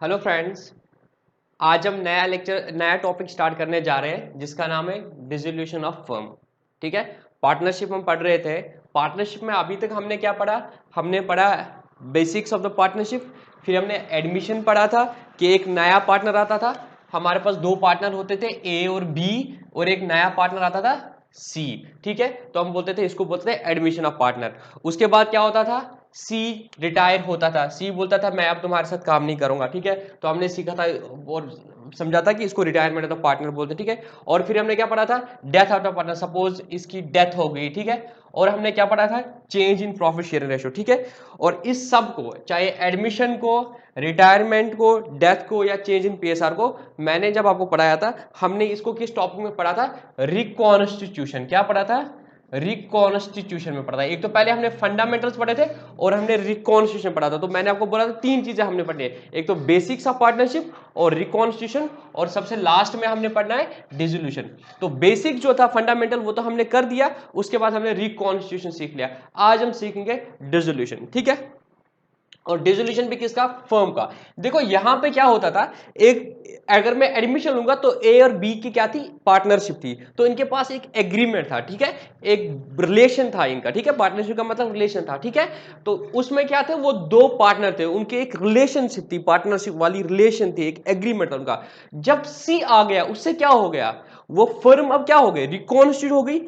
Hello friends. आज हम नया टॉपिक स्टार्ट करने जा रहे हैं जिसका नाम है डिसोल्यूशन ऑफ फर्म। ठीक है। पार्टनरशिप हम पढ़ रहे थे। पार्टनरशिप में अभी तक हमने क्या पढ़ा? हमने पढ़ा बेसिक्स ऑफ द पार्टनरशिप। फिर हमने एडमिशन पढ़ा था कि एक नया पार्टनर आता था। हमारे पास दो पार्टनर होते थे, ए और बी, और एक नया पार्टनर आता था, सी। ठीक है, तो हम बोलते थे, इसको बोलते थे एडमिशन ऑफ पार्टनर। उसके बाद क्या होता था? सी रिटायर होता था। सी बोलता था मैं अब तुम्हारे साथ काम नहीं करूंगा। ठीक है, तो हमने सीखा था और समझा था कि इसको रिटायरमेंट ऑफ पार्टनर बोलते हैं। ठीक है, और फिर हमने क्या पढ़ा था? Death of the partner. Suppose इसकी डेथ हो गई, ठीक है, और हमने क्या पढ़ा था? Change in profit sharing ratio. ठीक है, और इस सब को, चाहे एडमिशन को, रिटायरमेंट को, डेथ को, या चेंज इन पीएसआर को, मैंने जब आपको पढ़ाया था, हमने इसको किस टॉपिक में पढ़ा था? रिकॉन्स्टिट्यूशन। क्या पढ़ा था? रिकॉन्स्टिट्यूशन में पढ़ा था। एक तो पहले हमने फंडामेंटल्स पढ़े थे और हमने रिकॉन्स्टिट्यूशन पढ़ा था। तो मैंने आपको बोला था तीन चीजें हमने पढ़नी है, एक तो बेसिक्स ऑफ पार्टनरशिप और रिकॉन्स्टिट्यूशन, और सबसे लास्ट में हमने पढ़ना है डिसोल्यूशन। तो बेसिक जो था फंडामेंटल वो तो हमने कर दिया, उसके बाद हमने रिकॉन्स्टिट्यूशन सीख लिया। आज हम सीखेंगे डिसोल्यूशन। ठीक है, और डिसोल्यूशन भी किसका? फर्म का। देखो यहां पे क्या होता था, एक अगर मैं एडमिशन लूंगा तो ए और बी की क्या थी? पार्टनरशिप थी। तो इनके पास एक एग्रीमेंट था, ठीक है, एक रिलेशन था इनका। ठीक है, पार्टनरशिप का मतलब रिलेशन था। ठीक है, तो उसमें क्या थे? वो दो पार्टनर थे, उनके एक रिलेशनशिप थी, पार्टनरशिप वाली रिलेशन थी, एक एग्रीमेंट था उनका। जब सी आ गया, उससे क्या हो गया? वो फर्म अब क्या हो गई? रिकॉन्स्टिट्यूट हो गई।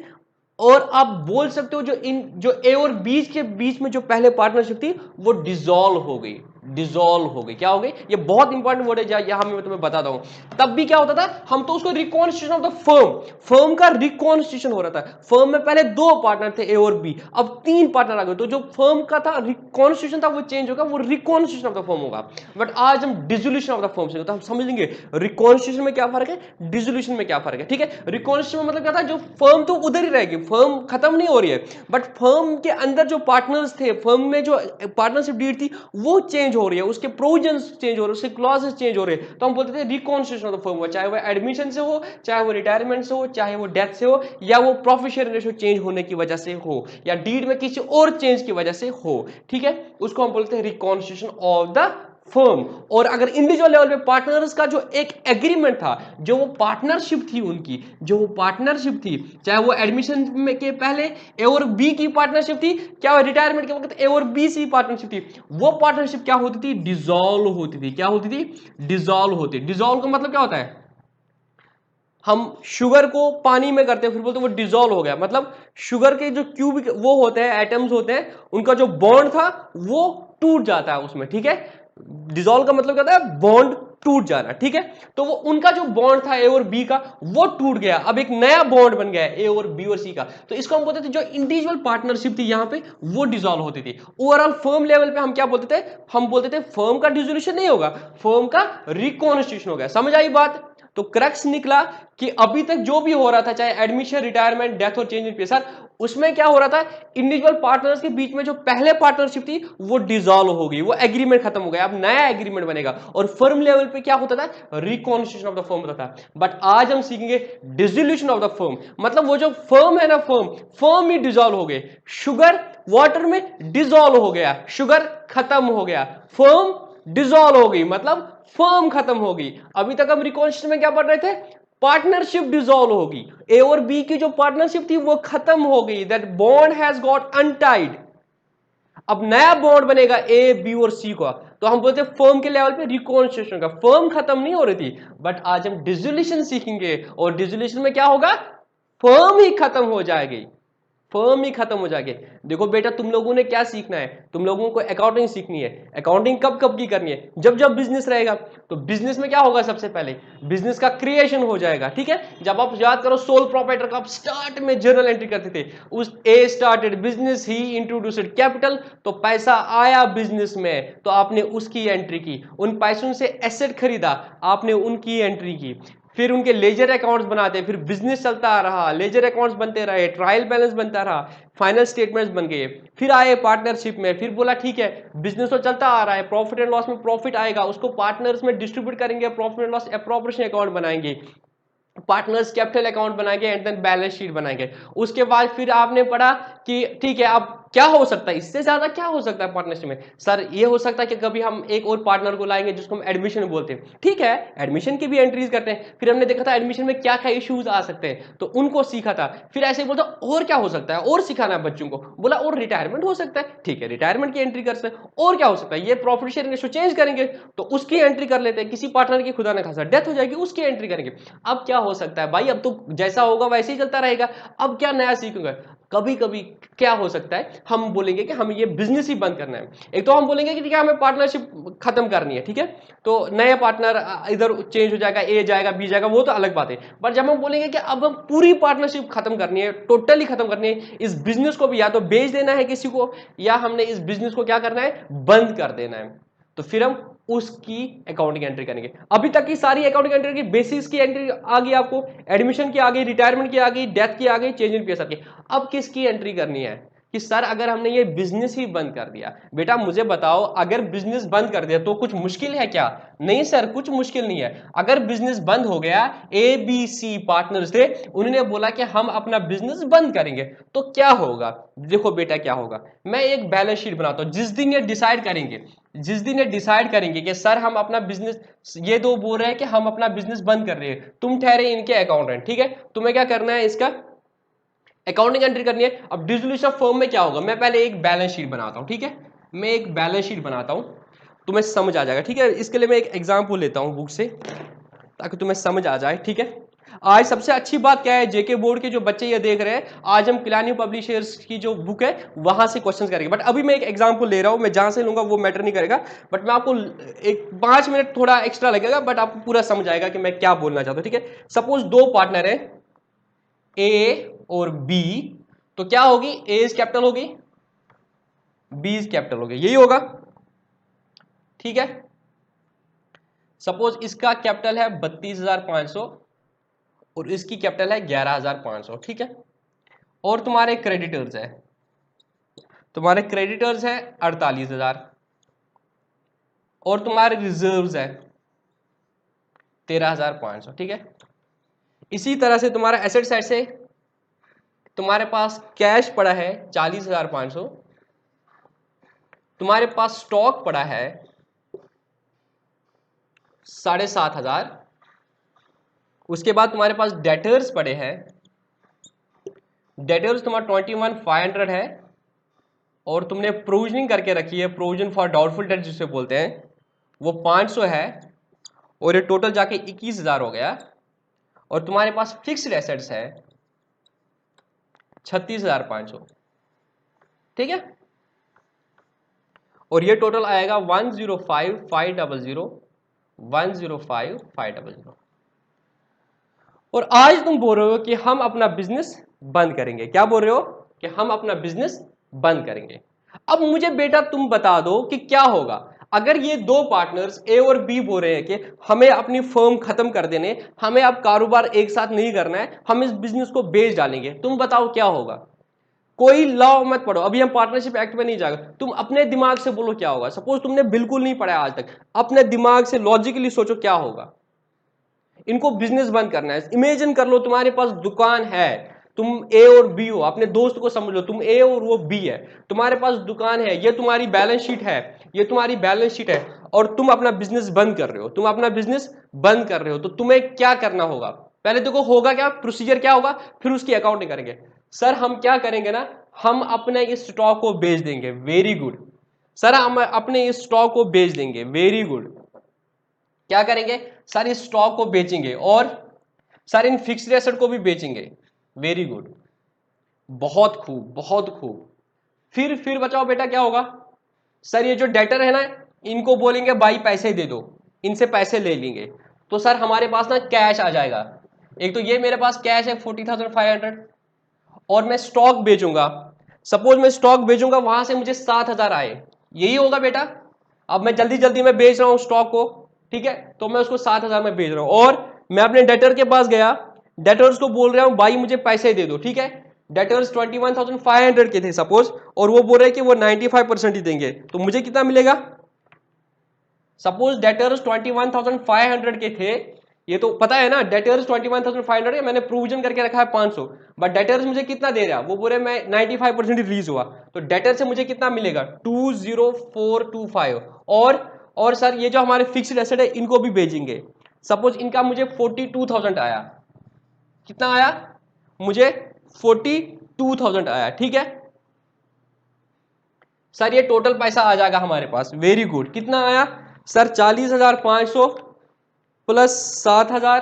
और आप बोल सकते हो जो ए और बी के बीच में जो पहले पार्टनरशिप थी वो डिसॉल्व हो गई। डिसॉल्व हो गई, क्या हो गई? ये बहुत इंपॉर्टेंट वर्ड है, यहां मैं तुम्हें बताता हूं। तब भी क्या होता था? हम तो उसको reconstitution of the firm, firm का रिकॉन्स्टिट्यूशन हो रहा था। फर्म में पहले दो पार्टनर थे, ए और बी, अब तीन पार्टनर आ गए। तो जो फर्म का था रिकॉन्स्टिट्यूशन था वो चेंज होगा, वो रिकॉन्स्टिट्यूशन ऑफ द फर्म होगा। बट आज हम डिसोल्यूशन ऑफ द फर्म से, तो हम समझ लेंगे रिकॉन्स्टिट्यूशन में क्या फर्क है, डिसोल्यूशन में क्या फर्क है। ठीक है, रिकॉन्स्टिट्यूशन मतलब क्या था? जो फर्म तो उधर ही रहेगी, फर्म खत्म नहीं हो रही है, बट फर्म के अंदर जो पार्टनर्स थे, फर्म में जो पार्टनरशिप डीड थी वो चेंज हो रही है, उसके प्रोविजंस चेंज हो रहे हैं, उसके क्लॉजेस चेंज हो रहे हैं। तो हम बोलते थे रिकॉन्स्टिट्यूशन ऑफ द फर्म हुआ, चाहे वो एडमिशन से हो, चाहे वो रिटायरमेंट से हो, चाहे वो डेथ से हो, या वो प्रॉफिट शेयरिंग रेशियो चेंज होने की वजह से हो, या डीड में किसी और चेंज की वजह से हो। ठीक है, उसको हम बोलते हैं रिकॉन्स्टिट्यूशन ऑफ द फर्म। और अगर इंडिविजुअल लेवल पे पार्टनर्स का जो एक एग्रीमेंट था, जो वो पार्टनरशिप थी उनकी, जो वो पार्टनरशिप थी, चाहे वो एडमिशन में के पहले ए और बी की पार्टनरशिप थी, क्या वो रिटायरमेंट के वक्त ए और बी सी पार्टनरशिप थी, वो पार्टनरशिप क्या होती थी? डिसॉल्व होती थी। क्या होती थी? डिसॉल्व होती। डिसॉल्व का मतलब क्या होता है? हम शुगर को पानी में करते हैं, फिर बोलते हैं वो डिसॉल्व हो गया। मतलब शुगर के जो क्यूबिक वो होते हैं, एटम्स होते हैं, उनका जो बॉन्ड था वो टूट जाता है उसमें। ठीक है, डिसॉल्व का मतलब क्या होता है? बॉन्ड टूट जाना। ठीक है, तो वो उनका जो बॉन्ड था ए और बी का वो टूट गया, अब एक नया बॉन्ड बन गया ए और बी और सी का। तो इसको हम बोलते थे जो इंडिविजुअल पार्टनरशिप थी यहां पे वो डिसॉल्व होती थी। ओवरऑल फर्म लेवल पे हम क्या बोलते थे? हम बोलते थे फर्म का डिसोल्यूशन नहीं होगा, फर्म का रिकॉन्स्टिट्यूशन हो गया। समझ आई बात? तो क्रक्स निकला कि अभी तक जो भी हो रहा था, चाहे एडमिशन, रिटायरमेंट, डेथ और चेंज इन पेशा, उसमें क्या हो रहा था? इंडिविजुअल पार्टनर्स के बीच में जो पहले पार्टनरशिप थी वो डिसॉल्व हो गई, वो एग्रीमेंट खत्म हो गया, अब नया एग्रीमेंट बनेगा। और फर्म लेवल पे क्या होता था? रिकॉन्स्टिट्यूशन ऑफ द फर्म होता था। बट आज हम सीखेंगे डिसोल्यूशन ऑफ द फर्म। मतलब वो जो फर्म है ना, फर्म ही डिसॉल्व हो गए। शुगर वाटर में डिसॉल्व हो गया, शुगर खत्म हो गया, फर्म डिसॉल्व हो गई, मतलब फर्म खत्म हो गई। अभी तक हम रिकॉन्स्टिट्यूशन में क्या पढ़ रहे थे? पार्टनरशिप डिसॉल्व होगी, ए और बी की जो पार्टनरशिप थी वो खत्म हो गई, that bond has got untied. अब नया बॉन्ड बनेगा ए बी और सी का। तो हम बोलते हैं फर्म के लेवल पे रिकॉन्स्टिट्यूशन का, फर्म खत्म नहीं हो रही थी। बट आज हम डिसोल्यूशन सीखेंगे, और डिसोल्यूशन में क्या होगा? फर्म ही खत्म हो जाएगी, फर्म ही खत्म हो जाएगी। देखो बेटा, तुम लोगों ने क्या सीखना है? तुम लोगों को अकाउंटिंग सीखनी है। अकाउंटिंग कब कब की करनी है? जब जब बिजनेस रहेगा। तो बिजनेस में क्या होगा? सबसे पहले बिजनेस का क्रिएशन हो जाएगा। ठीक है, जब आप याद करो सोल प्रोप्राइटर का, आप स्टार्ट में जर्नल एंट्री करते थे, उस ए स्टार्टेड बिजनेस, ही इंट्रोड्यूस्ड कैपिटल, तो पैसा आया बिजनेस में तो आपने उसकी एंट्री की, उन पैसों से एसेट खरीदा, आपने उनकी एंट्री की। फिर उनके लेजर अकाउंट्स बनाते, फिर बिजनेस चलता रहा, लेजर अकाउंट्स बनते रहे, ट्रायल बैलेंस बनता रहा, फाइनल स्टेटमेंट्स बन गए। फिर आए पार्टनरशिप में, फिर बोला ठीक है बिजनेस तो चलता आ रहा है, प्रॉफिट एंड लॉस में प्रॉफिट आएगा, उसको पार्टनर्स में डिस्ट्रीब्यूट करेंगे, profit and loss appropriation account बनाएंगे, पार्टनर्स कैपिटल अकाउंट बनाएंगे, एंड देन बैलेंस शीट बनाएंगे। उसके बाद फिर आपने पढ़ा कि ठीक है अब क्या हो सकता है, इससे ज्यादा क्या हो सकता है पार्टनरशिप में? सर ये हो सकता है कि कभी हम एक और पार्टनर को लाएंगे जिसको हम एडमिशन बोलते हैं, ठीक है, एडमिशन की भी एंट्रीज करते हैं, फिर हमने देखा था एडमिशन में क्या क्या इश्यूज आ सकते हैं तो उनको सीखा था, फिर ऐसे ही बोलता और क्या हो सकता है, और सिखाना है बच्चों को, बोला और रिटायरमेंट हो सकता है, ठीक है रिटायरमेंट की एंट्री कर सकते हैं, और क्या हो सकता है, ये प्रॉफिट शेयरिंग रेशो चेंज करेंगे तो उसकी एंट्री कर लेते हैं, किसी पार्टनर की खुदा न खासा डेथ हो जाएगी उसकी एंट्री करेंगे। अब क्या हो सकता है भाई, अब तो जैसा होगा वैसे ही चलता रहेगा, अब क्या नया सीखूंगा? कभी कभी क्या हो सकता है, हम बोलेंगे कि हम ये बिजनेस ही बंद करना है, एक तो हम बोलेंगे कि ठीक है हमें पार्टनरशिप खत्म करनी है, ठीक है, तो नया पार्टनर इधर चेंज हो जाएगा, ए जाएगा बी जाएगा, वो तो अलग बात है, पर जब हम बोलेंगे कि अब हम पूरी पार्टनरशिप खत्म करनी है, टोटली खत्म करनी है, इस बिजनेस को भी या तो बेच देना है किसी को, या हमने इस बिजनेस को क्या करना है, बंद कर देना है, तो फिर हम उसकी अकाउंटिंग एंट्री करेंगे। अभी तक की सारी अकाउंटिंग एंट्री की बेसिस की एंट्री आ गई, आपको एडमिशन की आ गई, रिटायरमेंट की आ गई, डेथ की आ गई, चेंज इन पीएसआर की। अब किसकी एंट्री करनी है कि सर अगर हमने ये बिजनेस ही बंद कर दिया, बेटा मुझे बताओ अगर बिजनेस बंद कर दिया तो कुछ मुश्किल है क्या? नहीं सर कुछ मुश्किल नहीं है। अगर बिजनेस बंद हो गया, ए बी सी पार्टनर्स थे, उन्होंने बोला कि हम अपना बिजनेस बंद करेंगे, तो क्या होगा? देखो बेटा क्या होगा, मैं एक बैलेंस शीट बनाता हूं, जिस दिन ये डिसाइड करेंगे, जिस दिन ये डिसाइड करेंगे कि सर हम अपना बिजनेस, ये दो बोल रहे हैं कि हम अपना बिजनेस बंद कर रहे हैं, तुम ठहरे इनके अकाउंटेंट, ठीक है, तुम्हें क्या करना है, इसका अकाउंटिंग एंट्री करनी है। अब डिसोल्यूशन ऑफ फर्म में क्या होगा, मैं पहले एक बैलेंस शीट बनाता हूं, ठीक है, मैं एक बैलेंस शीट बनाता हूं, तुम्हें समझ आ जाएगा, ठीक है, इसके लिए मैं एक एग्जांपल लेता हूं बुक से ताकि तुम्हें समझ आ जाए, ठीक है। आज सबसे अच्छी बात क्या है, जेके बोर्ड के जो बच्चे ये देख रहे हैं, आज हम किलानी पब्लिशर्स की जो बुक है वहां से क्वेश्चंस करेंगे, बट अभी मैं एक एग्जांपल ले रहा हूं, मैं जहां से लूंगा वो मैटर नहीं करेगा, बट मैं आपको एक 5 मिनट थोड़ा एक्स्ट्रा लगेगा, बट आपको पूरा समझ आएगा कि मैं क्या बोलना चाहता हूं, ठीक है। सपोज दो पार्टनर है ए और बी, तो क्या होगी, ए इज कैपिटल होगी, बी इज कैपिटल होगी, यही होगा, ठीक है। सपोज इसका कैपिटल है 32,500 और इसकी कैपिटल है 11,500, ठीक है, और तुम्हारे क्रेडिटर्स है, तुम्हारे क्रेडिटर्स है 48,000 और तुम्हारे रिजर्व्स है 13,500, ठीक है। इसी तरह से तुम्हारा एसेट साइड से तुम्हारे पास कैश पड़ा है 40,500, तुम्हारे पास स्टॉक पड़ा है 7,500, उसके बाद तुम्हारे पास डेटर्स पड़े हैं, डेटर्स तुम्हारा 21,500 है, और तुमने प्रोविजनिंग करके रखी है, प्रोविजन फॉर डाउटफुल डेट जिसे बोलते हैं, वो 500 है, और ये टोटल जाके 21,000 हो गया, और तुम्हारे पास फिक्स्ड एसेट्स है 36,500, ठीक है, और ये टोटल आएगा 105,500, 105,500। और आज तुम बोल रहे हो कि हम अपना बिजनेस बंद करेंगे, क्या बोल रहे हो कि हम अपना बिजनेस बंद करेंगे। अब मुझे बेटा तुम बता दो कि क्या होगा अगर ये दो पार्टनर्स ए और बी बोल रहे हैं कि हमें अपनी फर्म खत्म कर देने, हमें अब कारोबार एक साथ नहीं करना है, हम इस बिजनेस को बेच डालेंगे, तुम बताओ क्या होगा। कोई लॉ मत पढ़ो, अभी हम पार्टनरशिप एक्ट में नहीं जाएगा, तुम अपने दिमाग से बोलो क्या होगा। सपोज तुमने बिल्कुल नहीं पढ़ा आज तक, अपने दिमाग से लॉजिकली सोचो क्या होगा। इनको बिजनेस बंद करना है, इमेजिन कर लो तुम्हारे पास दुकान है, तुम ए और बी हो, अपने दोस्त को समझ लो, तुम ए और वो बी है, तुम्हारे पास दुकान है, ये तुम्हारी बैलेंस शीट है, ये तुम्हारी बैलेंस शीट है, और तुम अपना बिजनेस बंद कर रहे हो, तुम अपना बिजनेस बंद कर रहे हो, तो तुम्हें क्या करना होगा? पहले देखो होगा क्या, प्रोसीजर क्या होगा, फिर उसकी अकाउंटिंग करेंगे। सर हम क्या करेंगे ना, हम अपने इस स्टॉक को बेच देंगे, वेरी गुड। सर हम अपने इस स्टॉक को बेच देंगे, वेरी गुड। क्या करेंगे सर, इस स्टॉक को बेचेंगे, और सर इन फिक्स्ड एसेट को भी बेचेंगे, वेरी गुड, बहुत खूब बहुत खूब। फिर बताओ बेटा क्या होगा। सर ये जो डेटर है ना, इनको बोलेंगे भाई पैसे दे दो, इनसे पैसे ले लेंगे, तो सर हमारे पास ना कैश आ जाएगा। एक तो ये मेरे पास कैश है 40,500, और मैं स्टॉक बेचूंगा, सपोज मैं स्टॉक बेचूंगा, वहां से मुझे 7,000 आए, यही होगा बेटा। अब मैं जल्दी जल्दी में बेच रहा हूं स्टॉक को, ठीक है, तो मैं उसको 7,000 में बेच रहा हूं, और मैं अपने डेटर के पास गया, डेटर्स को बोल रहा हूं भाई मुझे पैसे दे दो, ठीक है। डेटर्स 21,500 के थे सपोज, और वो बोल रहे कि वो 95% ही देंगे, तो मुझे कितना मिलेगा। सपोज डेटर्स 21,500 के थे, ये तो पता है ना, डेटर्स 21,500 है, मैंने प्रोविजन करके रखा है 500, बट डेटर्स मुझे कितना दे रहा है, वो बोले मैं 95% रिलीज हुआ, तो डेटर से मुझे कितना मिलेगा 20425। और सर ये जो हमारे फिक्स्ड एसेट है इनको भी भेजेंगे। सपोज इनका मुझे 42,000 आया, कितना आया मुझे 42,000 आया, ठीक है सर ये टोटल पैसा आ जाएगा हमारे पास, वेरी गुड। कितना आया सर 40,500 प्लस 7,000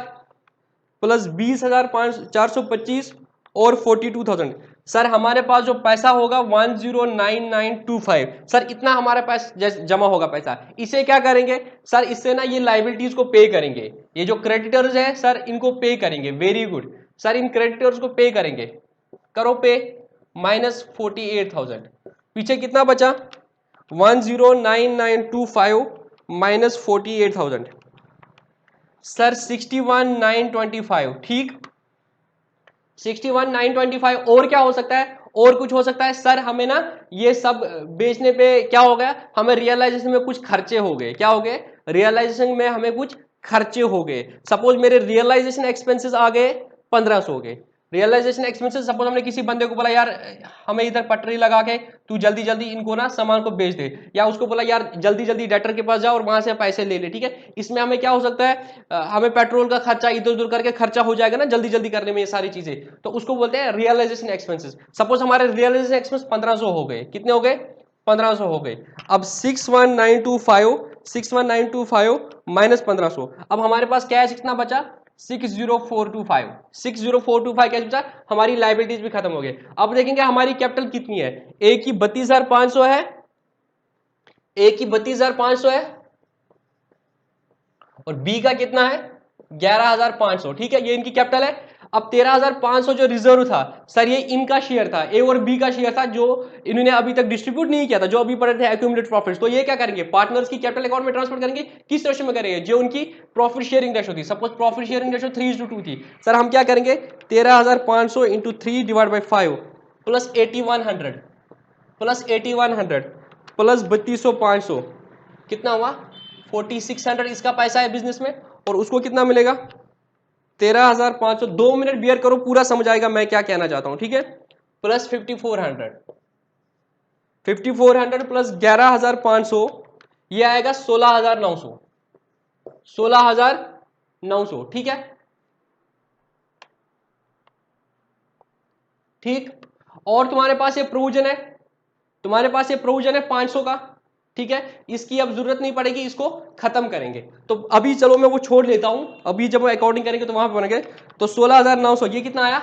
प्लस 20,425 और 42,000। सर हमारे पास जो पैसा होगा 109925, सर इतना हमारे पास जमा होगा पैसा। इसे क्या करेंगे सर, इससे ना ये लाइबिलिटीज को पे करेंगे, ये जो क्रेडिटर्स है सर इनको पे करेंगे, वेरी गुड सर इन क्रेडिटर्स को पे करेंगे, करो पे, माइनस 48,000, पीछे कितना बचा 109925 माइनस 48,000 सर 61,925, ठीक 61,925। और क्या हो सकता है, और कुछ हो सकता है सर, हमें ना ये सब बेचने पे क्या हो गया, हमें रियलाइजेशन में कुछ खर्चे हो गए, क्या हो गए रियलाइजेशन में हमें कुछ खर्चे हो गए। सपोज मेरे रियलाइजेशन एक्सपेंसेस आ गए 1500 हो गए, रियलाइजेशन एक्सपेंसेस। सपोज हमने किसी बंदे को बोला यार हमें इधर पटरी लगा के तू जल्दी जल्दी इनको ना सामान को बेच दे, या उसको बोला यार जल्दी जल्दी डेटर के पास जाओ और वहां से पैसे ले ले, ठीक है। इसमें हमें क्या हो सकता है, हमें पेट्रोल का खर्चा इधर उधर करके खर्चा हो जाएगा ना जल्दी जल्दी करने में ये सारी चीजें, तो उसको बोलते हैं रियलाइजेशन एक्सपेंसेस। सपोज हमारे रियलाइजेशन एक्सपेंस 1500 हो गए, कितने हो गए 1500 हो गए। अब 61,925 माइनस 1500, अब हमारे पास कैश कितना बचा 60425, 60425 कैश बचा, हमारी लाइबिलिटीज भी खत्म हो गई। अब देखेंगे हमारी कैपिटल कितनी है, ए की 32,500 है, ए की 32,500 है, और बी का कितना है 11,500, ठीक है ये इनकी कैपिटल है। अब 13,500 जो रिजर्व था सर ये इनका शेयर था, ए और बी का शेयर था जो इन्होंने अभी तक डिस्ट्रीब्यूट नहीं किया था, जो अभी पड़े थे एक्यूमुलेटेड प्रॉफिट्स। तो ये क्या करेंगे पार्टनर्स की कैपिटल अकाउंट में ट्रांसफर करेंगे, किस रेशो में करेंगे, जो उनकी प्रॉफिट शेयरिंग रेशो थी। सपोज प्रॉफिट शेयरिंग रेशो 3:2 थी, सर हम क्या करेंगे 13,500 into 3 divide by 5 plus 8,100 plus 8,100 plus 32,500 कितना हुआ 4,600, इसका पैसा है बिजनेस में, और उसको कितना मिलेगा 13,500। 2 मिनट बियर करो, पूरा समझ आएगा मैं क्या कहना चाहता हूं, ठीक है। प्लस 5,400, 5,400 प्लस 11,500 ये आएगा 16,900, 16,900, ठीक है ठीक। और तुम्हारे पास ये प्रोविजन है, तुम्हारे पास ये प्रोविजन है 500 का, ठीक है, इसकी अब जरूरत नहीं पड़ेगी, इसको खत्म करेंगे। तो अभी चलो मैं वो छोड़ लेता हूं, अभी जब अकाउंटिंग करेंगे तो वहां पे बनेंगे। तो 16,900 ये कितना आया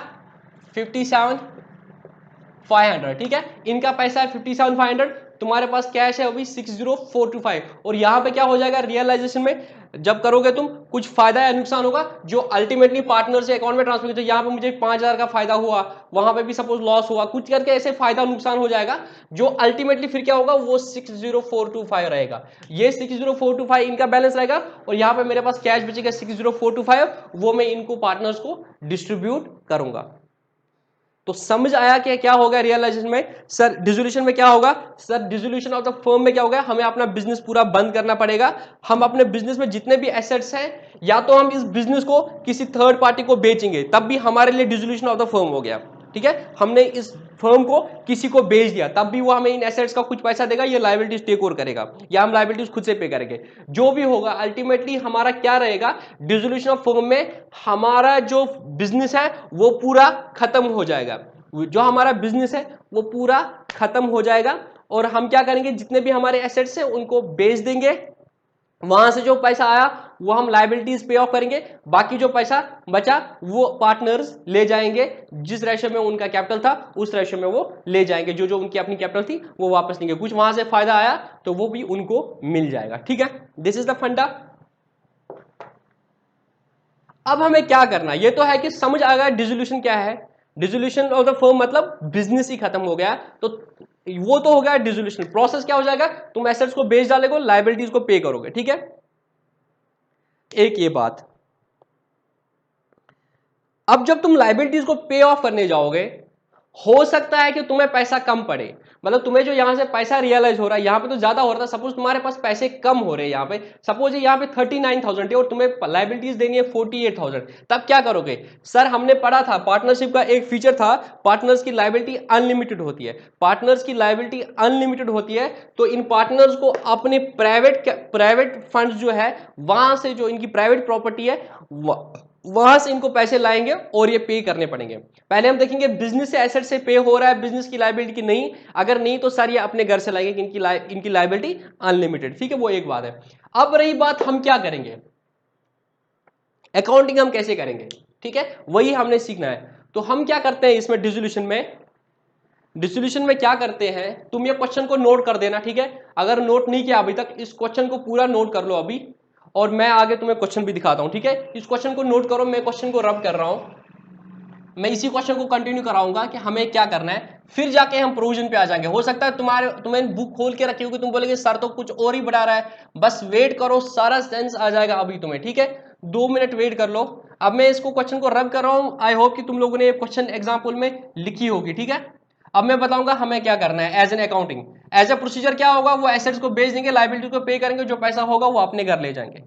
57,500, ठीक है इनका पैसा है 57,500, तुम्हारे पास कैश है अभी 60,425। और यहां पे क्या हो जाएगा रियलाइजेशन में जब करोगे तुम कुछ फायदा या नुकसान होगा जो अल्टीमेटली पार्टनर से अकाउंट में ट्रांसफर किया। यहाँ पे मुझे 5,000 का फायदा हुआ, वहां पे भी सपोज लॉस हुआ, कुछ करके ऐसे फायदा नुकसान हो जाएगा, जो अल्टीमेटली फिर क्या होगा वो 60,425 रहेगा। ये 60,425 इनका बैलेंस रहेगा, और यहाँ पे मेरे पास कैश बचेगा 60,425, वो मैं इनको पार्टनर्स को डिस्ट्रीब्यूट करूंगा। तो समझ आया कि क्या होगा रियलाइजेशन में। सर डिसोल्यूशन में क्या होगा, sir dissolution of the firm में क्या होगा, हमें अपना बिजनेस पूरा बंद करना पड़ेगा। हम अपने बिजनेस में जितने भी एसेट्स हैं, या तो हम इस बिजनेस को किसी थर्ड पार्टी को बेचेंगे, तब भी हमारे लिए डिसोल्यूशन ऑफ द फर्म हो गया, ठीक है। हमने इस फर्म को किसी को बेच दिया, तब भी वो हमें इन एसेट्स का कुछ पैसा देगा, ये लायबिलिटीज टेक ओवर करेगा, या हम लायबिलिटीज खुद से पे करेंगे। जो भी होगा अल्टीमेटली हमारा क्या रहेगा, डिसोल्यूशन ऑफ फर्म में हमारा जो बिजनेस है वो पूरा खत्म हो जाएगा, जो हमारा बिजनेस है वो पूरा खत्म हो जाएगा। और हम क्या करेंगे जितने भी हमारे एसेट्स हैं उनको बेच देंगे, वहां से जो पैसा आया वो हम लायबिलिटीज पे ऑफ करेंगे, बाकी जो पैसा बचा वो पार्टनर्स ले जाएंगे, जिस रेशो में उनका कैपिटल था उस रेशो में वो ले जाएंगे, जो जो उनकी अपनी कैपिटल थी वो वापस लेंगे, कुछ वहां से फायदा आया तो वो भी उनको मिल जाएगा, ठीक है। दिस इज द फंडा। अब हमें क्या करना, ये तो है कि समझ आ गया डिसोल्यूशन क्या है, डिसोल्यूशन ऑफ द फर्म मतलब बिजनेस ही खत्म हो गया, तो वो तो हो गया डिसोल्यूशन। प्रोसेस क्या हो जाएगा, तुम एसेट्स को बेच डालोगे, लायबिलिटीज को पे करोगे, ठीक है। एक ये बात, अब जब तुम लायबिलिटीज को पे ऑफ करने जाओगे, हो सकता है कि तुम्हें पैसा कम पड़े, मतलब तुम्हें जो यहां से पैसा रियलाइज हो रहा है यहाँ पे तो ज्यादा हो रहा था, सपोज तुम्हारे पास पैसे कम हो रहे हैं यहाँ पे, सपोज यहाँ पे 39,000 है और तुम्हें लाइबिलिटीज देनी है 48,000, तब क्या करोगे? सर हमने पढ़ा था पार्टनरशिप का एक फीचर था, पार्टनर्स की लाइबिलिटी अनलिमिटेड होती है, पार्टनर्स की लाइबिलिटी अनलिमिटेड होती है, तो इन पार्टनर्स को अपने प्राइवेट फंड जो है वहां से, जो इनकी प्राइवेट प्रॉपर्टी है वहां से इनको पैसे लाएंगे और ये पे करने पड़ेंगे। पहले हम देखेंगे बिजनेस से एसेट से पे हो रहा है, बिजनेस की लायबिलिटी की नहीं, अगर नहीं तो सर ये अपने घर से लाएंगे, इनकी लायबिलिटी अनलिमिटेड, ठीक है, वो एक बात है। अब रही बात हम क्या करेंगे, अकाउंटिंग हम कैसे करेंगे, ठीक है, वही हमने सीखना है। तो हम क्या करते हैं इसमें डिसोल्यूशन में क्या करते हैं, तुम ये क्वेश्चन को नोट कर देना, ठीक है, अगर नोट नहीं किया अभी तक इस क्वेश्चन को पूरा नोट कर लो अभी, और मैं आगे तुम्हें क्वेश्चन भी दिखाता हूं, ठीक है, इस क्वेश्चन को नोट करो, मैं क्वेश्चन को रब कर रहा हूं, मैं इसी क्वेश्चन को कंटिन्यू कराऊंगा कि हमें क्या करना है, फिर जाके हम प्रोविजन पे आ जाएंगे। हो सकता है तुम्हें बुक खोल के रखी होगी, तुम बोलेगे सर तो कुछ और ही बढ़ा रहा है, बस वेट करो, सारा सेंस आ जाएगा अभी तुम्हें, ठीक है, 2 मिनट वेट कर लो। अब मैं इसको क्वेश्चन को रब कर रहा हूं, आई होप कि तुम लोगों ने क्वेश्चन एग्जाम्पल में लिखी होगी, ठीक है। अब मैं बताऊंगा हमें क्या करना है as an accounting, as a procedure क्या होगा, वो एसेट्स को बेच देंगे, लाइबिलिटी को पे करेंगे, जो पैसा होगा वो अपने घर ले जाएंगे।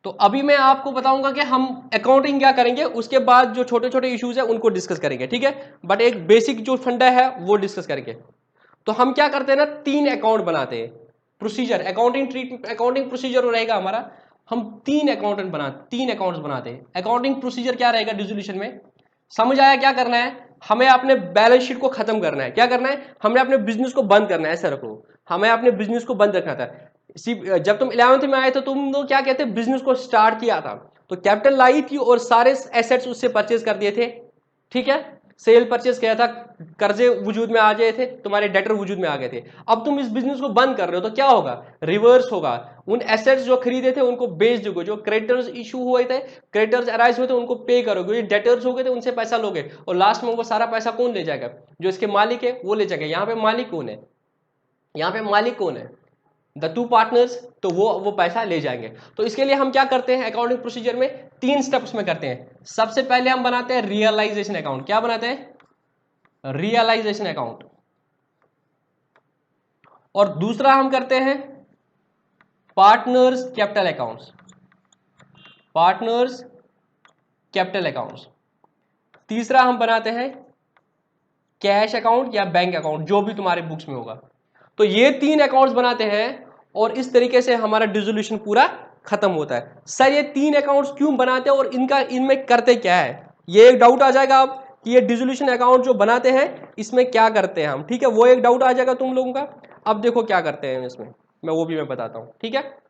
तो अभी मैं आपको बताऊंगा कि हम अकाउंटिंग क्या करेंगे, उसके बाद जो छोटे छोटे इश्यूज है उनको डिस्कस करेंगे, ठीक है, बट एक बेसिक जो फंडा है वो डिस्कस करेंगे। तो हम क्या करते हैं ना, 3 अकाउंट बनाते हैं, प्रोसीजर अकाउंटिंग प्रोसीजर रहेगा हमारा, हम 3 अकाउंट्स बनाते हैं। अकाउंटिंग प्रोसीजर क्या रहेगा डिसोल्यूशन में, समझ आया क्या करना है, हमें अपने बैलेंस शीट को खत्म करना है, क्या करना है, हमें अपने बिजनेस को बंद करना है, ऐसा रखो, हमें अपने बिजनेस को बंद रखना था। जब तुम 11th में आए तो तुम लोग क्या कहते हैं, बिजनेस को स्टार्ट किया था, तो कैपिटल लाई थी और सारे एसेट्स उससे परचेज कर दिए थे, ठीक है, सेल परचेज किया था, कर्जे वजूद में आ गए थे, तुम्हारे डेटर वजूद में आ गए थे। अब तुम इस बिजनेस को बंद कर रहे हो तो क्या होगा, रिवर्स होगा, उन एसेट्स जो खरीदे थे उनको बेच दोगे, जो क्रेडिटर्स इशू हुए थे, क्रेडिटर्स अराइज हुए थे उनको पे करोगे, जो डेटर्स हो गए थे उनसे पैसा लोगे, और लास्ट में वो सारा पैसा कौन ले जाएगा, जो इसके मालिक है वो ले जाएगा। यहाँ पे मालिक कौन है, यहाँ पे मालिक कौन है, द 2 पार्टनर्स, तो वो पैसा ले जाएंगे। तो इसके लिए हम क्या करते हैं अकाउंटिंग प्रोसीजर में, 3 स्टेप्स में करते हैं। सबसे पहले हम बनाते हैं रियलाइजेशन अकाउंट, क्या बनाते हैं, रियलाइजेशन अकाउंट, और दूसरा हम करते हैं partners capital accounts, partners capital accounts, तीसरा हम बनाते हैं कैश अकाउंट या बैंक अकाउंट, जो भी तुम्हारे बुक्स में होगा। तो ये 3 अकाउंट्स बनाते हैं और इस तरीके से हमारा डिसोल्यूशन पूरा खत्म होता है। सर ये 3 अकाउंट्स क्यों बनाते हैं और इनमें करते क्या है, ये एक डाउट आ जाएगा अब कि ये डिसोल्यूशन अकाउंट जो बनाते हैं इसमें क्या करते हैं हम, ठीक है, वो एक डाउट आ जाएगा तुम लोगों का। अब देखो क्या करते हैं इसमें, मैं बताता हूं, ठीक है।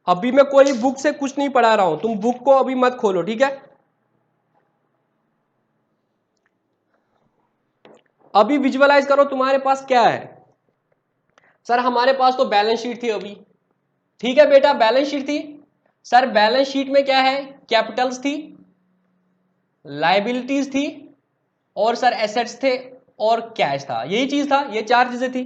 अभी मैं कोई बुक से कुछ नहीं पढ़ा रहा हूं, तुम बुक को अभी मत खोलो, ठीक है। अभी विजुअलाइज करो तुम्हारे पास क्या है। सर हमारे पास तो बैलेंस शीट थी अभी, ठीक है बेटा, बैलेंस शीट थी। सर बैलेंस शीट में क्या है, कैपिटल्स थी, लाइबिलिटीज थी, और सर एसेट्स थे, और कैश था, यही चीज था, ये 4 चीजें थी।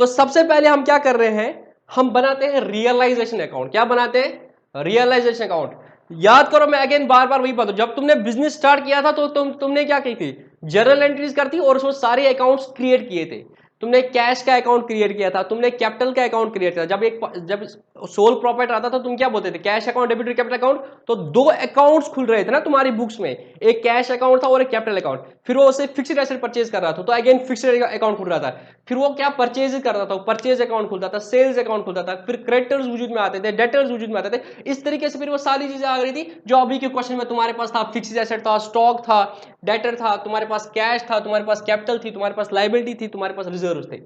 तो सबसे पहले हम क्या कर रहे हैं, हम बनाते हैं रियलाइजेशन अकाउंट। क्या बनाते हैं, रियलाइजेशन अकाउंट। याद करो, मैं अगेन बार बार वही बात, जब तुमने बिजनेस स्टार्ट किया था तो तुमने क्या की थी, जर्नल एंट्रीज करती और उसमें सारे अकाउंट्स क्रिएट किए थे। तुमने कैश का अकाउंट क्रिएट किया था, तुमने कैपिटल का अकाउंट क्रिएट किया था, जब सोल प्रॉफिट आता था तुम क्या बोलते थे, cash account, debit capital account. तो 2 अकाउंट्स खुल रहे थे ना तुम्हारी बुक्स में, एक कैश अकाउंट था और एक कैपिटल अकाउंट। फिर वो उसे फिक्स्ड एसेट परचेज कर रहा था तो अगेन फिक्स्ड अकाउंट खुल रहा था। फिर वो क्या परचेज कर रहा था, परचेज अकाउंट खुलता था, सेल्स अकाउंट खुलता था, फिर क्रेडिटर्स वजूद में आते थे, डेटर्स वजूद में आते थे। इस तरीके से फिर वो सारी चीजें आ गई थी जो अभी के क्वेश्चन में तुम्हारे पास था, फिक्स्ड एसेट था, स्टॉक था, डेटर था, तुम्हारे पास कैश था, तुम्हारे पास कैपिटल थी, तुम्हारे पास लाइबिलिटी थी, तुम्हारे पास रिजर्व थे,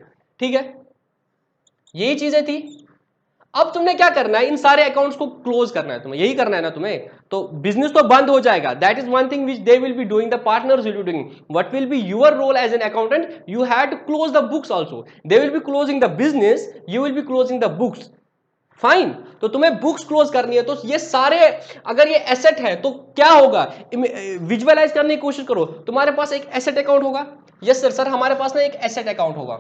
ठीक है, यही चीजें थी। अब तुमने क्या करना है, इन सारे अकाउंट्स को क्लोज करना है, तुम्हें यही करना है ना तुम्हें। तो बिजनेस तो बंद हो जाएगा, that is one thing which they will be doing, the partners will be doing. What will be your role as an accountant, you have to close the books also, they will be closing the business, you will be closing the books. Fine. तो तुम्हें books close करनी है, तो ये सारे, अगर ये asset है तो क्या होगा, विजुअलाइज करने की कोशिश करो। तुम्हारे पास एक एसेट अकाउंट होगा, यस सर, हमारे पास ना एक एसेट अकाउंट होगा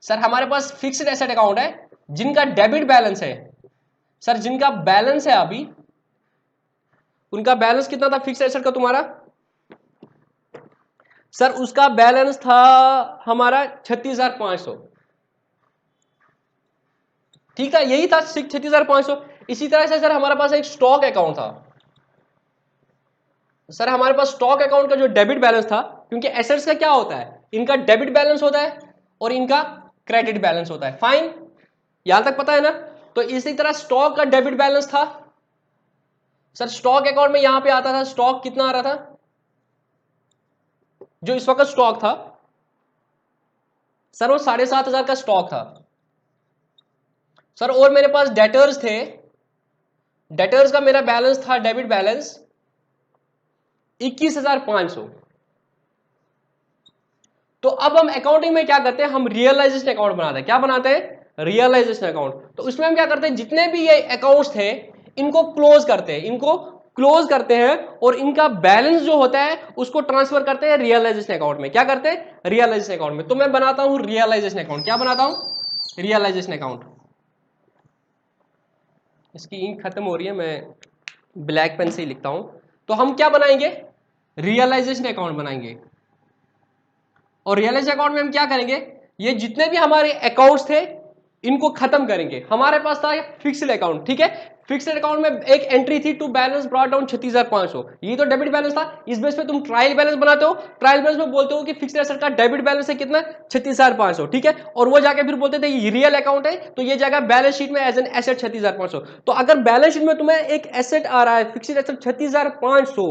सर, हमारे पास फिक्स्ड एसेट अकाउंट है जिनका डेबिट बैलेंस है सर, जिनका बैलेंस है अभी, उनका बैलेंस कितना था फिक्स्ड एसेट का तुम्हारा सर, उसका बैलेंस था हमारा 36,500, ठीक है, यही था 36,500। इसी तरह से सर हमारे पास एक स्टॉक अकाउंट था सर, हमारे पास स्टॉक अकाउंट का जो डेबिट बैलेंस था, क्योंकि एसेट्स का क्या होता है, इनका डेबिट बैलेंस होता है और इनका क्रेडिट बैलेंस होता है, फाइन, यहां तक पता है ना। तो इसी तरह स्टॉक का डेबिट बैलेंस था सर, स्टॉक अकाउंट में यहां पे आता था, स्टॉक कितना आ रहा था, जो इस वक्त स्टॉक था सर, वो 7,500 का स्टॉक था सर। और मेरे पास डेटर्स थे, डेटर्स का मेरा बैलेंस था, डेबिट बैलेंस 21,500। तो अब हम अकाउंटिंग में क्या करते हैं, हम रियलाइजेशन अकाउंट बनाते हैं, क्या बनाते हैं, रियलाइजेशन अकाउंट। तो उसमें हम क्या करते हैं, जितने भी ये अकाउंट्स थे इनको क्लोज करते हैं, इनको क्लोज करते हैं, और इनका बैलेंस जो होता है उसको ट्रांसफर करते हैं रियलाइजेशन अकाउंट में। क्या करते हैं, रियलाइजेशन अकाउंट में। तो मैं बनाता हूं रियलाइजेशन अकाउंट, क्या बनाता हूं, रियलाइजेशन अकाउंट। इसकी इंक खत्म हो रही है, मैं ब्लैक पेन से ही लिखता हूं। तो हम क्या बनाएंगे, रियलाइजेशन अकाउंट बनाएंगे। और रियलाइजेशन अकाउंट में हम क्या करेंगे, ये जितने भी हमारे अकाउंट्स थे इनको खत्म करेंगे। हमारे पास था फिक्स्ड अकाउंट, ठीक है, फिक्स्ड अकाउंट में एक एंट्री थी, टू बैलेंस ब्रॉट डाउन 36,500, ये तो डेबिट बैलेंस था। इस बेस पे तुम ट्रायल बैलेंस बनाते हो, ट्रायल बैलेंस में बोलते हो कि फिक्स्ड एसेट का डेबिट बैलेंस है कितना, 36,500, ठीक है, और वो जाके फिर बोलते थे ये रियल अकाउंट है, तो ये जाएगा बैलेंस शीट में एज एन एसेट 36,500। तो अगर बैलेंस शीट में तुम्हें एक एसेट आ रहा है फिक्स्ड एसेट 36,500,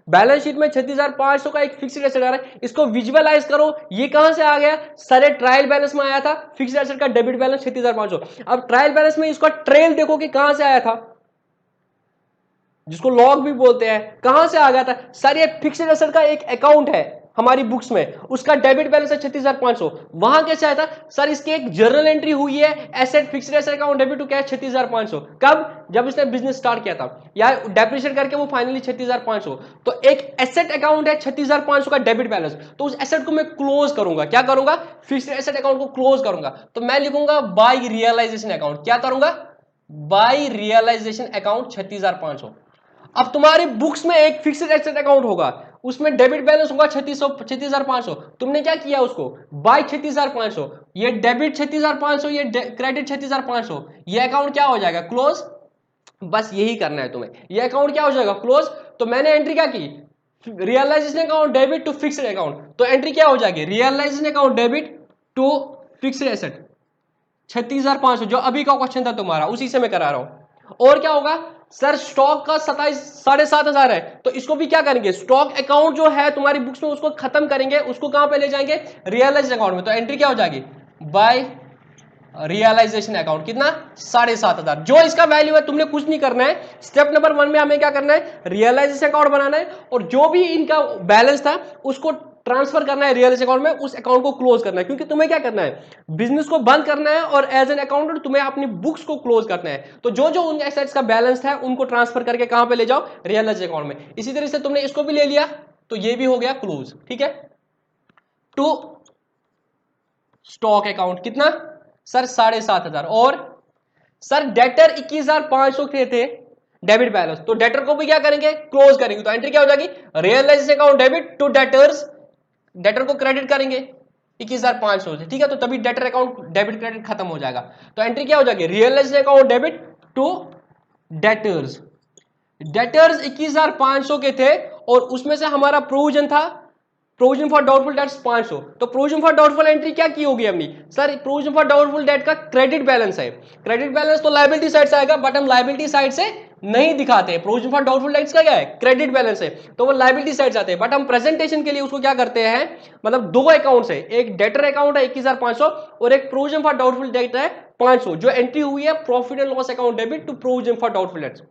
बैलेंस शीट में 36,500 का एक फिक्स्ड एसेट आ रहा है, इसको विजुअलाइज करो, ये कहां से आ गया, सारे ट्रायल बैलेंस में आया था फिक्स्ड एसेट का डेबिट बैलेंस 36,500। अब ट्रायल बैलेंस में इसका ट्रेल देखो कि कहां से आया था, जिसको लॉग भी बोलते हैं, कहां से आ गया था सर, ये फिक्स्ड एसेट का एक अकाउंट है हमारी बुक्स में, उसका डेबिट बैलेंस है 36,500, वहां कैसे आया था सर, इसकी एक जर्नल एंट्री हुई है, asset fixed asset account debit to cash 36,500, कब, जब इसने बिजनेस स्टार्ट किया था, या डेप्रिशिएट करके वो फाइनली 36,500। तो एक एसेट अकाउंट है 36,500 का डेबिट बैलेंस, तो उस एसेट को मैं क्लोज करूंगा, क्या करूंगा, फिक्स्ड एसेट अकाउंट को क्लोज करूंगा। तो मैं लिखूंगा बाय रियलाइजेशन अकाउंट, क्या करूंगा, बाय रियलाइजेशन अकाउंट 36,500। अब तुम्हारी बुक्स में एक फिक्स्ड एसेट अकाउंट होगा, उसमें डेबिट बैलेंस होगा 36,500, तुमने क्या किया, उसको बाय 36,500, ये डेबिट 36,500, ये क्रेडिट 36,500, ये अकाउंट क्या हो जाएगा, क्लोज। बस यही करना है तुम्हें, ये अकाउंट क्या हो जाएगा, क्लोज। तो मैंने एंट्री क्या की, realisation account debit to fixed account, तो एंट्री क्या हो जाएगी, realisation account debit to fixed asset 36,500, जो अभी का क्वेश्चन था तुम्हारा, उसी से मैं करा रहा हूं। और क्या होगा सर, स्टॉक का 27,500 है, तो इसको भी क्या करेंगे, स्टॉक अकाउंट जो है तुम्हारी बुक्स में उसको खत्म करेंगे, उसको कहां पे ले जाएंगे, रियलाइजेशन अकाउंट में। तो एंट्री क्या हो जाएगी, बाय रियलाइजेशन अकाउंट, कितना, 7,500। जो इसका वैल्यू है तुमने कुछ नहीं करना है, स्टेप नंबर 1 में हमें क्या करना है, रियलाइजेशन अकाउंट बनाना है, और जो भी इनका बैलेंस था उसको ट्रांसफर करना है रियलाइजेशन अकाउंट में, उस अकाउंट को क्लोज करना है, क्योंकि तुम्हें क्या करना है, बिजनेस को बंद करना है, और एज एन अकाउंटेंट तुम्हें अपनी बुक्स को क्लोज करना है। तो जो जो उन एसेट्स का बैलेंस है उनको ट्रांसफर करके कहां पे ले जाओ, रियलाइजेशन अकाउंट में। इसी तरह से तुमने इसको भी ले लिया, तो ये भी हो गया क्लोज, ठीक है। टू स्टॉक अकाउंट कितना सर, 7,500। और सर डेटर 21,500 के थे डेबिट बैलेंस, तो डेटर को भी क्या करेंगे, क्लोज करेंगे। तो एंट्री क्या हो जाएगी, realisation account debit to debtors, debtor को क्रेडिट करेंगे 21,500 से, ठीक है, तो तभी डेटर अकाउंट डेबिट क्रेडिट खत्म हो जाएगा। तो एंट्री क्या हो जाएगी, realisation account debit to debtors, debtors 21,500 के थे, और उसमें से हमारा प्रोविजन था, प्रोविजन फॉर डाउटफुल डेट्स 500। तो प्रोविजन फॉर डाउटफुल एंट्री क्या की होगी हमने sir, provision for doubtful date का क्रेडिट बैलेंस है, क्रेडिट बैलेंस तो लायबिलिटी साइड से आएगा, बट हम लायबिलिटी साइड से नहीं दिखाते, प्रोविजन फॉर डाउटफुल डेट्स का क्या है, क्रेडिट बैलेंस है, तो वो लायबिलिटी साइड से आते हैं, बट हम प्रेजेंटेशन के लिए उसको क्या करते हैं, मतलब दो अकाउंट्स है, एक डेटर अकाउंट है 21,500, और एक प्रोविजन फॉर डाउटफुल डेट है 500, जो एंट्री हुई है profit and loss account debit to provision for doubtful debts.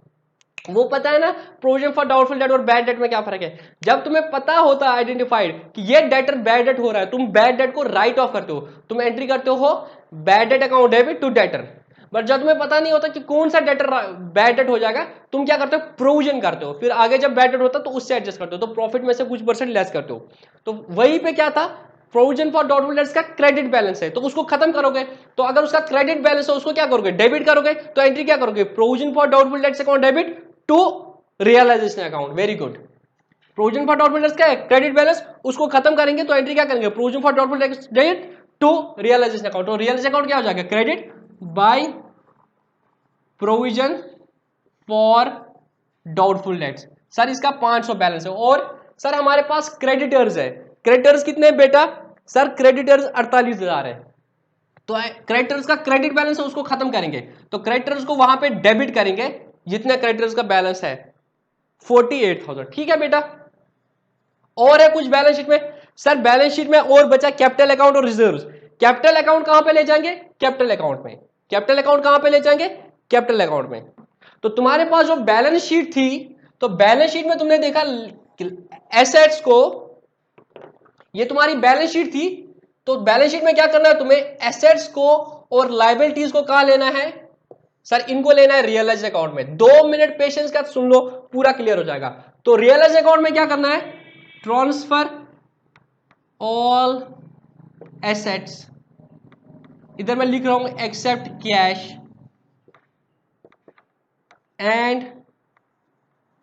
वो पता है ना, प्रोविजन फॉर डाउटफुल डेट और बैड डेट में क्या फर्क है। जब तुम्हें पता होता है आइडेंटिफाइड कि ये डेटर बैड डेट हो रहा है, तुम बैड डेट को राइट ऑफ करते हो, तुम एंट्री करते हो bad debt account debit to debtor, but जब तुम्हें पता नहीं होता कि कौन सा डेटर बैड डेट हो जाएगा, तुम क्या करते हो, प्रोविजन करते हो, फिर आगे जब बैड डेट होता है तो उससे एडजस्ट करते हो, तो प्रॉफिट में से कुछ परसेंट लेस करते हो। तो वहीं पे क्या था, प्रोविजन फॉर डाउटफुल डेट्स का क्रेडिट बैलेंस है, तो उसको खत्म करोगे, तो अगर उसका क्रेडिट बैलेंस है उसको क्या करोगे, डेबिट करोगे, तो एंट्री क्या करोगे, provision for doubtful debts account debit to realisation account. Very good. Provision for doubtful debts क्या है, क्रेडिट बैलेंस, उसको खत्म करेंगे तो एंट्री क्या करेंगे, provision for doubtful debts debit to realisation account. तो रियलाइजेशन अकाउंट क्या हो जाएगा, credit by provision for doubtful debts. Sir इसका 500 बैलेंस है, और सर हमारे पास क्रेडिटर्स है, क्रेडिटर्स कितने हैं बेटा, सर क्रेडिटर्स 48,000 है, तो क्रेडिटर्स का क्रेडिट बैलेंस है उसको खत्म करेंगे, तो क्रेडिटर्स को वहां पे डेबिट करेंगे, जितने क्रेडिटर्स का बैलेंस है 48,000। ठीक है बेटा, और है कुछ बैलेंस शीट में, सर बैलेंस शीट में और बचा कैपिटल अकाउंट और रिजर्व। कैपिटल अकाउंट कहां पे ले जाएंगे, कैपिटल अकाउंट में, कैपिटल अकाउंट कहां पे ले जाएंगे, कैपिटल अकाउंट में। तो तुम्हारे पास जो बैलेंस शीट थी, तो बैलेंस शीट में तुमने देखा एसेट्स को, ये तुम्हारी बैलेंस शीट थी, तो बैलेंस शीट में क्या करना है तुम्हें, एसेट्स को और लाइबिलिटीज को कहां लेना है, सर इनको लेना है रियलाइज अकाउंट में। 2 मिनट पेशेंस का सुन लो, पूरा क्लियर हो जाएगा। तो रियलाइज अकाउंट में क्या करना है, ट्रांसफर ऑल एसेट्स, इधर मैं लिख रहा हूं except cash and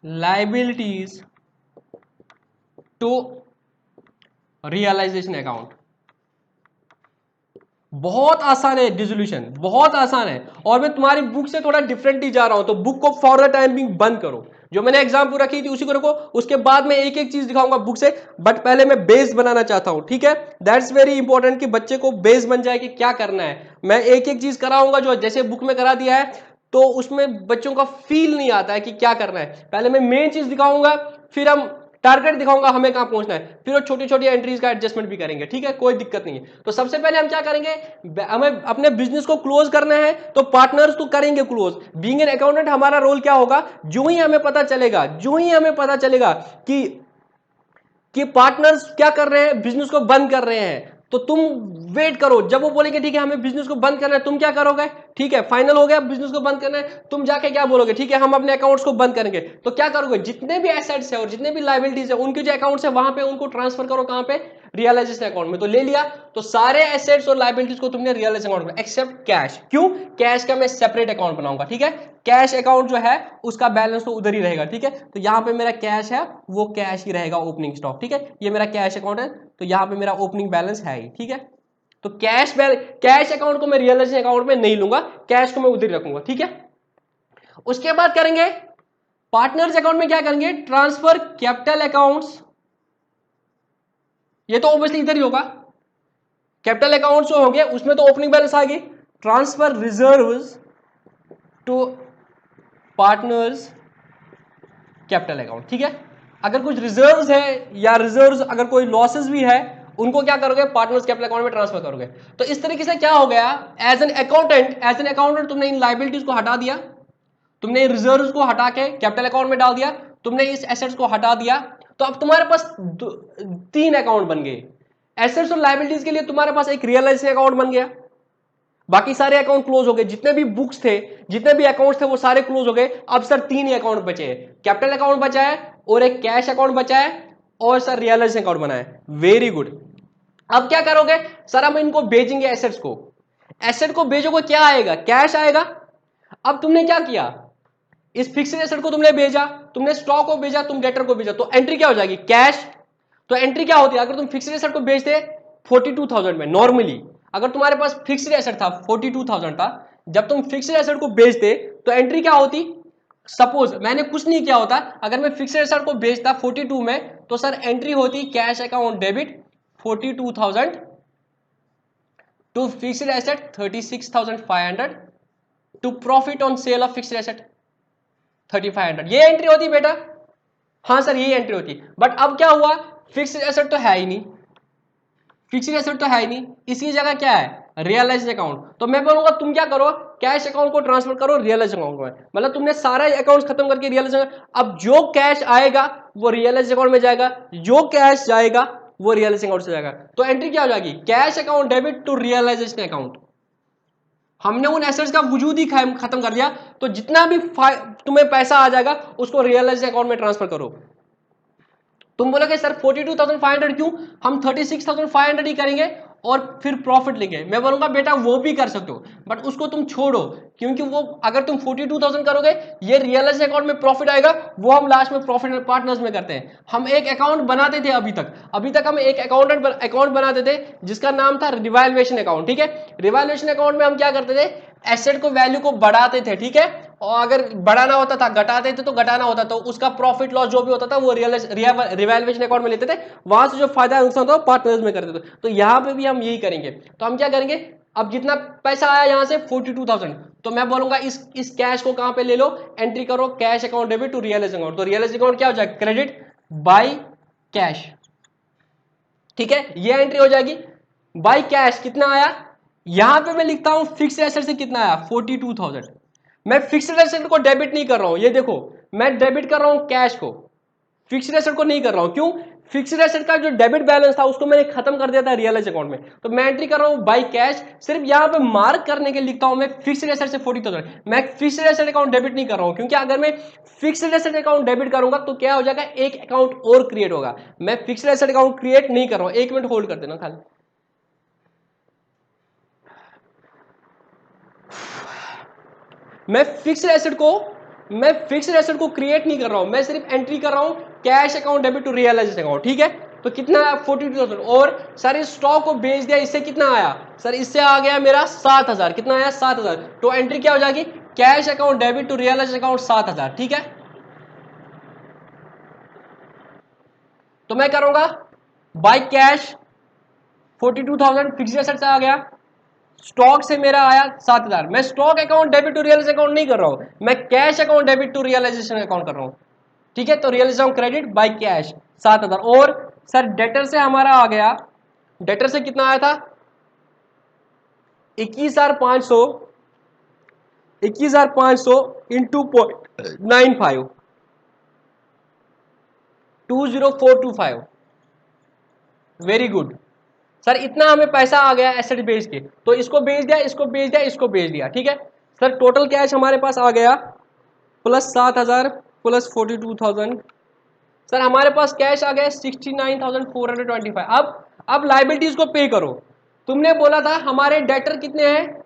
liabilities to realisation account. बहुत आसान है डिसोल्यूशन, बहुत आसान है, और मैं तुम्हारी बुक से थोड़ा डिफरेंट ही जा रहा हूं, तो बुक को फॉर द टाइम बिंग बंद करो, जो मैंने एग्जाम रखी थी उसी को रखो, उसके बाद में एक एक चीज दिखाऊंगा बुक से, बट पहले मैं बेस बनाना चाहता हूं, ठीक है। दैट्स वेरी इंपॉर्टेंट कि बच्चे को बेस बन जाए कि क्या करना है। मैं एक एक चीज कराऊंगा जो जैसे बुक में करा दिया है, तो उसमें बच्चों का फील नहीं आता है कि क्या करना है। पहले मैं मेन चीज दिखाऊंगा, फिर हम टारगेट दिखाऊंगा हमें कहां पहुंचना है, फिर वो छोटी छोटी एंट्रीज का एडजस्टमेंट भी करेंगे, ठीक है, कोई दिक्कत नहीं है। तो सबसे पहले हम क्या करेंगे, हमें अपने बिजनेस को क्लोज करना है, तो पार्टनर्स तो करेंगे क्लोज। बीइंग एन अकाउंटेंट हमारा रोल क्या होगा, जो ही हमें पता चलेगा, जो ही हमें पता चलेगा कि पार्टनर्स क्या कर रहे हैं, बिजनेस को बंद कर रहे हैं, तो तुम वेट करो, जब वो बोलेंगे ठीक है हमें बिजनेस को बंद करना है, तुम क्या करोगे, ठीक है फाइनल हो गया बिजनेस को बंद करना है, तुम जाके क्या बोलोगे, ठीक है हम अपने अकाउंट्स को बंद करेंगे। तो क्या करोगे, जितने भी एसेट्स है और जितने भी लायबिलिटीज है उनके जो अकाउंट्स है वहां पे उनको ट्रांसफर करो, कहां पे, रियलाइजेशन अकाउंट में। तो ले लिया, तो सारे एसेट्स और लायबिलिटीज को तुमने रियलाइजेशन अकाउंट में, एक्सेप्ट कैश। क्यों, कैश का मैं सेपरेट अकाउंट बनाऊंगा, ठीक है, कैश अकाउंट जो है उसका बैलेंस तो उधर ही रहेगा, ठीक है। तो यहां पे मेरा कैश है, वो कैश ही रहेगा, ओपनिंग स्टॉक, ठीक है, ये मेरा कैश अकाउंट है, तो यहां पे मेरा ओपनिंग बैलेंस है ही, ठीक है। तो कैश अकाउंट को मैं रियलाइजेशन अकाउंट में नहीं लूंगा, कैश को मैं उधर ही रखूंगा, ठीक है। उसके बाद करेंगे पार्टनर्स अकाउंट में, क्या करेंगे, ट्रांसफर कैपिटल अकाउंट्स, ये तो ऑब्वियसली इधर ही होगा, कैपिटल अकाउंट्स जो होंगे उसमें तो ओपनिंग बैलेंस आएगी, transfer reserves to partners capital account, ठीक है। अगर कुछ रिजर्व्स है या रिजर्व्स अगर कोई लॉसेस भी है, उनको क्या करोगे, पार्टनर्स कैपिटल अकाउंट में ट्रांसफर करोगे। तो इस तरीके से क्या हो गया, एज एन अकाउंटेंट तुमने इन लायबिलिटीज को हटा दिया, तुमने रिजर्व्स को हटा के कैपिटल अकाउंट में डाल दिया, तुमने इस एसेट्स को हटा दिया, तो अब तुम्हारे पास 3 अकाउंट बन गए। एसेट्स और लायबिलिटीज के लिए तुम्हारे पास एक रियलाइजेशन अकाउंट बन गया, बाकी सारे अकाउंट क्लोज हो गए, जितने भी बुक्स थे, जितने भी अकाउंट्स थे वो सारे क्लोज हो गए। अब सर 3 ही अकाउंट बचे हैं, कैपिटल अकाउंट बचा है और एक कैश अकाउंट बचा है और सर रियलाइजेशन अकाउंट बना है। Very good. अब क्या करोगे, सर हम इनको भेजेंगे एसेट्स को, एसेट को भेजोगे क्या आएगा, कैश आएगा। अब तुमने क्या किया, इस फिक्स्ड एसेट को तुमने भेजा, तुमने स्टॉक को भेजा, तुम डेटर को भेजा, तो एंट्री क्या हो जाएगी, कैश। तो एंट्री क्या होती है, अगर तुम फिक्स्ड एसेट को भेजते 42,000 में, नॉर्मली अगर तुम्हारे पास फिक्स्ड एसेट था 42,000 था, जब तुम फिक्स्ड एसेट को बेचते तो एंट्री क्या होती, सपोज मैंने कुछ नहीं किया होता, अगर मैं फिक्स्ड एसेट को बेचता 42 में, तो सर एंट्री होती cash account debit 42,000 to fixed asset 36,500 to profit on sale of fixed asset 3,500, ये एंट्री होती बेटा। हाँ सर ये एंट्री होती, बट अब क्या हुआ, फिक्स्ड एसेट तो है ही नहीं, फिक्स्ड एसेट तो है ही नहीं, इसकी जगह क्या है, रियलाइज अकाउंट। तो मैं बोलूंगा तुम क्या करो, कैश अकाउंट को ट्रांसफर करो रियलाइज अकाउंट में, मतलब तुमने सारे अकाउंट खत्म करके रियलाइज, अब जो कैश आएगा वो रियलाइज अकाउंट में जाएगा, जो कैश जाएगा वो रियलाइज अकाउंट से जाएगा। तो एंट्री क्या हो जाएगी, cash account debit to realisation account. हमने उन एसेट्स का वजूद ही खत्म कर दिया, तो जितना भी तुम्हें पैसा आ जाएगा उसको रियलाइज अकाउंट में ट्रांसफर करो। तुम बोलोगे सर 42,500 क्यों, हम 36,500 ही करेंगे और फिर प्रॉफिट लेंगे। मैं बोलूंगा बेटा वो भी कर सकते हो, बट उसको तुम छोड़ो, क्योंकि वो अगर तुम 42,000 करोगे, ये रियलाइज अकाउंट में प्रॉफिट आएगा, वो हम लास्ट में प्रॉफिट पार्टनर्स में करते हैं। हम एक अकाउंट बनाते थे अभी तक हम एक अकाउंट बनाते थे जिसका नाम था रिवैल्यूएशन अकाउंट। ठीक है, रिवैल्यूएशन अकाउंट में हम क्या करते थे, एसेट को वैल्यू को बढ़ाते थे। ठीक है, और अगर बढ़ाना होता था, घटाते थे तो घटाना होता, तो उसका प्रॉफिट लॉस जो भी होता था वो रिवैल्यूएशन अकाउंट में लेते थे, वहां से जो फायदा नुकसान होता पार्टनर्स में करते थे। तो यहां पे भी हम यही करेंगे। तो हम क्या करेंगे, अब जितना पैसा आया यहां से 42,000, तो मैं बोलूंगा इस कैश को कहां पे ले लो, एंट्री करो cash account debit to realise account. तो रियलाइज अकाउंट क्या हो जाएगा, क्रेडिट बाय कैश। ठीक है, ये एंट्री हो जाएगी। बाय कैश कितना आया, यहां पे मैं लिखता हूं फिक्स्ड एसेट से कितना आया 42,000। मैं फिक्स्ड एसेट को डेबिट नहीं कर रहा हूं, ये देखो मैं डेबिट कर रहा हूं कैश को, फिक्स्ड एसेट को नहीं कर रहा हूं। क्यों, फिक्स्ड एसेट का जो डेबिट बैलेंस था उसको मैंने खत्म कर दिया था रियलाइज अकाउंट में, तो मैं एंट्री कर रहा हूं बाय कैश। सिर्फ यहां पे मार्क करने के लिखता हूं मैं फिक्स्ड एसेट से 40,000। मैं फिक्स्ड एसेट अकाउंट डेबिट नहीं कर रहा हूं, क्योंकि अगर मैं फिक्स्ड एसेट अकाउंट डेबिट करूंगा तो क्या हो जाएगा, एक अकाउंट और क्रिएट होगा। मैं फिक्स्ड एसेट अकाउंट क्रिएट नहीं कर रहा हूं। 1 मिनट होल्ड कर देना खाली। मैं फिक्स्ड एसेट को क्रिएट नहीं कर रहा हूं, मैं सिर्फ एंट्री कर रहा हूं cash account debit to realise account. ठीक है, तो कितना 42,000, और सर इस स्टॉक को बेच दिया, इससे कितना आया, सर इससे आ गया मेरा 7,000। कितना आया 7,000, तो एंट्री क्या हो जाएगी, cash account debit to realise account 7,000। ठीक है, तो मैं करूंगा बाय कैश 42,000 फिक्स्ड एसेट से आ गया, स्टॉक से मेरा आया 7,000। मैं stock account debit to realise account नहीं कर रहा हूं, मैं cash account debit to realisation account कर रहा हूं। ठीक है, तो रियलाइजेशन क्रेडिट बाय कैश 7,000। और सर डेटर से हमारा आ गया, डेटर से कितना आया था 21,500, 21,500 इंटू 0.95 20425। वेरी गुड सर, इतना हमें पैसा आ गया एसेट बेच के, तो इसको बेच दिया, इसको बेच दिया, इसको बेच दिया। ठीक है सर, टोटल कैश हमारे पास आ गया प्लस 7,000 प्लस 42,000, सर हमारे पास कैश आ गया 69,425। अब लाइबिलिटीज को पे करो। तुमने बोला था हमारे डेटर कितने हैं,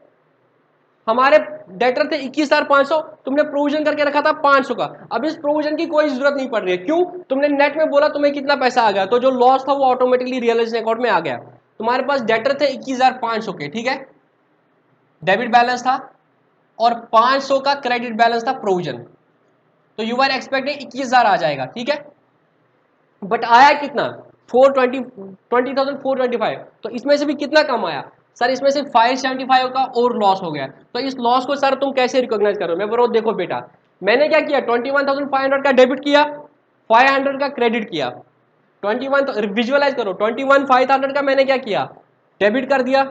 हमारे डेटर थे 21,500, तुमने प्रोविजन करके रखा था 500 का। अब इस प्रोविजन की कोई जरूरत नहीं पड़ रही है, क्यों, तुमने नेट में बोला तुम्हें कितना पैसा आ गया, तो जो लॉस था वो ऑटोमेटिकली रियलाइजेशन अकाउंट में आ गया। तुम्हारे पास डेटर थे 21,500 के, ठीक है, डेबिट बैलेंस था, और 500 का क्रेडिट बैलेंस था प्रोविजन, तो यू आर एक्सपेक्टिंग 21,000 आ जाएगा। ठीक है, बट आया कितना 20,425, तो इसमें से भी कितना कम आया, सर इसमें से 575 का और लॉस हो गया। तो इस लॉस को सर तुम कैसे रिकॉग्नाइज करो, मैं बोल रहा हूं देखो बेटा, मैंने क्या किया 21,500 का डेबिट किया, 500 का क्रेडिट किया। 21 विजुअलाइज करो, 21,500 का मैंने क्या किया, डेबिट कर दिया,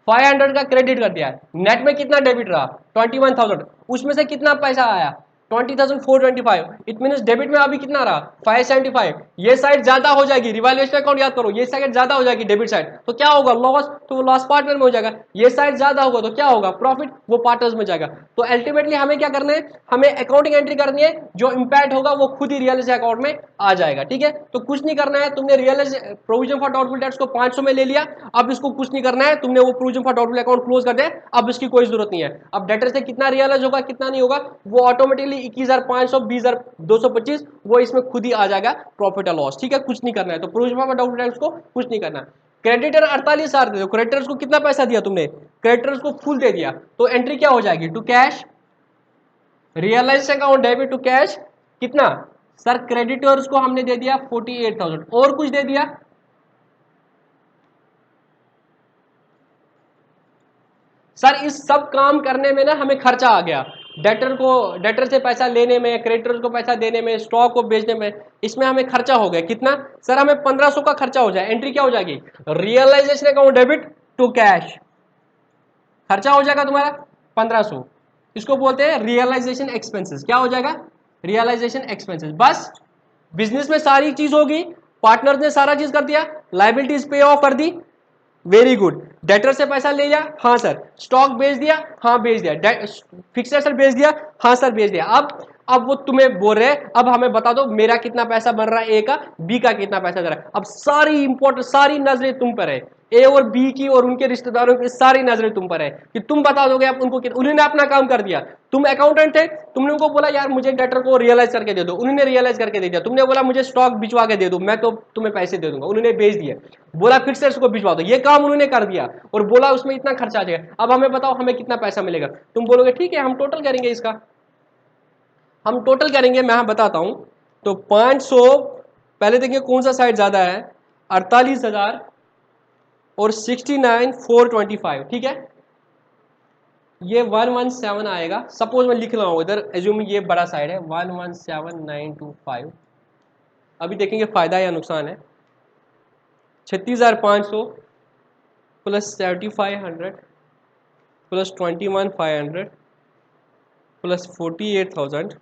500 का क्रेडिट कर दिया। नेट में कितना डेबिट रहा 21,000, उसमें से कितना पैसा आया 20,425। इट मीन डेबिट में अभी कितना रहा 575। ये साइड ज्यादा हो जाएगी, रिवैल्यूएशन अकाउंट याद करो, ये साइड ज्यादा हो जाएगी डेबिट साइड, तो क्या होगा लॉस, तो लॉस पार्टनर में हो जाएगा। ये साइड ज्यादा होगा तो क्या होगा प्रॉफिट, वो पार्टनर्स में जाएगा। तो अल्टीमेटली हमें क्या करना है, हमें अकाउंटिंग एंट्री करनी है, जो इंपैक्ट होगा वो खुद ही रियलाइजेशन अकाउंट में आ जाएगा। ठीक है, तो कुछ नहीं करना है, तुमने realise provision for doubtful debts को 500 में ले लिया, अब इसको कुछ नहीं करना है, तुमने वो provision for doubtful account close कर दिया, अब इसकी कोई जरूरत नहीं है। अब डेटर से कितना रियलाइज होगा कितना नहीं होगा, वो ऑटोमेटिकली 21,500 20,225 वो इसमें खुद ही आ जाएगा प्रॉफिट और लॉस। ठीक है, कुछ नहीं करना है, तो प्रोविजन फॉर डाउटफुल डेट्स को कुछ नहीं करना है। क्रेडिटर 48,000 दे दो, क्रेडिटर्स को कितना पैसा दिया तुमने, क्रेडिटर्स को फुल दे दिया, तो एंट्री क्या हो जाएगी to cash realise account debit to cash कितना, सर क्रेडिटर्स को हमने दे दिया 48,000, और कुछ दे दिया, सर इस सब काम करने में ना हमें खर्चा आ गया, डेटर से पैसा लेने में, क्रेडिटर्स को पैसा देने में, स्टॉक को बेचने में, इसमें हमें खर्चा हो गया कितना, सर हमें 1,500 का खर्चा हो जाए। एंट्री क्या हो जाएगी, realisation account debit to cash, खर्चा हो जाएगा तुम्हारा 1,500, इसको बोलते हैं रियलाइजेशन एक्सपेंसेस। क्या हो जाएगा, रियलाइजेशन एक्सपेंसेस। बस बिजनेस में सारी चीज होगी, पार्टनर ने सारा चीज कर दिया, लाइबिलिटीज पे ऑफ कर दी, वेरी गुड। डेटर से पैसा ले लिया, हाँ सर। स्टॉक बेच दिया, हाँ बेच दिया। फिक्स्ड एसेट बेच दिया, हाँ सर बेच दिया। अब वो तुम्हें बोल रहे हैं अब हमें बता दो मेरा कितना पैसा बन रहा है ए का, बी का कितना पैसा बन रहा है। अब सारी इंपॉर्टेंट सारी नजरें तुम पर है, ए और बी की और उनके रिश्तेदारों की सारी नजरें तुम पर है कि तुम बता दोगे आप उनको। उन्होंने अपना काम कर दिया, तुम अकाउंटेंट थे, तुमने उनको बोला यार मुझे डेटर को रियलाइज करके दे दो, उन्होंने रियलाइज करके दे दिया। तुमने बोला मुझे स्टॉक भिजवा के दे दो, मैं तो तुम्हें पैसे दे दूंगा, उन्होंने बेच दिया। बोला फिर से इसको भिजवा दो, ये काम उन्होंने कर दिया और बोला उसमें इतना खर्चा आ जाएगा, अब हमें बताओ हमें कितना पैसा मिलेगा। तुम बोलोगे ठीक है हम टोटल करेंगे इसका, हम टोटल करेंगे, मैं बताता हूं। तो 500, पहले देखिए कौन सा साइड ज्यादा है, 48,000 और 69,425, ठीक है। ये 117 आएगा, सपोज मैं लिख रहा हूं इधर, एज्यूम ये बड़ा साइड है 117,925। अभी देखेंगे फायदा या नुकसान है। 36,500 प्लस 7,500 प्लस 21,500 प्लस 48,000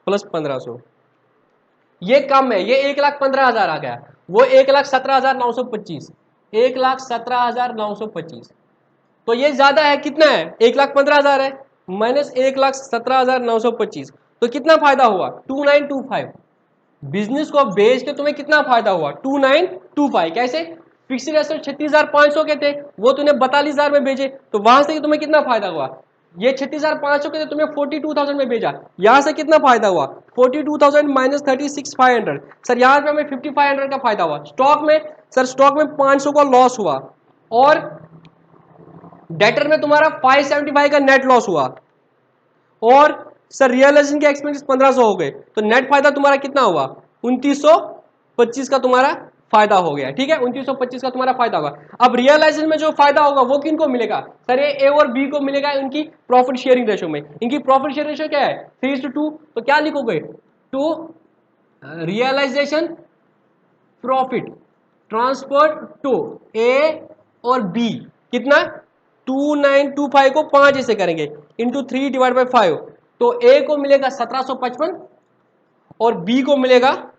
प्लस 1,500, ये कम है, ये 1,15,000 आ गया। वो 1,17,925, 1,17,925। तो ये ज्यादा है, कितना है 1,15,000 है माइनस 1,17,925, तो कितना फायदा हुआ 2925। बिजनेस को बेच के तुम्हें कितना फायदा हुआ 2925। कैसे, फिक्स्ड एसेट 36,500 के थे, वो तूने 42,000 में बेचे, तो वहां से तुम्हें कितना फायदा हुआ, ये 36,500 के थे, तुम्हें 42,000 में बेचा, यहां से कितना फायदा हुआ 42,000 माइनस 36,500। सर यहां पे हमें 5,500 का फायदा हुआ। स्टॉक में, सर स्टॉक में 500 का लॉस हुआ और डेटर में तुम्हारा 575 का नेट लॉस हुआ और सर रियलाइजेशन के एक्सपेंसेस 1,500 हो गए, तो नेट फायदा तुम्हारा कितना हुआ 2,925 का तुम्हारा फायदा हो गया, ठीक है। 2,925 का तुम्हारा फायदा होगा। अब रियलाइजेशन में जो फायदा होगा वो किनको मिलेगा, सर ये ए और बी को मिलेगा इनकी प्रॉफिट शेयरिंग रेशो में। इनकी प्रॉफिट शेयरिंग रेशो क्या है 3:2, तो क्या लिखोगे to realisation profit transfer to A और बी, कितना 2,925 को 5 ऐसे करेंगे इंटू 3/5, तो ए को मिलेगा 1755 और बी को मिलेगा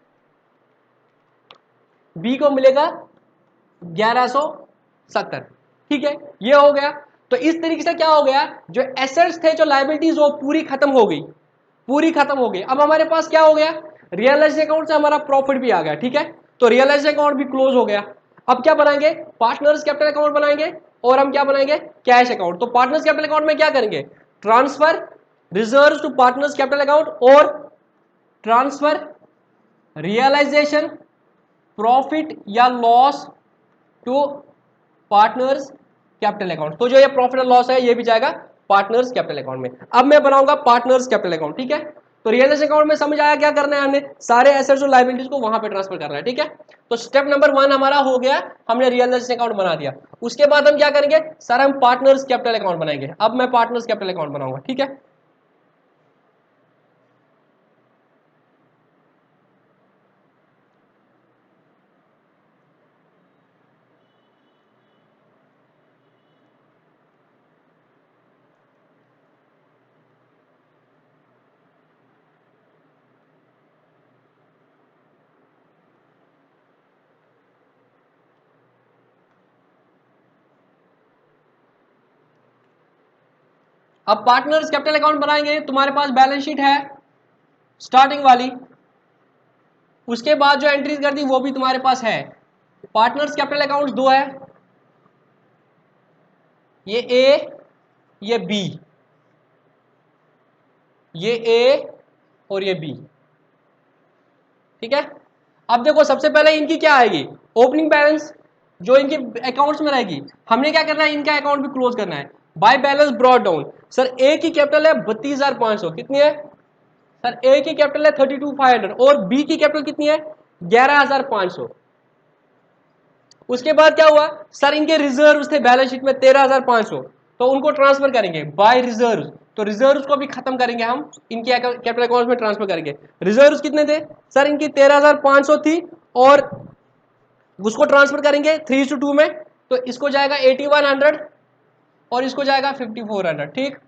1170, ठीक है। ये हो गया। तो इस तरीके से क्या हो गया, जो एसेट्स थे जो लायबिलिटीज वो पूरी खत्म हो गई, पूरी खत्म हो गई। अब हमारे पास क्या हो गया, रियलाइज अकाउंट से हमारा प्रॉफिट भी आ गया, ठीक है। तो रियलाइज अकाउंट भी क्लोज हो गया। अब क्या बनाएंगे, पार्टनर्स कैपिटल अकाउंट बनाएंगे और हम क्या बनाएंगे कैश अकाउंट। तो पार्टनर्स कैपिटल अकाउंट में क्या करेंगे, transfer reserve to partners capital account और ट्रांसफर रियलाइजेशन प्रॉफिट या loss to partners capital account. तो जो ये प्रॉफिट और लॉस है ये भी जाएगा पार्टनर्स कैपिटल अकाउंट में। अब मैं बनाऊंगा पार्टनर्स कैपिटल अकाउंट, ठीक है। तो रियलाइजेशन अकाउंट में समझ आया क्या करना है, हमने सारे एसेट्स और लायबिलिटीज को वहां पे ट्रांसफर करना है, ठीक है। तो स्टेप नंबर 1 हमारा हो गया, हमने रियलाइजेशन अकाउंट बना दिया। उसके बाद हम क्या करेंगे, सर हम पार्टनर्स कैपिटल अकाउंट बनाएंगे। अब मैं पार्टनर्स कैपिटल अकाउंट बनाऊंगा, ठीक है। अब पार्टनर्स कैपिटल अकाउंट बनाएंगे, तुम्हारे पास बैलेंस शीट है स्टार्टिंग वाली, उसके बाद जो एंट्रीज कर दी वो भी तुम्हारे पास है। पार्टनर्स कैपिटल अकाउंट दो है, ये ए ये बी, ये ए और ये बी, ठीक है। अब देखो सबसे पहले इनकी क्या आएगी, ओपनिंग बैलेंस जो इनके अकाउंट्स में रहेगी। हमने क्या करना है, इनका अकाउंट भी क्लोज करना है। By balance brought down, sir A की कैपिटल है 32,500, कितनी है सर, ए की कैपिटल है 32,500 और बी की कैपिटल कितनी है 11,500। उसके बाद क्या हुआ, सर इनके रिजर्व थे बैलेंस शीट में 13,500, तो उनको ट्रांसफर करेंगे बाय रिजर्व। तो रिजर्व को भी खत्म करेंगे हम, इनके कैपिटल अकाउंट में ट्रांसफर करेंगे। रिजर्व कितने थे सर, इनकी 13,500 थी और उसको ट्रांसफर करेंगे 3:2 में, तो इसको जाएगा 8,100 और इसको जाएगा 5,400, ठीक।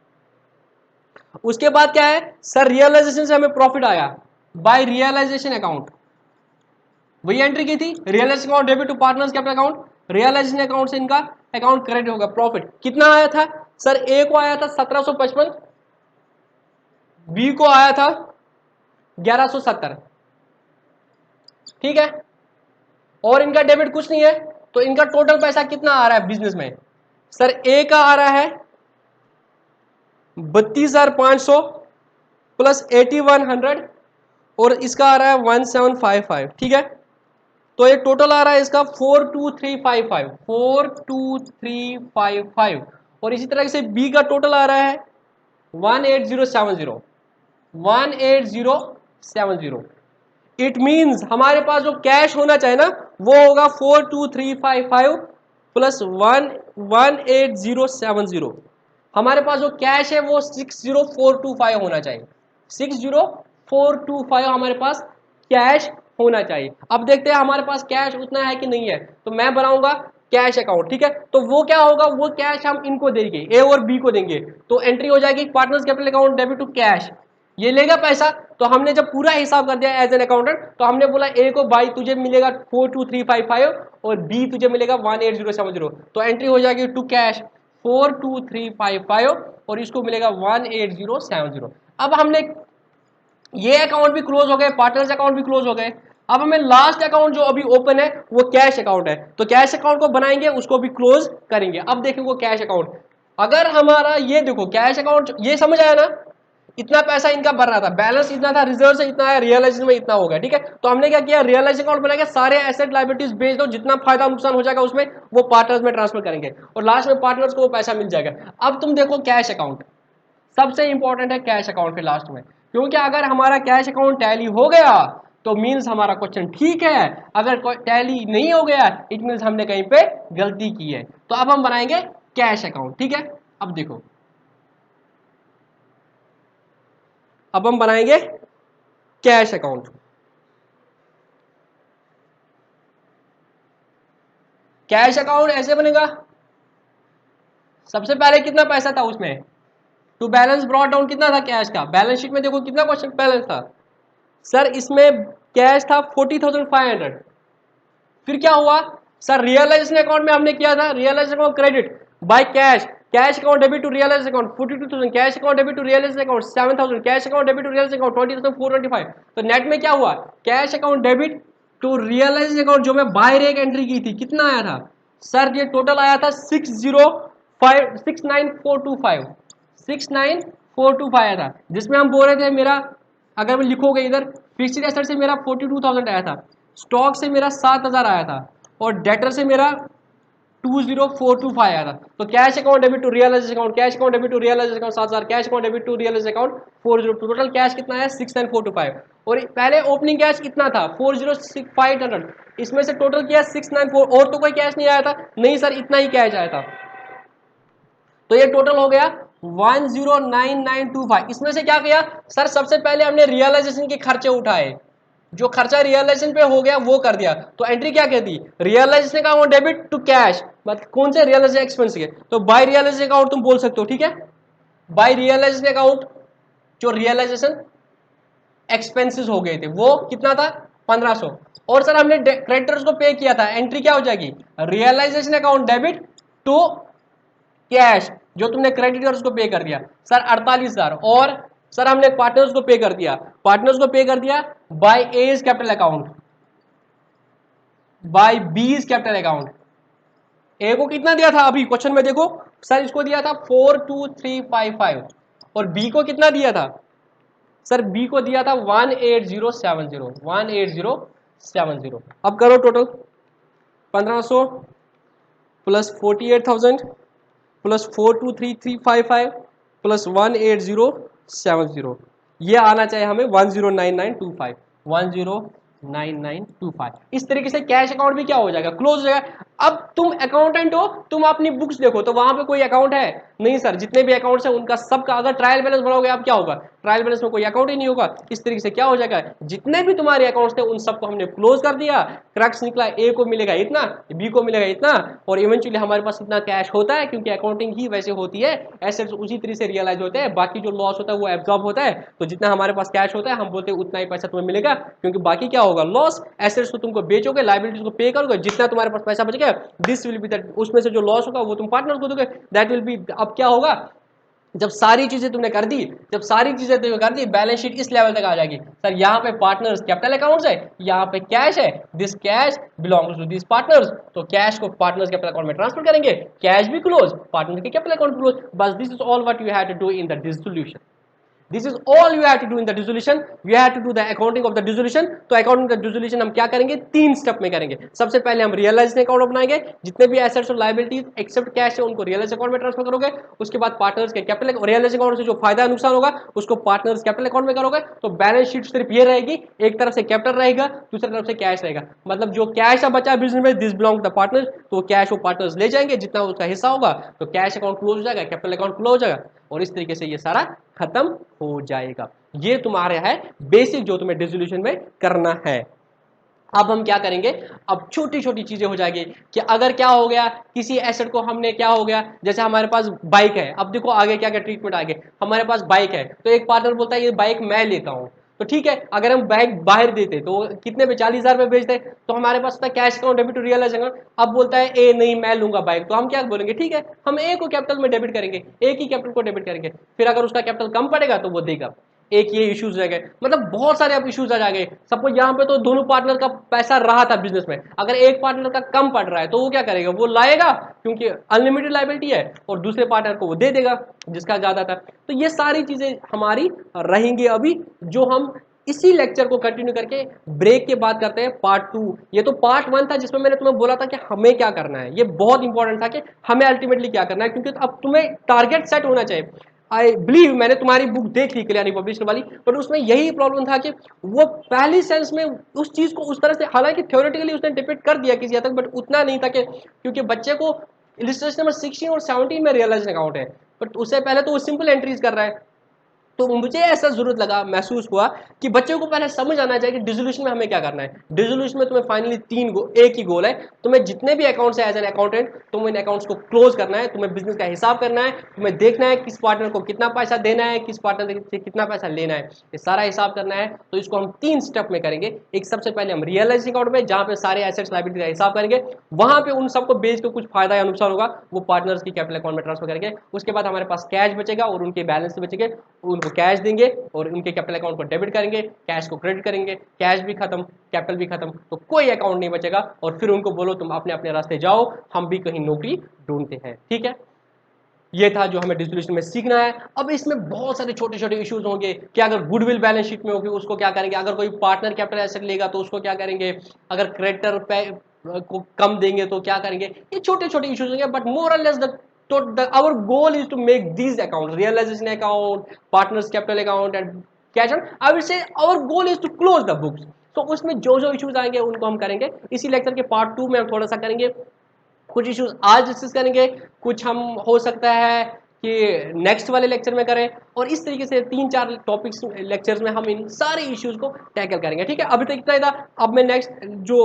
उसके बाद क्या है सर, रियलाइजेशन से हमें प्रॉफिट आया बाय रियलाइजेशन अकाउंट, वही एंट्री की थी, realisation account debit to partners capital account. Realisation account से इनका अकाउंट क्रेडिट होगा। प्रॉफिट कितना आया था सर, ए को आया था 1755, बी को आया था 1170, ठीक है, और इनका डेबिट कुछ नहीं है, तो इनका टोटल पैसा कितना आ रहा है बिजनेस में सर, ए का आ रहा है 32,500 प्लस 8100 और इसका आ रहा है 1755, ठीक है, तो ये टोटल आ रहा है इसका 42355, 42355, और इसी तरह से बी का टोटल आ रहा है 18070, 18070। इट मीन्स हमारे पास जो कैश होना चाहिए ना वो होगा 42355 प्लस 18070। हमारे पास जो कैश है वो 60425 होना चाहिए, 60425 हमारे पास कैश होना चाहिए। अब देखते हैं हमारे पास कैश उतना है कि नहीं है, तो मैं बनाऊंगा कैश अकाउंट, ठीक है, तो वो क्या होगा, वो कैश हम इनको देंगे, ए और बी को देंगे, तो एंट्री हो जाएगी partners capital account debit to cash, ये लेगा पैसा। तो हमने जब पूरा हिसाब कर दिया एज एन अकाउंटेंट, तो हमने बोला ए को भाई तुझे मिलेगा 42355 और बी तुझे मिलेगा 18070, तो एंट्री हो जाएगी टू कैश 42355 और इसको मिलेगा 18070। अब हमने ये अकाउंट भी क्लोज हो गए, पार्टनर्स अकाउंट भी क्लोज हो गए। अब हमें लास्ट अकाउंट जो अभी ओपन है वो कैश अकाउंट है, तो कैश अकाउंट को बनाएंगे, उसको भी क्लोज करेंगे। अब देखो वो कैश अकाउंट, अगर हमारा ये देखो कैश अकाउंट, ये समझ आया ना, इतना पैसा इनका भर रहा था, बैलेंस इतना था, रिजर्व से इतना है, रियलाइजेशन में इतना हो गया, ठीक है, तो हमने क्या किया, रियलाइजेशन अकाउंट बनाया, सारे एसेट लायबिलिटीज बेच दो, जितना फायदा नुकसान हो जाएगा उसमें वो पार्टनर्स में ट्रांसफर करेंगे और लास्ट में पार्टनर्स को वो पैसा मिल जाएगा। अब तुम देखो कैश अकाउंट सबसे इंपॉर्टेंट है, कैश अकाउंट पे लास्ट में, क्योंकि अगर हमारा कैश अकाउंट टैली हो गया तो मीन्स हमारा क्वेश्चन ठीक है, अगर टैली नहीं हो गया इट मीन्स हमने कहीं पे गलती की है। तो अब हम बनाएंगे कैश अकाउंट, ठीक है, अब देखो अब हम बनाएंगे कैश अकाउंट। कैश अकाउंट ऐसे बनेगा, सबसे पहले कितना पैसा था उसमें, टू बैलेंस ब्रॉट डाउन कितना था कैश का, बैलेंस शीट में देखो कितना क्वेश्चन बैलेंस था सर, इसमें कैश था 40,500। फिर क्या हुआ सर, रियलाइजेशन अकाउंट में हमने किया था, realisation account credit by cash, cash account debit to realisation account 42,000, cash account debit to realisation account 7,000, cash account debit to realisation account 20,425। तो नेट में क्या हुआ, cash account debit to realisation account जो मैं बाहर एक एंट्री की थी कितना आया था सर, ये टोटल आया था 69425, 69425 आया था, जिसमें हम बोल रहे थे मेरा, अगर मैं लिखोगे इधर, फिक्स्ड एसेट से मेरा 42,000 आया था, स्टॉक से मेरा 7,000 आया था और डेटर से मेरा 20,425 आया था। तो cash account debit to realisation account, cash account debit to realisation account 7,000, cash account debit to realisation account 40, total cash कितना है 69425। और पहले ओपनिंग कैश कितना था 40,500, इसमें से टोटल किया 694, और तो कोई कैश नहीं आया था, नहीं सर इतना ही कैश आया था, तो ये टोटल हो गया 109925। इसमें से क्या किया सर, सबसे पहले हमने रियलाइजेशन के खर्चे उठाए, जो खर्चा रियलाइजेशन पे हो गया वो कर दिया, तो एंट्री क्या कहती, रियलाइजेशन का अकाउंट डेबिट टू कैश, मतलब कौन से रियलाइजेशन एक्सपेंस के, तो बाय रियलाइजेशन अकाउंट तुम बोल सकते हो, ठीक है, बाय रियलाइजेशन अकाउंट जो रियलाइजेशन एक्सपेंसेस हो गए थे वो कितना था 1500, और सर हमने क्रेडिटर्स को पे किया था, एंट्री क्या हो जाएगी, realisation account debit to cash, जो तुमने क्रेडिटर्स को पे कर दिया सर 48,000, और सर हमने पार्टनर्स को पे कर दिया, पार्टनर्स को पे कर दिया by A's capital account, by B's capital account. A को कितना दिया था अभी क्वेश्चन में देखो सर, इसको दिया था 42355, और बी को कितना दिया था सर, बी को दिया था 18070, 18070। अब करो टोटल 1500 प्लस 48,000 प्लस 423355 प्लस 18070, ये आना चाहिए हमें 109925, 109925। इस तरीके से कैश अकाउंट भी क्या हो जाएगा, क्लोज हो जाएगा। अब तुम अकाउंटेंट हो, तुम अपनी बुक्स देखो तो वहां पे कोई अकाउंट है नहीं सर, जितने भी अकाउंट्स हैं उनका सबका, अगर ट्रायल बैलेंस बनाओगे आप क्या होगा, ट्रायल बैलेंस में कोई अकाउंट ही नहीं होगा। इस तरीके से क्या हो जाएगा, जितने भी तुम्हारे अकाउंट्स थे उन सबको हमने क्लोज कर दिया, क्रक्स निकला, ए को मिलेगा इतना, बी को मिलेगा इतना, और इवेंचुअली हमारे पास इतना कैश होता है, क्योंकि अकाउंटिंग ही वैसे होती है, एसेट्स उसी तरीके से रियलाइज होते हैं, बाकी जो लॉस होता है वो एब्जॉर्ब होता है, तो जितना हमारे पास कैश होता है हम बोलते हैं उतना ही पैसा तुम्हें मिलेगा, क्योंकि बाकी क्या होगा लॉस, एसेट्स को तुमको बेचोगे, लायबिलिटीज को पे करोगे, जितना तुम्हारे पास पैसा बचेगा है, दिस विल बी दैट, उसमें से जो लॉस होगा वो तुम पार्टनर को दोगे, दैट विल बी। अब क्या होगा, जब सारी चीजें तुमने कर दी, जब सारी चीजें तुमने कर दी, बैलेंस शीट इस लेवल तक आ जाएगी, सर यहाँ पे पार्टनर्स कैपिटल अकाउंट्स है, यहाँ पे कैश है, this cash belongs to this partners, तो कैश को पार्टनर्स कैपिटल अकाउंट में ट्रांसफर करेंगे, कैश भी क्लोज, पार्टनर के कैपिटल अकाउंट क्लोज, बस this is all what you have to do in the dissolution. This is all you have to do in the dissolution, you have to do the accounting of the dissolution. तो accounting of the dissolution हम क्या करेंगे, 3 step में करेंगे। सबसे पहले हम realisation account बनाएंगे, जितने भी एसेट्स और लायबिलिटीज एक्सेप्ट कैश है उनको रियलाइज अकाउंट में ट्रांसफर करोगे। उसके बाद पार्टनर्स के कैपिटल, रियलाइज अकाउंट से जो फायदा नुकसान होगा उसको पार्टनर्स कैपिटल अकाउंट में करोगे। तो बैलेंस शीट सिर्फ ये रहेगी, एक तरफ से कैपिटल रहेगा, दूसरी तरफ से कैश रहेगा, मतलब जो कैश बचा बिजनेस में, this belong to the partners, तो कैश वो पार्टनर्स ले जाएंगे, जितना उसका हिस्सा होगा, तो कैश अकाउंट क्लोज हो जाएगा, कैपिटल अकाउंट क्लोज हो जाएगा, और इस तरीके से ये सारा खत्म हो जाएगा। ये तुम्हारे है बेसिक जो तुम्हें डिसोल्यूशन में करना है। अब हम क्या करेंगे, अब छोटी छोटी चीजें हो जाएगी कि अगर क्या हो गया, किसी एसेट को हमने, क्या हो गया, जैसे हमारे पास बाइक है, अब देखो आगे क्या क्या ट्रीटमेंट आगे, हमारे पास बाइक है, तो एक पार्टनर बोलता है ये बाइक मैं लेता हूं, तो ठीक है, अगर हम बाइक बाहर देते तो कितने पे, 40,000 में बेचते, तो हमारे पास होता है cash account debit to realise account. अब बोलता है ए नहीं मैं लूंगा बाइक, तो हम क्या बोलेंगे, ठीक है हम ए को कैपिटल में डेबिट करेंगे, एक ही कैपिटल को डेबिट करेंगे, फिर अगर उसका कैपिटल कम पड़ेगा तो वो देगा। एक ये इश्यूज रह गए, मतलब बहुत सारे अब इश्यूज आ जाएंगे। सपोज यहाँ पे तो दोनों पार्टनर का पैसा रहा था बिजनेस में, अगर एक पार्टनर का कम पड़ रहा है तो वो क्या करेगा, वो लाएगा क्योंकि अनलिमिटेड लायबिलिटी है, और दूसरे पार्टनर को वो दे देगा जिसका ज्यादा था। तो ये सारी चीजें हमारी रहेंगी अभी, जो हम इसी लेक्चर को कंटिन्यू करके ब्रेक के बाद करते हैं पार्ट 2। ये तो पार्ट 1 था जिसमें मैंने तुम्हें बोला था कि हमें क्या करना है, ये बहुत इंपॉर्टेंट था कि हमें अल्टीमेटली क्या करना है, क्योंकि अब तुम्हें टारगेट सेट होना चाहिए। आई बिलीव, मैंने तुम्हारी बुक देख ली कल्याणी पब्लिशर वाली, पर उसमें यही प्रॉब्लम था कि वो पहली सेंस में उस चीज को उस तरह से, हालांकि थ्योरेटिकली उसने डिपिक्ट कर दिया किसी हद तक, बट उतना नहीं था कि, क्योंकि बच्चे को इलिस्ट्रेशन नंबर 16 और 17 में रियलाइज अकाउंट है, बट उससे पहले तो वो सिंपल एंट्रीज कर रहा है। तो मुझे ऐसा जरूरत लगा, महसूस हुआ कि बच्चों को पहले समझ आना चाहिए कि डिसोल्यूशन में हमें क्या करना है। डिसोल्यूशन में तुम्हें फाइनली एक ही गोल है, तुम्हें जितने भी अकाउंट्स है एज एन अकाउंटेंट, तुम्हें इन अकाउंट्स को क्लोज करना है, तुम्हें बिजनेस का हिसाब करना है, तुम्हें देखना है किस पार्टनर को कितना पैसा देना है, किस पार्टनर से कितना पैसा लेना है, ये सारा हिसाब करना है। तो इसको हम 3 स्टेप में करेंगे। एक, सबसे पहले हम रियलाइजिंग अकाउंट में, जहां पे सारे एसेट्स लायबिलिटी का हिसाब करेंगे, वहां पे उन सबको बेच के कुछ फायदा या नुकसान होगा वो पार्टनर्स की कैपिटल अकाउंट में ट्रांसफर करेंगे। उसके बाद हमारे पास कैश बचेगा और उनके बैलेंस से बचेंगे, उनको कैश देंगे और उनके कैपिटल अकाउंट को डेबिट करेंगे, कैश को क्रेडिट करेंगे, कैश भी खत्म, कैपिटल भी खत्म, तो कोई अकाउंट नहीं बचेगा। और फिर उनको बोलो तुम अपने अपने रास्ते जाओ, हम भी कहीं नौकरी ढूंढते हैं। ठीक है, ये था जो हमें डिसोल्यूशन में सीखना है। अब इसमें बहुत सारे छोटे छोटे इश्यूज होंगे कि अगर गुडविल बैलेंस शीट में होगी उसको क्या करेंगे, अगर कोई पार्टनर कैपिटल एसेट लेगा तो उसको क्या करेंगे, अगर क्रेडिटर को कम देंगे तो क्या करेंगे, ये छोटे छोटे इश्यूज होंगे। बट मोर और less the our goal is to make these accounts, realization account, partners capital account and cash out, I will say our goal is to close the books। तो उसमें जो जो इश्यूज आएंगे उनको हम करेंगे इसी लेक्चर के पार्ट 2 में, हम थोड़ा सा करेंगे। कुछ इश्यूज आज डिस्कस करेंगे, कुछ हम हो सकता है कि नेक्स्ट वाले लेक्चर में करें, और इस तरीके से 3-4 टॉपिक्स लेक्चर्स में हम इन सारे इश्यूज को टैकल करेंगे। ठीक है, अभी तक इतना ही था। अब मैं नेक्स्ट जो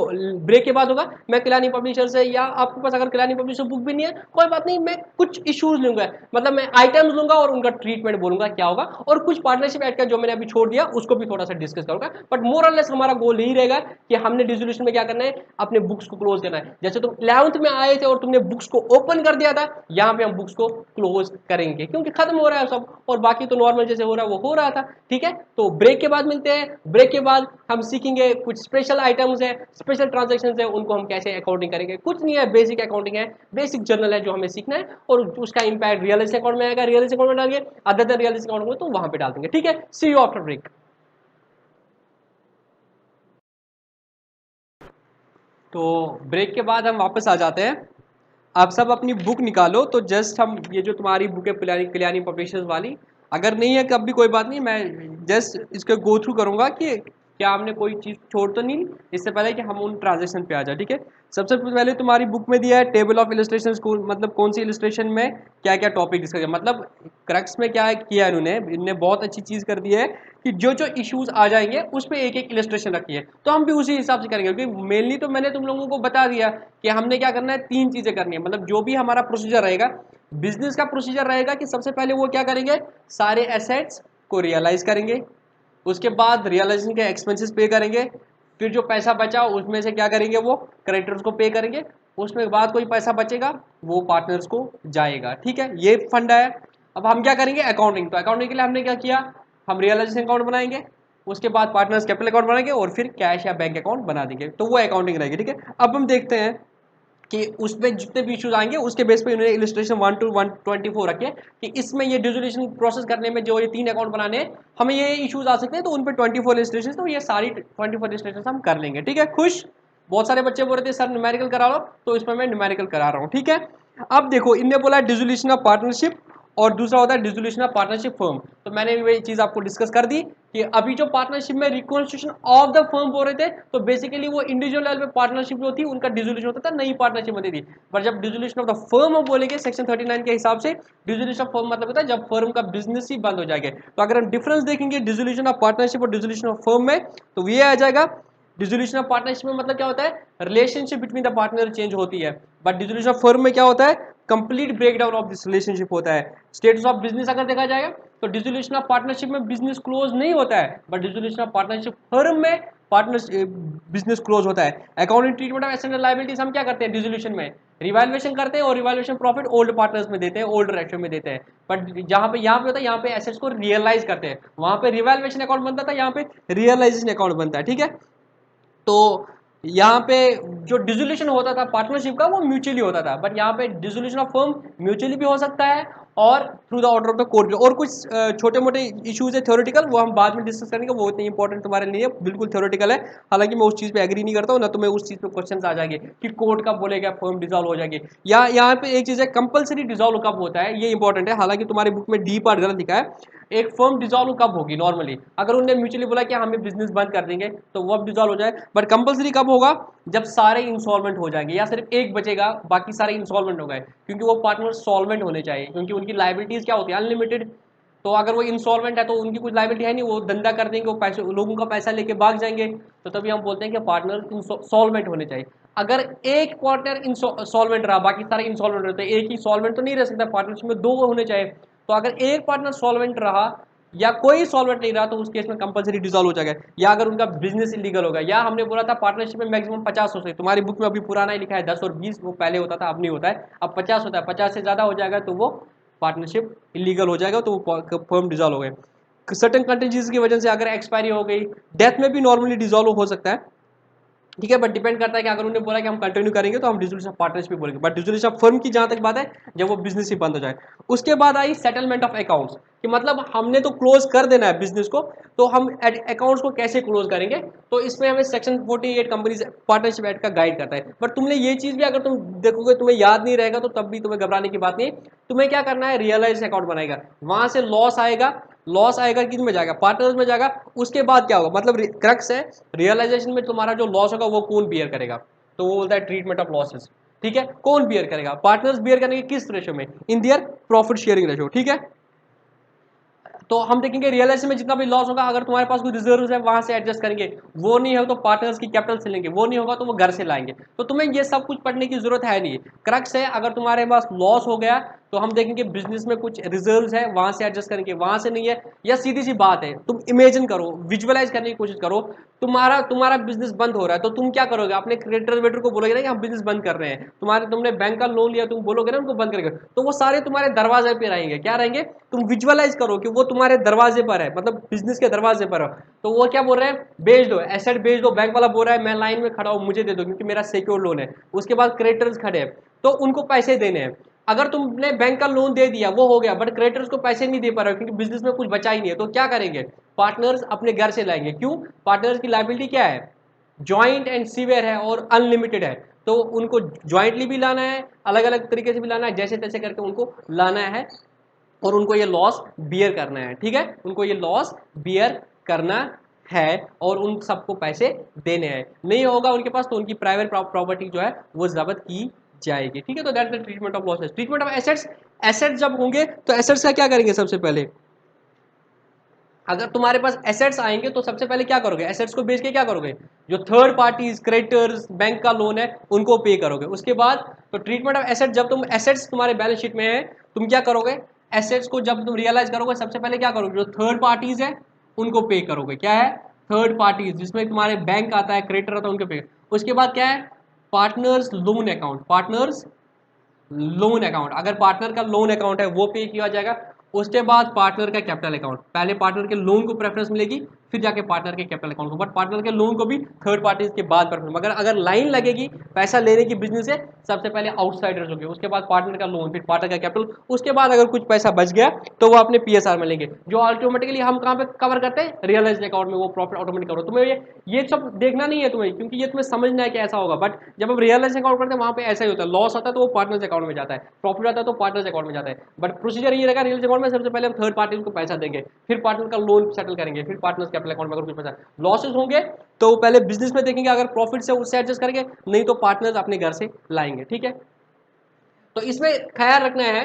ब्रेक के बाद होगा, मैं कल्याणी पब्लिशर से, या आपके पास अगर कल्याणी पब्लिशर बुक भी नहीं है कोई बात नहीं, मैं कुछ इश्यूज लूंगा, मतलब मैं आइटम्स लूंगा और उनका ट्रीटमेंट बोलूंगा क्या होगा, और कुछ पार्टनरशिप ऐड कर जो मैंने अभी छोड़ दिया उसको भी थोड़ा सा डिस्कस करूंगा। बट मोर और लेस हमारा गोल यही रहेगा कि हमने डिसोल्यूशन में क्या करना है, अपने बुक्स को क्लोज करना है। जैसे तुम 11th में आए थे और तुमने बुक्स को ओपन कर दिया था, यहाँ पे हम बुक्स को क्लोज करेंगे क्योंकि खत्म हो रहा है सब, और बाकी तो नॉर्मल जैसे हो रहा है वो हो रहा था। ठीक है, तो ब्रेक के बाद मिलते हैं। ब्रेक के बाद हम सीखेंगे कुछ स्पेशल आइटम्स है, स्पेशल ट्रांजेक्शन है, उनको हम कैसे अकाउंटिंग करेंगे। कुछ नहीं है, बेसिक अकाउंटिंग है, बेसिक जर्नल है जो हमें सीखना है, और उसका इंपैक्ट रियलाइज अकाउंट में आएगा, रियलाइज अकाउंट में डालेंगे, अदर देन रियलाइज अकाउंट में तो वहां पे डाल देंगे। ठीक है, सी यू आफ्टर ब्रेक। तो ब्रेक के बाद हम वापस आ जाते हैं। आप सब अपनी बुक निकालो, तो जस्ट हम ये जो तुम्हारी बुक है कल्याणी पब्लिशर्स वाली, अगर नहीं है कब भी कोई बात नहीं, मैं जस्ट इसको गो थ्रू करूंगा कि क्या हमने कोई चीज़ छोड़ तो नहीं, इससे पहले कि हम उन ट्रांजेक्शन पे आ जाए। ठीक है, सबसे पहले तुम्हारी बुक में दिया है टेबल ऑफ इलस्ट्रेशन, मतलब कौन सी इलस्ट्रेशन में क्या क्या टॉपिक डिस्कस किया, मतलब क्रक्स में क्या किया इन्होंने बहुत अच्छी चीज़ कर दी है कि जो जो इश्यूज आ जाएंगे उस पर एक एक इलस्ट्रेशन रखी है, तो हम भी उसी हिसाब से करेंगे। क्योंकि मेनली तो मैंने तुम लोगों को बता दिया कि हमने क्या करना है, 3 चीज़ें करनी है। मतलब जो भी हमारा प्रोसीजर रहेगा, बिजनेस का प्रोसीजर रहेगा कि सबसे पहले वो क्या करेंगे, सारे एसेट्स को रियलाइज करेंगे, उसके बाद रियलाइजेशन के एक्सपेंसेस पे करेंगे, फिर जो पैसा बचा उसमें से क्या करेंगे, वो क्रेडिटर्स को पे करेंगे, उसमें बाद कोई पैसा बचेगा वो पार्टनर्स को जाएगा। ठीक है, ये फंडा है। अब हम क्या करेंगे, अकाउंटिंग। तो अकाउंटिंग के लिए हमने क्या किया, हम रियलाइजेशन अकाउंट बनाएंगे, उसके बाद पार्टनर्स कैपिटल अकाउंट बनाएंगे और फिर कैश या बैंक अकाउंट बना देंगे, तो वो अकाउंटिंग रहेगी। ठीक है, अब हम देखते हैं कि उसमें जितने भी इश्यूज आएंगे उसके बेस पे इन्होंने इलस्ट्रेशन 1 to 124 रखे कि इसमें ये डिसोल्यूशन प्रोसेस करने में जो ये 3 अकाउंट बनाने हैं हमें ये इश्यूज आ सकते हैं, तो उन पे 24 इलस्ट्रेशन, तो ये सारी 24 इलस्ट्रेशन हम कर लेंगे। ठीक है, खुश। बहुत सारे बच्चे बोल रहे थे सर न्यूमेरिकल करा लो, तो इसमें मैं न्यूमेरिकल करा रहा हूँ। ठीक है, अब देखो इनने बोला डिसोल्यूशन ऑफ पार्टनरशिप और दूसरा होता है डिसोल्यूशन ऑफ पार्टनरशिप फर्म। तो मैंने वही चीज आपको डिस्कस कर दी कि अभी जो पार्टनरशिप में रिकॉन्स्टिट्यूशन ऑफ द फर्म बोल रहे थे, तो बेसिकली वो इंडिविजुअल लेवल पे पार्टनरशिप जो थी उनका डिसोल्यूशन होता था, नई पार्टनरशिप होती थी। पर जब डिसोल्यूशन ऑफ द फर्म हम बोलेंगे सेक्शन 39 के हिसाब से, डिसोल्यूशन ऑफ फर्म मतलब होता है जब फर्म का बिजनेस ही बंद हो जाएगा। तो अगर हम डिफरेंस देखेंगे डिसोल्यूशन ऑफ पार्टनरशिप और डिसोल्यूशन ऑफ फर्म में, तो ये आ जाएगा डिसोल्यूशन ऑफ पार्टनरशिप में मतलब क्या होता है, relationship between the partner change होती है। बट डिसोल्यूशन ऑफ फर्म में क्या होता है, complete breakdown of this relationship होता है। स्टेटस ऑफ बिजनेस अगर देखा जाएगा तो डिसोल्यूशन ऑफ पार्टनरशिप में बिजनेस क्लोज नहीं होता है, but dissolution of partnership firm में पार्टनर बिजनेस क्लोज होता है। Accounting treatment of asset and liabilities हम क्या करते हैं डिसोल्यूशन में, रिवैल्यूएशन करते हैं और रिवैल्यूएशन प्रॉफिट ओल्ड पार्टनर्स में देते हैं, ओल्ड रेशियो में देते हैं। बट जहां पे यहाँ पे होता है, यहाँ पे एसेट्स को रियलाइज करते हैं, वहां पे रिवैल्यूएशन अकाउंट बनता था, यहाँ पे रियलाइजेशन अकाउंट बनता है। ठीक है, तो यहाँ पे जो डिसोल्यूशन होता था पार्टनरशिप का वो म्यूचुअली होता था, बट यहाँ पे डिसोल्यूशन ऑफ फर्म म्यूचुअली भी हो सकता है और through the order of the court भी। और कुछ छोटे मोटे इश्यूज है थ्योरेटिकल, वो हम बाद में डिस्कस करेंगे, वो इतनी इंपॉर्टेंट तुम्हारे लिए बिल्कुल थ्योरेटिकल है। हालांकि मैं उस चीज़ पे एग्री नहीं करता हूँ ना, तो मैं उस चीज़ पे क्वेश्चन आ जाएंगे कि कोर्ट कब बोलेगा फर्म डिजॉल्व हो जाएगी, या यहाँ पे एक चीज़ है कंपलसरी डिजॉल्व कब होता है, ये इंपॉर्टेंट है। हालांकि तुम्हारी बुक में डी पार्ट गलत लिखा है। एक फर्म डिजॉल्व कब होगी नॉर्मली, अगर उन्होंने म्यूचुअली बोला कि हमें बिजनेस बंद कर देंगे तो वो अब डिजॉल्व हो जाए, बट कंपलसरी कब होगा, जब सारे इंसॉल्वेंट हो जाएंगे या सिर्फ एक बचेगा बाकी सारे इंसॉल्वेंट हो गए, क्योंकि वो पार्टनर सॉल्वेंट होने चाहिए, क्योंकि उनकी लाइबिलिटीज क्या होती है अनलिमिटेड। तो अगर वो इंसॉल्वेंट है तो उनकी कुछ लाइबिलिटी है नहीं, वो धंधा कर देंगे, वो पैसे लोगों का पैसा लेके भाग जाएंगे, तो तभी हम बोलते हैं कि पार्टनर सॉल्वेंट होने चाहिए। अगर एक पार्टनर सॉल्वेंट रहा बाकी सारे इंसॉल्वेंट रहते, एक ही सॉल्वेंट तो नहीं रह सकता, पार्टनरशिप में दो होने चाहिए। तो अगर एक पार्टनर सॉल्वेंट रहा या कोई सॉल्वेंट नहीं रहा, तो उस केस में कंपलसरी डिसॉल्व हो जाएगा, या अगर उनका बिजनेस इलीगल होगा, या हमने बोला था पार्टनरशिप में मैक्सिमम 50 हो सकते, तुम्हारी बुक में अभी पुराना ही लिखा है 10 और 20, वो पहले होता था अब नहीं होता है, अब 50 होता है, 50 से ज्यादा हो जाएगा तो वो पार्टनरशिप इलीगल हो जाएगा, तो वो फर्म डिसॉल्व हो गए। सर्टेन कंटीजेंसी की वजह से अगर एक्सपायरी हो गई, डेथ में भी नॉर्मली डिसॉल्व हो सकता है। ठीक है, बट डिपेंड करता है कि अगर उन्होंने बोला कि हम कंटिन्यू करेंगे तो हम डिसोल्यूशन ऑफ पार्टनरशिप बोलेंगे, बट डिसोल्यूशन ऑफ फर्म की जहां तक बात है जब वो बिजनेस ही बंद हो जाए। उसके बाद आई सेटलमेंट ऑफ अकाउंट्स, कि मतलब हमने तो क्लोज कर देना है बिजनेस को, तो हम अकाउंट्स को कैसे क्लोज करेंगे, तो इसमें हमें सेक्शन 48 कंपनीज पार्टनरशिप एक्ट का गाइड करता है। बट तुमने ये चीज भी अगर तुम देखोगे तुम्हें याद नहीं रहेगा, तो तब भी तुम्हें घबराने की बात नहीं, तुम्हें क्या करना है, रियलाइज अकाउंट बनाएगा, वहां से लॉस आएगा, लॉस आएगा किस में जाएगा, पार्टनर्स में जाएगा। उसके बाद क्या होगा, मतलब क्रक्स है रियलाइजेशन में, तुम्हारा जो लॉस होगा वो कौन बियर करेगा, तो वो बोलता है ट्रीटमेंट ऑफ लॉसेस। ठीक है, कौन बियर करेगा, पार्टनर्स बियर करेंगे, किस रेशो में, इन दियर प्रॉफिट शेयरिंग रेशो। ठीक है, तो हम देखेंगे रियलाइजेशन में जितना भी लॉस होगा, अगर तुम्हारे पास कोई रिजर्व है वहां से एडजस्ट करेंगे, वो नहीं हो तो पार्टनर्स की कैपिटल से लेंगे, वो नहीं होगा तो वो घर से लाएंगे। तो तुम्हें ये सब कुछ पढ़ने की जरूरत है नहीं। क्रक्स है अगर तुम्हारे पास लॉस हो गया तो हम देखेंगे बिजनेस में कुछ रिजर्व है वहां से एडजस्ट करेंगे, वहां से नहीं है, या सीधी सी बात है, तुम इमेजिन करो, विजुअलाइज करने की कोशिश करो, तुम्हारा तुम्हारा बिजनेस बंद हो रहा है, तो तुम क्या करोगे, अपने क्रेडिटर वेटर को बोलोगे ना कि हम बिजनेस बंद कर रहे हैं, तुमने बैंक का लोन लिया, तुम बोलोगे ना उनको बंद करेंगे, तो वो सारे तुम्हारे दरवाजे पे रहेंगे, क्या रहेंगे, तुम विजुअलाइज करो कि वो तुम्हारे दरवाजे पर है, मतलब बिजनेस के दरवाजे पर हो, तो वो क्या बोल रहे हैं, बेच दो, एसेट बेच दो, बैंक वाला बोल रहा है मैं लाइन में खड़ा हूं मुझे दे दो क्योंकि मेरा सिक्योर लोन है, उसके बाद क्रेडिटर्स खड़े हैं तो उनको पैसे देने हैं। अगर तुमने बैंक का लोन दे दिया वो हो गया, बट क्रेडिटर्स को पैसे नहीं दे पा रहे हो क्योंकि बिजनेस में कुछ बचा ही नहीं है, तो क्या करेंगे, पार्टनर्स अपने घर से लाएंगे। क्यों, पार्टनर्स की लायबिलिटी क्या है, ज्वाइंट एंड सीवियर है और अनलिमिटेड है, तो उनको ज्वाइंटली भी लाना है, अलग अलग तरीके से भी लाना है, जैसे तैसे करके उनको लाना है और उनको ये लॉस बियर करना है। ठीक है, उनको ये लॉस बियर करना है और उन सबको पैसे देने हैं, नहीं होगा उनके पास तो उनकी प्राइवेट प्रॉपर्टी जो है वो जब्त की जाएगी। ठीक है, तो that is the treatment of losses. Treatment of assets, assets जब होंगे तो एसेट्स का क्या करेंगे, सबसे पहले अगर तुम्हारे पास एसेट्स आएंगे तो सबसे पहले क्या करोगे, एसेट्स को बेच के क्या करोगे, जो थर्ड पार्टीज क्रेडिटर्स बैंक का लोन है उनको पे करोगे। उसके बाद तो ट्रीटमेंट ऑफ एसेट, जब तुम एसेट्स तुम्हारे बैलेंस शीट में है तुम क्या करोगे, एसेट्स को जब तुम रियलाइज करोगे सबसे पहले क्या करोगे, जो थर्ड पार्टीज है उनको पे करोगे। क्या है, थर्ड पार्टीज जिसमें तुम्हारे बैंक आता है, क्रेडिटर आता है, उनको पे। उसके बाद क्या है, partners loan account, partners loan account, अगर पार्टनर का लोन अकाउंट है वो पे किया जाएगा। उसके बाद पार्टनर का कैपिटल अकाउंट, पहले पार्टनर के लोन को प्रेफरेंस मिलेगी, फिर जाके पार्टनर के कैपिटल अकाउंट को, बट पार्टनर के लोन को भी थर्ड पार्टी के बाद प्रेफरेंस। मगर अगर लाइन लगेगी पैसा लेने की बिजनेस से, सबसे पहले आउटसाइडर्स होंगे, उसके बाद पार्टनर का लोन, फिर पार्टनर का कैपिटल, उसके बाद अगर कुछ पैसा बच गया तो वो अपने पीएसआर में लेंगे, जो ऑटोमेटिकली हम कहाँ पे कवर करते हैं, रियलाइज अकाउंट में, वो प्रॉफिट ऑटोमेटिक कवर। तुम्हें ये सब देखना नहीं है तुम्हें, क्योंकि ये तुम्हें समझना है कि ऐसा होगा, बट जब हम रियलाइज अकाउंट करते हैं वहां पे ऐसा ही होता है, लॉस आता है तो वो पार्टनर्स अकाउंट में जाता है, प्रॉफिट आता है तो पार्टनर्स अकाउंट में जाता है। बट प्रोसीजर ये रहेगा रियलाइज अकाउंट में, सबसे पहले हम थर्ड पार्टी को पैसा देंगे, फिर पार्टनर का लोन सेटल करेंगे, फिर पार्टनर्स कैपिटल अकाउंट में अगर कुछ पैसा लॉसेस होंगे तो पहले बिजनेस में देखेंगे, अगर प्रॉफिट से उससे एडजस्ट करेंगे, नहीं तो पार्टनर्स अपने घर से लाएंगे। ठीक है, तो इसमें ख्याल रखना है,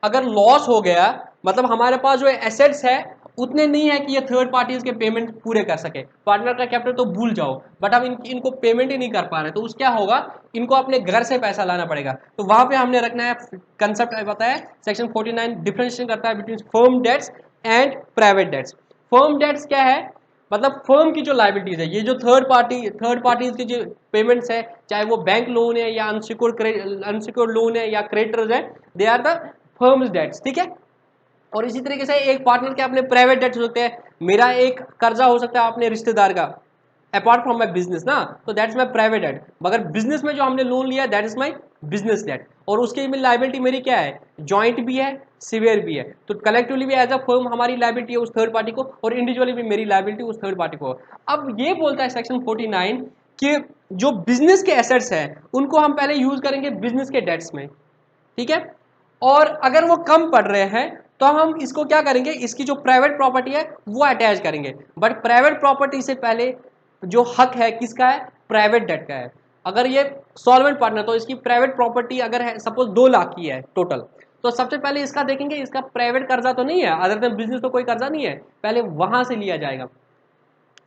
अगर लॉस हो गया मतलब हमारे पास जो एसेट्स है उतने नहीं है कि ये थर्ड पार्टीज के पेमेंट पूरे कर सके, पार्टनर का कैपिटल तो भूल जाओ, बट हम इनको पेमेंट ही नहीं कर पा रहे, तो उस क्या होगा, इनको अपने घर से पैसा लाना पड़ेगा। तो वहां पे हमने रखना है कंसेप्ट बताया, सेक्शन 49 डिफरेंशिएशन करता है between firm debts and private debts. Firm debts क्या है, मतलब फर्म की जो लाइबिलिटीज है, ये जो थर्ड पार्टीज की जो पेमेंट्स है, चाहे वो बैंक लोन है या अनसिक्योर्ड लोन है या क्रेडिटर्स है, they are the firm's debts. ठीक है, और इसी तरीके से एक पार्टनर के अपने प्राइवेट डेट्स होते हैं, मेरा एक कर्जा हो सकता है अपने रिश्तेदार का, अपार्ट फ्रॉम माई बिजनेस ना, तो दैट्स माई प्राइवेट डेट। मगर बिजनेस में जो हमने लोन लिया that is my business debt, और उसकी लाइबिलिटी मेरी क्या है, जॉइंट भी है, सिवियर भी है, तो कलेक्टिवली भी एज अ फर्म हमारी लाइबिलिटी है उस थर्ड पार्टी को, और इंडिविजुअली भी मेरी लाइबिलिटी उस थर्ड पार्टी को। अब ये बोलता है सेक्शन 49 कि जो बिजनेस के एसेट्स हैं उनको हम पहले यूज करेंगे बिजनेस के डेट्स में। ठीक है, और अगर वो कम पड़ रहे हैं तो हम इसको क्या करेंगे, इसकी जो प्राइवेट प्रॉपर्टी है वो अटैच करेंगे, बट प्राइवेट प्रॉपर्टी से पहले जो हक है किसका है, प्राइवेट डेट का है। अगर ये सॉल्वेंट पार्टनर, तो इसकी प्राइवेट प्रॉपर्टी अगर है सपोज 2 लाख की है टोटल, तो सबसे पहले इसका देखेंगे, इसका प्राइवेट कर्जा तो नहीं है, अदर देन बिजनेस तो कोई कर्जा नहीं है, पहले वहां से लिया जाएगा।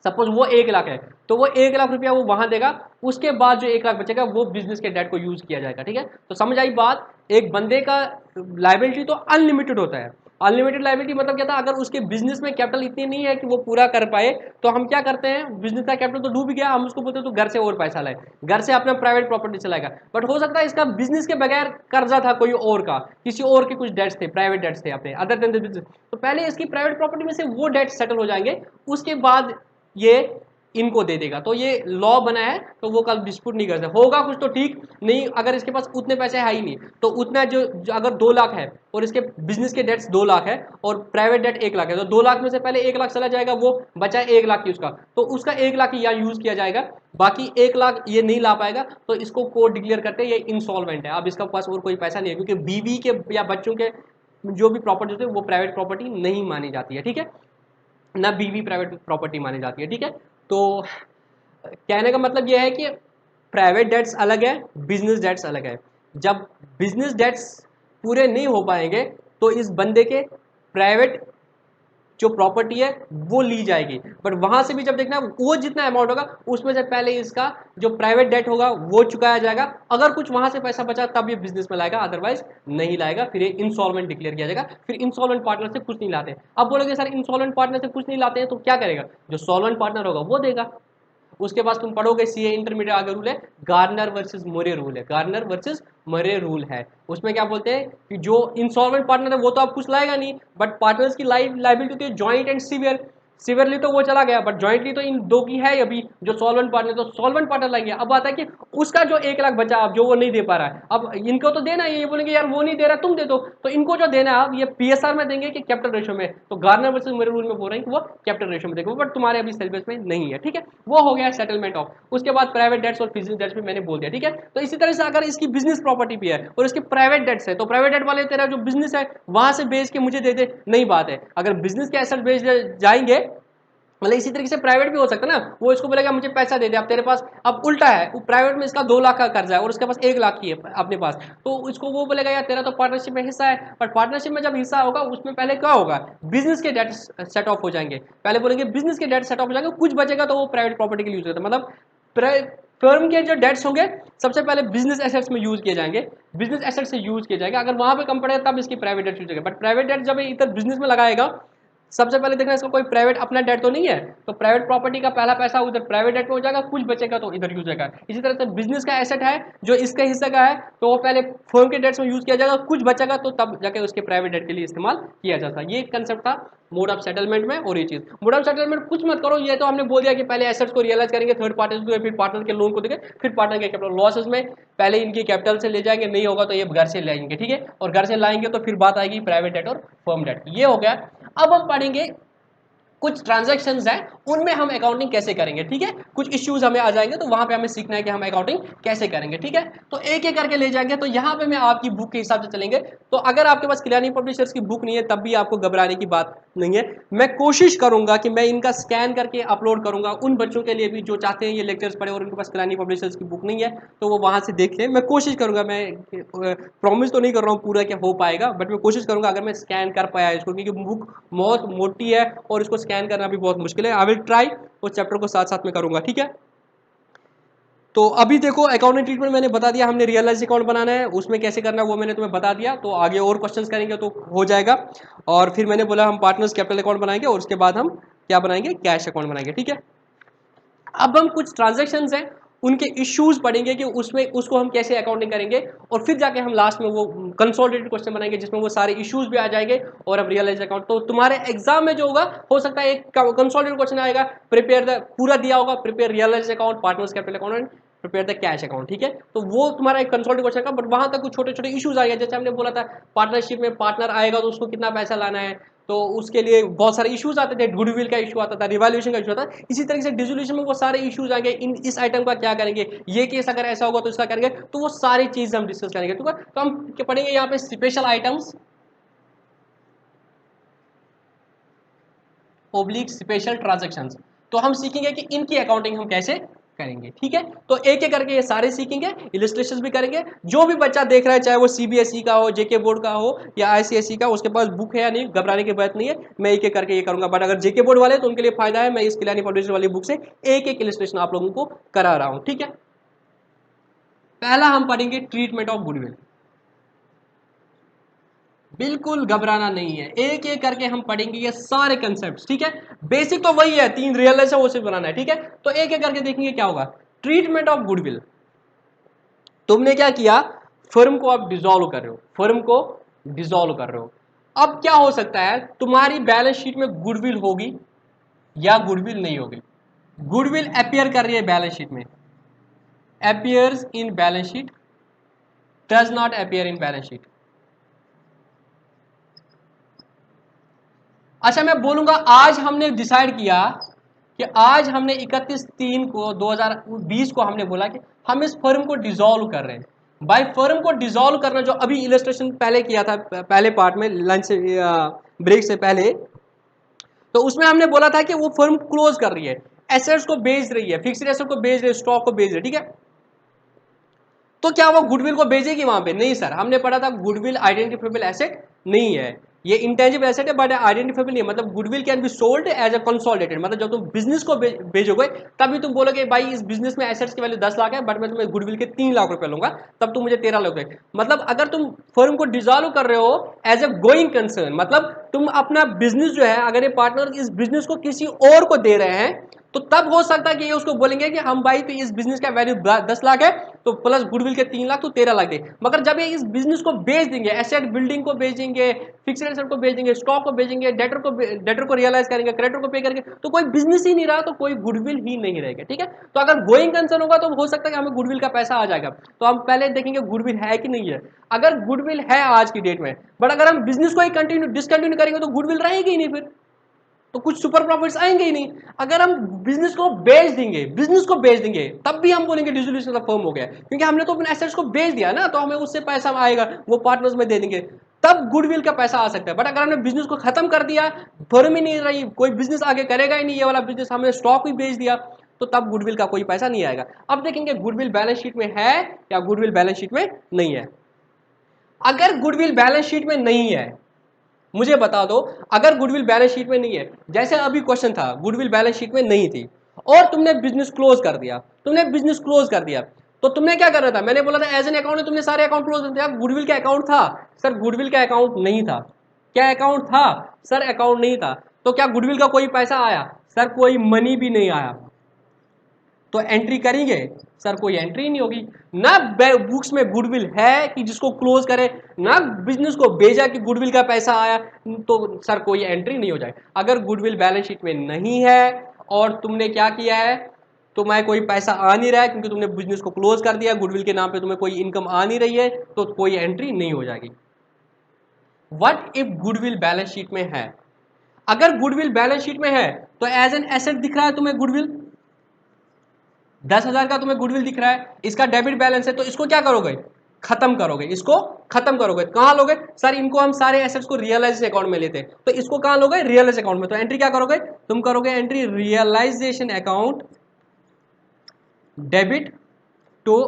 सपोज वो 1 लाख है तो वो 1 लाख रुपया वो वहां देगा, उसके बाद जो 1 लाख बचेगा वो बिजनेस के डेट को यूज किया जाएगा। ठीक है, तो समझ आई बात, एक बंदे का लाइबिलिटी तो अनलिमिटेड होता है। अनलिमिटेड लाइबिलिटी मतलब क्या था, अगर उसके बिजनेस में कैपिटल इतनी नहीं है कि वो पूरा कर पाए, तो हम क्या करते हैं, बिजनेस का कैपिटल तो डूब गया, हम उसको बोलते हैं तो घर से और पैसा लाए, घर से अपना प्राइवेट प्रॉपर्टी चलाएगा। बट हो सकता है इसका बिजनेस के बगैर कर्जा था कोई और का, किसी और के कुछ डेट्स थे, प्राइवेट डेट्स थे अपने अदर देन द बिजनेस, तो पहले इसकी प्राइवेट प्रॉपर्टी में से वो डेट्स सेटल हो जाएंगे, उसके बाद ये इनको दे देगा। तो ये लॉ बना है, तो वो कल डिस्प्यूट नहीं कर सकते, होगा कुछ तो ठीक नहीं, अगर इसके पास उतने पैसे है ही नहीं तो उतना जो अगर 2 लाख है और इसके बिजनेस के डेट्स 2 लाख है और प्राइवेट डेट 1 लाख है, तो 2 लाख में से पहले 1 लाख चला जाएगा, वो बचा 1 लाख की उसका, तो उसका 1 लाख ही यहाँ यूज किया जाएगा, बाकी 1 लाख ये नहीं ला पाएगा, तो इसको कोर्ट डिक्लेयर करते हैं ये इंसॉल्वेंट है, अब इसका पास और कोई पैसा नहीं है, क्योंकि बीवी के या बच्चों के जो भी प्रॉपर्टी होती है वो प्राइवेट प्रॉपर्टी नहीं मानी जाती है। ठीक है, ना बीवी प्राइवेट प्रॉपर्टी मानी जाती है। ठीक है, तो कहने का मतलब यह है कि प्राइवेट डेट्स अलग है, बिजनेस डेट्स अलग है। जब बिजनेस डेट्स पूरे नहीं हो पाएंगे तो इस बंदे के प्राइवेट जो प्रॉपर्टी है वो ली जाएगी, बट वहां से भी जब देखना वो जितना अमाउंट होगा उसमें से पहले इसका जो प्राइवेट डेट होगा वो चुकाया जाएगा, अगर कुछ वहां से पैसा बचा तब ये बिजनेस में लाएगा, अदरवाइज नहीं लाएगा, फिर ये इंसॉल्वेंट डिक्लेयर किया जाएगा, फिर इंसॉल्वेंट पार्टनर से कुछ नहीं लाते। अब बोलोगे सर इंसॉल्वेंट पार्टनर से कुछ नहीं लाते हैं तो क्या करेगा, जो सॉल्वेंट पार्टनर होगा वो देगा। उसके बाद तुम पढ़ोगे सीए इंटरमीडिएट आगे रूल है, गार्नर वर्सेस मोरे रूल है, गार्नर वर्सेस मरे रूल है। उसमें क्या बोलते हैं कि जो इंसॉल्वेंट पार्टनर है वो तो आप कुछ लाएगा नहीं, बट पार्टनर्स की लाइबिलिटी होती है जॉइंट एंड सिवियर, सिवियरली तो वो चला गया, बट जॉइंटली तो इन दो की है अभी, जो सॉल्वेंट पार्टनर तो सॉल्वेंट पार्टनर लाएंगे। अब आता है कि उसका जो 1 लाख बचा अब जो वो नहीं दे पा रहा है, अब इनको तो देना है, ये बोलेंगे यार वो नहीं दे रहा तुम दे दो, तो इनको जो देना है अब ये पीएसआर में देंगे कि कैपिटल रेशियो में, तो गार्नर वर्सेस मेरे रूल में बोल रहे हैं कि वो कैपिटल रेशियो में देंगे, बट तुम्हारे अभी सिलेबस में नहीं है। ठीक है, वो हो गया सेटलमेंट ऑफ। उसके बाद प्राइवेट डेट्स और बिजनेस डेट्स भी मैंने बोल दिया। ठीक है, तो इसी तरह से अगर इसकी बिजनेस प्रॉपर्टी भी है और इसकी प्राइवेट डेट्स है, तो प्राइवेट डेट वाले तेरा जो बिजनेस है वहां से बेच के मुझे दे दे, नई बात है। अगर बिजनेस के एसेट बेच जाएंगे, मतलब इसी तरीके से प्राइवेट भी हो सकता है ना, वो इसको बोलेगा मुझे पैसा दे दे, अब तेरे पास अब उल्टा है, वो प्राइवेट में इसका 2 लाख का कर्जा है और उसके पास 1 लाख की है अपने पास, तो इसको वो बोलेगा यार तेरा तो पार्टनरशिप में हिस्सा है, पर पार्टनरशिप में जब हिस्सा होगा उसमें पहले क्या होगा, बिजनेस के डेट सेट ऑफ हो जाएंगे, पहले बोलेंगे बिजनेस के डेट सेट ऑफ हो जाएंगे, कुछ बचेगा तो वो प्राइवेट प्रॉपर्टी के लिए यूज करता है, मतलब फर्म के जो डेट्स होंगे सबसे पहले बिजनेस एसेट्स में यूज किए जाएंगे, बिजनेस एसेट से यूज किए जाएंगे, अगर वहां पे कम पड़ेगा तब इसकी प्राइवेट डेट यूज होगा, बट प्राइवेट डेट जब इधर बिजनेस में लगाएगा सबसे पहले देखना इसका कोई प्राइवेट अपना डेट तो नहीं है, तो प्राइवेट प्रॉपर्टी का पहला पैसा उधर प्राइवेट डेट में हो जाएगा, कुछ बचेगा तो इधर यूज होगा। इसी तरह से बिजनेस का एसेट है जो इसके हिस्से का है, तो वो पहले फर्म के डेट्स में यूज किया जाएगा, कुछ बचेगा तो तब जाके उसके प्राइवेट डेट के लिए इस्तेमाल किया जाता है। ये कंसेप्ट था मोड ऑफ सेटलमेंट में। और ये चीज मोड ऑफ सेटलमेंट कुछ मत करो, ये तो हमने बोल दिया कि पहले एसेट्स को रियलाइज करेंगे थर्ड पार्टी से, फिर पार्टनर के लोन को देंगे, फिर पार्टनर के कैपिटल लॉसेस में पहले इनकी कैपिटल से ले जाएंगे, नहीं होगा तो ये घर से लाएंगे, ठीक है। और घर से लाएंगे तो फिर बात आएगी प्राइवेट डेट और फर्म डेट। ये हो गया। अब हम पढ़ेंगे कुछ ट्रांजैक्शंस हैं उनमें हम अकाउंटिंग कैसे करेंगे, ठीक है। कुछ इश्यूज हमें आ जाएंगे तो वहां पे हमें सीखना है कि हम अकाउंटिंग कैसे करेंगे, ठीक है। तो एक एक करके ले जाएंगे। तो यहाँ पे मैं आपकी बुक के हिसाब से चलेंगे। तो अगर आपके पास कल्याणी पब्लिशर्स की बुक नहीं है तब भी आपको घबराने की बात नहीं है। मैं कोशिश करूंगा कि मैं इनका स्कैन करके अपलोड करूंगा उन बच्चों के लिए भी जो चाहते हैं ये लेक्चर्स पढ़े और उनके पास कल्याणी पब्लिशर्स की बुक नहीं है, तो वो वहां से देख लें। मैं कोशिश करूंगा, मैं प्रॉमिस तो नहीं कर रहा हूँ पूरा क्या हो पाएगा, बट मैं कोशिश करूंगा अगर मैं स्कैन कर पाया इसको, क्योंकि बुक बहुत मोटी है और इसको स्कैन करना भी बहुत मुश्किल है। आई विल ट्राई, उस चैप्टर को साथ साथ में करूंगा, ठीक है। तो अभी देखो अकाउंटिंग ट्रीटमेंट मैंने बता दिया, हमने रियलाइज अकाउंट बनाना है उसमें कैसे करना है वो मैंने तुम्हें बता दिया। तो आगे और क्वेश्चंस करेंगे तो हो जाएगा। और फिर मैंने बोला हम पार्टनर्स कैपिटल अकाउंट बनाएंगे और उसके बाद हम क्या बनाएंगे, कैश अकाउंट बनाएंगे, ठीक है। अब हम कुछ ट्रांजैक्शंस हैं उनके इश्यूज पढ़ेंगे कि उसमें उसको हम कैसे अकाउंटिंग करेंगे, और फिर जाके हम लास्ट में वो कंसोलिडेटेड क्वेश्चन बनाएंगे जिसमें वो सारे इश्यूज भी आ जाएंगे और अब रियलाइज अकाउंट। तो तुम्हारे एग्जाम में जो होगा हो सकता है एक कंसोलिडेटेड क्वेश्चन आएगा, प्रिपेयर द पूरा दिया होगा, prepare realise account, partners capital account and prepare the cash account, ठीक है। तो वो तुम्हारा एक कंसोलिडेटेड क्वेश्चन का, बट वहां तक कुछ छोटे छोटे इश्यूज आएंगे। जैसे हमने बोला था पार्टनरशिप में पार्टनर आएगा तो उसको कितना पैसा लाना है, तो उसके लिए बहुत सारे इश्यूज आते थे, गुडविल का इशू आता था, रिवैल्यूएशन का इशू आता था। इसी तरीके से डिसोल्यूशन में वो सारे इश्यूज आएंगे, इन इस आइटम का क्या करेंगे, ये केस अगर ऐसा होगा तो इसका करेंगे, तो वो सारी चीज हम डिस्कस करेंगे, ठीक है। तो हम पढ़ेंगे यहाँ पे special items oblique special transactions. तो हम सीखेंगे कि इनकी अकाउंटिंग हम कैसे करेंगे, ठीक है। तो एक एक करके ये सारे सीखेंगे, इलस्ट्रेशंस भी करेंगे। जो भी बच्चा देख रहा है चाहे वो सीबीएसई का हो, जेके बोर्ड का हो या आईसीएसई का, उसके पास बुक है या नहीं, घबराने की बात नहीं है, मैं एक एक करके ये करूंगा। बट अगर जेके बोर्ड वाले तो उनके लिए फायदा है, मैं इस कल्याणी पब्लिशर वाली बुक से एक एक इलस्ट्रेशन आप लोगों को करा रहा हूं, ठीक है। पहला हम पढ़ेंगे ट्रीटमेंट ऑफ गुडविल। बिल्कुल घबराना नहीं है, एक एक करके हम पढ़ेंगे ये सारे कंसेप्ट, ठीक है। बेसिक तो वही है, 3 रियलाइज है वो सिर्फ बनाना है, ठीक है। तो एक एक करके देखेंगे क्या होगा। ट्रीटमेंट ऑफ गुडविल, तुमने क्या किया, फर्म को आप डिसॉल्व कर रहे हो, फर्म को डिसॉल्व कर रहे हो। अब क्या हो सकता है, तुम्हारी बैलेंस शीट में गुडविल होगी या गुडविल नहीं होगी। गुडविल अपीयर कर रही है बैलेंस शीट में, appears in balance sheet, does not appear in balance sheet. अच्छा मैं बोलूंगा आज हमने डिसाइड किया कि आज हमने 31/3 को 2020 को हमने बोला कि हम इस फर्म को डिसॉल्व कर रहे हैं। बाय फर्म को डिसॉल्व करना जो अभी इलस्ट्रेशन पहले किया था, पहले पार्ट में लंच ब्रेक से पहले, तो उसमें हमने बोला था कि वो फर्म क्लोज कर रही है, एसेट्स को बेच रही है, फिक्स्ड एसेट को बेच रही है, स्टॉक को बेच रही है, ठीक है। तो क्या वो गुडविल को बेचेगी वहां पे? नहीं सर, हमने पढ़ा था गुडविल आइडेंटिफाइबल एसेट नहीं है, ये इंटेंजिबल एसेट है बट आइडेंटिफाइबल नहीं है। मतलब goodwill can be sold as a consolidated, मतलब जब तुम बिजनेस को बेचोगे तभी तुम बोलोगे भाई इस बिजनेस में एसेट्स की वैल्यू 10 लाख है बट मैं तुम्हें गुडविल के 3 लाख रुपए लूंगा, तब तुम मुझे 13 लाख रुपए। मतलब अगर तुम फर्म को डिसॉल्व कर रहे हो एज अ गोइंग कंसर्न, मतलब तुम अपना बिजनेस जो है, अगर ये पार्टनर इस बिजनेस को किसी और को दे रहे हैं तो तब हो सकता है कि ये उसको बोलेंगे कि हम भाई तो इस बिजनेस का वैल्यू 10 लाख है तो प्लस गुडविल के 3 लाख तो 13 लाख दे। मगर जब ये इस बिजनेस को बेच देंगे, एसेट बिल्डिंग को बेच देंगे, फिक्स्ड एसेट को बेच देंगे, स्टॉक को बेचेंगे, डेटर को रियलाइज करेंगे, क्रेडिटर को पे करेंगे, तो कोई बिजनेस ही नहीं रहा, तो कोई गुडविल ही नहीं रहेगा, ठीक है। तो अगर गोइंग कंसर्न होगा तो हो सकता है कि हमें गुडविल का पैसा आ जाएगा। तो हम पहले देखेंगे गुडविल है कि नहीं है। अगर गुडविल है आज की डेट में, बट अगर हम बिजनेस को ही कंटिन्यू डिसकंटिन्यू करेंगे तो गुडविल रहेगी ही नहीं, फिर तो कुछ सुपर प्रॉफिट्स आएंगे ही नहीं। अगर हम बिजनेस को बेच देंगे, बिजनेस को बेच देंगे, तब भी हम बोलेंगे डिसोल्यूशन ऑफ फर्म हो गया, क्योंकि हमने तो अपने एसेट्स को बेच दिया ना, तो हमें उससे पैसा आएगा, वो पार्टनर्स में दे देंगे, तब गुडविल का पैसा आ सकता है। बट अगर हमने बिजनेस को खत्म कर दिया, फर्म ही नहीं रही, कोई बिजनेस आगे करेगा ही नहीं, ये वाला बिजनेस हमने स्टॉक ही बेच दिया, तो तब गुडविल का कोई पैसा नहीं आएगा। अब देखेंगे गुडविल बैलेंस शीट में है या गुडविल बैलेंस शीट में नहीं है। अगर गुडविल बैलेंस शीट में नहीं है, मुझे बता दो, अगर गुडविल बैलेंस शीट में नहीं है, जैसे अभी क्वेश्चन था गुडविल बैलेंस शीट में नहीं थी और तुमने बिजनेस क्लोज कर दिया, तुमने बिजनेस क्लोज कर दिया, तो तुमने क्या करना था, मैंने बोला था एज एन अकाउंट में तुमने सारे अकाउंट क्लोज कर दिया। गुडविल का अकाउंट था सर, गुडविल का अकाउंट नहीं था। क्या अकाउंट था सर? अकाउंट नहीं था। तो क्या गुडविल का कोई पैसा आया? सर कोई मनी भी नहीं आया, तो एंट्री करेंगे? सर कोई एंट्री नहीं होगी। ना बुक्स में गुडविल है कि जिसको क्लोज करे, ना बिजनेस को भेजा कि गुडविल का पैसा आया, तो सर कोई एंट्री नहीं हो जाएगी। अगर गुडविल बैलेंस शीट में नहीं है और तुमने क्या किया है, तुम्हें कोई पैसा आ नहीं रहा है क्योंकि तुमने बिजनेस को क्लोज कर दिया, गुडविल के नाम पे तुम्हें कोई इनकम आ नहीं रही है, तो कोई एंट्री नहीं हो जाएगी। What if goodwill balance sheet में है? अगर गुडविल बैलेंस शीट में है तो एज एन एसेट दिख रहा है तुम्हें गुडविल, 10,000 का तुम्हें गुडविल दिख रहा है, इसका डेबिट बैलेंस है, तो इसको क्या करोगे? खत्म करोगे। इसको खत्म करोगे। कहां लोगे? सर इनको हम सारे एसेट्स को रियलाइजेशन अकाउंट में लेते हैं, तो इसको कहां लोगे? रियलाइजेशन अकाउंट में। तो एंट्री क्या करोगे? तुम करोगे entry realisation account debit to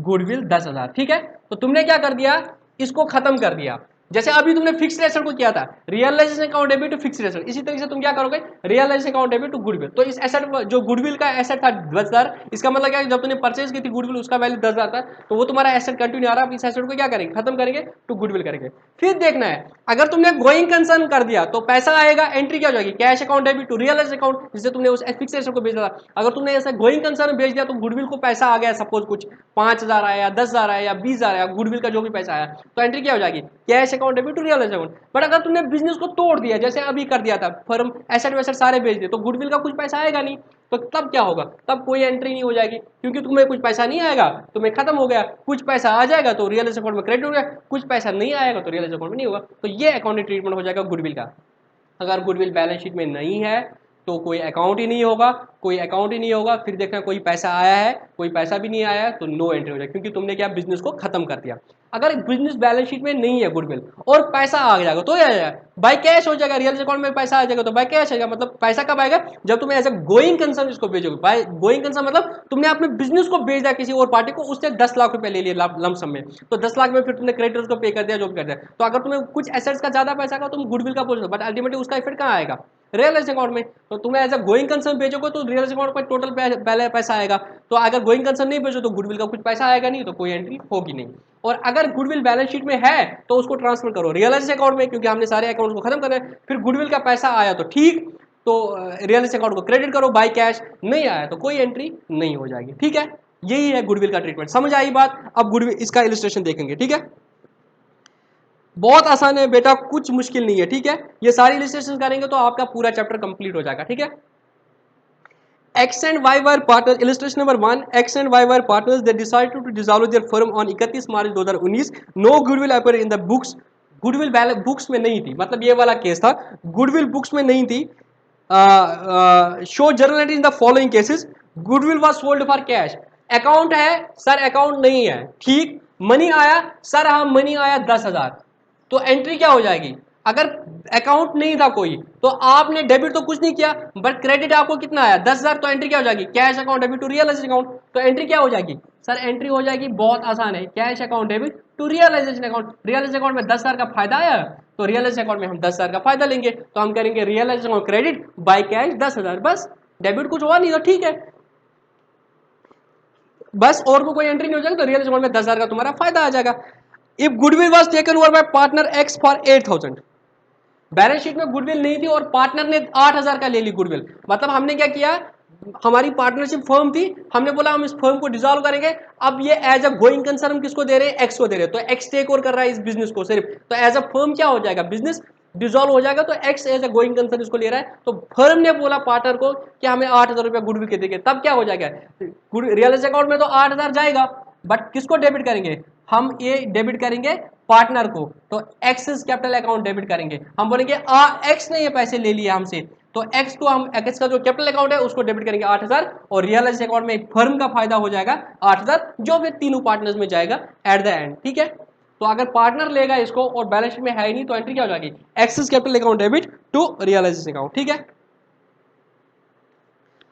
goodwill 10,000। ठीक है, तो तुमने क्या कर दिया? इसको खत्म कर दिया। जैसे अभी तुमने फिक्स्ड एसेट को किया था realisation account debit to fixed asset, इसी तरीके से तुम क्या करोगे? Realisation account debit to goodwill. तो इस एसेट जो गुडविल का एसेट था 10,000, इसका मतलब क्या है, जब तुमने परचेज की थी गुडविल उसका वैल्यू 10,000 था, तो वो तुम्हारा एसेट कंटिन्यू आ रहा है। इस एसेट को क्या करेंगे? खत्म करेंगे, टू गुडविल करेंगे। फिर देखना है, अगर तुमने गोइंग कंसर्न कर दिया तो पैसा आएगा, एंट्री क्या हो जाएगी? Cash account debit to realise account, जिससे तुमने उस फिक्स्ड एसेट को बेचा था। अगर तुमने ऐसा गोइंग कंसर्न बेच दिया तो गुडविल को पैसा आ गया, सपोज कुछ 5,000 आया, 10,000 आया या 20,000 आया, गुडविल का जो भी पैसा आया, तो एंट्री क्या हो जाएगी? Cash account debit to realise account. But अगर तुमने बिजनेस को तोड़ दिया, जैसे अभी कर दिया था, फर्म एसेट वैसेट सारे बेच दिए, तो गुडविल का कुछ पैसा आएगा नहीं, तो तब क्या होगा? तब कोई एंट्री नहीं हो जाएगी, क्योंकि तुम्हें कुछ पैसा नहीं आएगा, तुम्हें खत्म हो गया। कुछ पैसा आ जाएगा तो रियलाइज अकाउंट में क्रेडिट हो गया, कुछ पैसा नहीं आएगा तो रियलाइज अकाउंट में नहीं होगा। तो ये अकाउंटिंग ट्रीटमेंट हो जाएगा गुडविल का। अगर गुडविल बैलेंस शीट में नहीं है तो कोई अकाउंट ही नहीं होगा, कोई अकाउंट ही नहीं होगा। फिर देखना कोई पैसा आया है, कोई पैसा भी नहीं आया है, तो नो एंट्री हो जाएगी, क्योंकि तुमने क्या? बिजनेस को खत्म कर दिया। अगर बिजनेस बैलेंस शीट में नहीं है गुडविल और पैसा आ जाएगा तो आ जाएगा, बाय कैश हो जाएगा, रियल अकाउंट में पैसा आ जाएगा तो बाय कैश आएगा। मतलब पैसा कब आएगा? जब तुम्हें एज ए गोइंग कंसर्न इसको भेजोगे। बाय गोइंग कंसर्न मतलब तुमने अपने बिजनेस को भेज दिया किसी और पार्टी को, उससे 10 लाख रुपए ले लिए लमसम में, तो 10 लाख में फिर तुमने क्रेडिटर्स को पे कर दिया, जो भी कर दिया। तो अगर तुम्हें कुछ एसेट्स का ज्यादा पैसा का, तुम गुडविल का बोल दो, बट अल्टीमेटली उसका इफेक्ट कहाँ आएगा? रियल अकाउंट में। तो तुम्हें एज अ गोइंग कंसर्न भेजोगे तो रियल अकाउंट पर टोटल पहले पैसा आएगा। तो अगर गोइंग कंसर्न नहीं भेजो तो गुडविल का कुछ पैसा आएगा नहीं, तो कोई एंट्री होगी नहीं। और अगर गुडविल बैलेंस शीट में है तो उसको ट्रांसफर करो रियलाइज अकाउंट में, क्योंकि हमने सारे अकाउंट्स को खत्म करना है। फिर गुडविल का पैसा आया तो ठीक, तो रियलाइज अकाउंट को क्रेडिट करो बाय कैश, नहीं आया तो कोई एंट्री नहीं हो जाएगी। ठीक है, यही है गुडविल का ट्रीटमेंट। समझ आई बात? अब गुडविल इसका इलस्ट्रेशन देखेंगे। ठीक है, बहुत आसान है बेटा, कुछ मुश्किल नहीं है। ठीक है, ये सारी इलस्ट्रेशन करेंगे तो आपका पूरा चैप्टर कंप्लीट हो जाएगा। ठीक है, X and Y were partners. Illustration number 1. X and Y were partners. They decided to dissolve their firm on 31 March 2019. No goodwill appeared in the books. Goodwill books में नहीं थी, मतलब ये वाला केस था, गुडविल बुक्स में नहीं थी। Show journal entry in the following cases. Goodwill was sold for cash. Account है सर, अकाउंट नहीं है, ठीक। मनी आया सर, हाँ मनी आया 10,000, तो एंट्री क्या हो जाएगी? अगर अकाउंट नहीं था कोई तो आपने डेबिट तो कुछ नहीं किया, बट क्रेडिट आपको कितना आया? 10,000, तो एंट्री क्या हो जाएगी? Cash account debit to realisation account. तो एंट्री क्या हो जाएगी? सर एंट्री हो जाएगी, बहुत आसान है, cash account debit to realisation account. Realisation account में 10,000 का फायदा आया, तो रियलाइजेशन अकाउंट में हम 10,000 का फायदा लेंगे, तो हम करेंगे realisation account credit by cash 10,000, बस। डेबिट कुछ हुआ नहीं तो ठीक है, बस। और को कोई एंट्री नहीं हो जाएगा, तो रियलाइजेशन अकाउंट में 10,000 का तुम्हारा फायदा आ जाएगा। If goodwill was taken over by partner x for 8,000, balance sheet में गुडविल नहीं थी और पार्टनर ने 8,000 का ले ली गुडविल, मतलब हमने क्या किया? हमारी पार्टनरशिप फर्म थी, हमने बोला हम इस फर्म को डिसॉल्व करेंगे। अब ये एज अ गोइंग कंसर्न हम किसको दे रहे हैं? एक्स को दे रहे हैं, तो एक्स टेक ओवर कर रहा है इस बिजनेस को सिर्फ, तो एज अ फर्म क्या हो जाएगा? बिजनेस डिसॉल्व हो जाएगा, तो X as a going concern इसको ले रहा है। तो फर्म ने बोला पार्टनर को कि हमें 8,000 रुपया गुडविल के देंगे, तब क्या हो जाएगा? रियलाइज अकाउंट में तो 8,000 जाएगा, बट किसको डेबिट करेंगे? हम ये डेबिट करेंगे पार्टनर को, तो एक्सेस कैपिटल अकाउंट डेबिट करेंगे। हम बोलेंगे एक्स ने ये पैसे ले लिए हमसे, तो एक्स को हम एक्स का जो कैपिटल अकाउंट है उसको डेबिट करेंगे 8,000, और रियलाइज अकाउंट में फर्म का फायदा हो जाएगा 8,000, जो फिर तीनों पार्टनर्स में जाएगा एट द एंड। ठीक है, तो अगर पार्टनर लेगा इसको और बैलेंस शीट में है ही नहीं, तो एंट्री क्या हो जाएगी? Excess capital account debit to realise account. ठीक है,